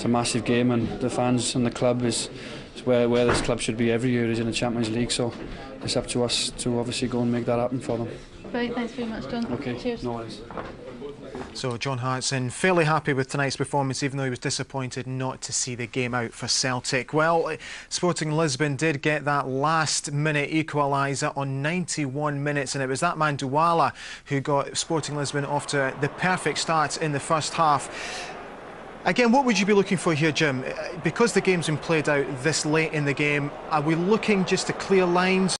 massive game, and the fans and the club is where this club should be every year, is in the Champions League. So it's up to us to obviously go and make that happen for them. Right, thanks very much, John. Okay, cheers. No worries. So John Hartson fairly happy with tonight's performance, even though he was disappointed not to see the game out for Celtic. Well, Sporting Lisbon did get that last-minute equaliser on 91 minutes, and it was that man Douala who got Sporting Lisbon off to the perfect start in the first half. Again, what would you be looking for here, Jim? Because the game's been played out this late in the game, are we looking just to clear lines?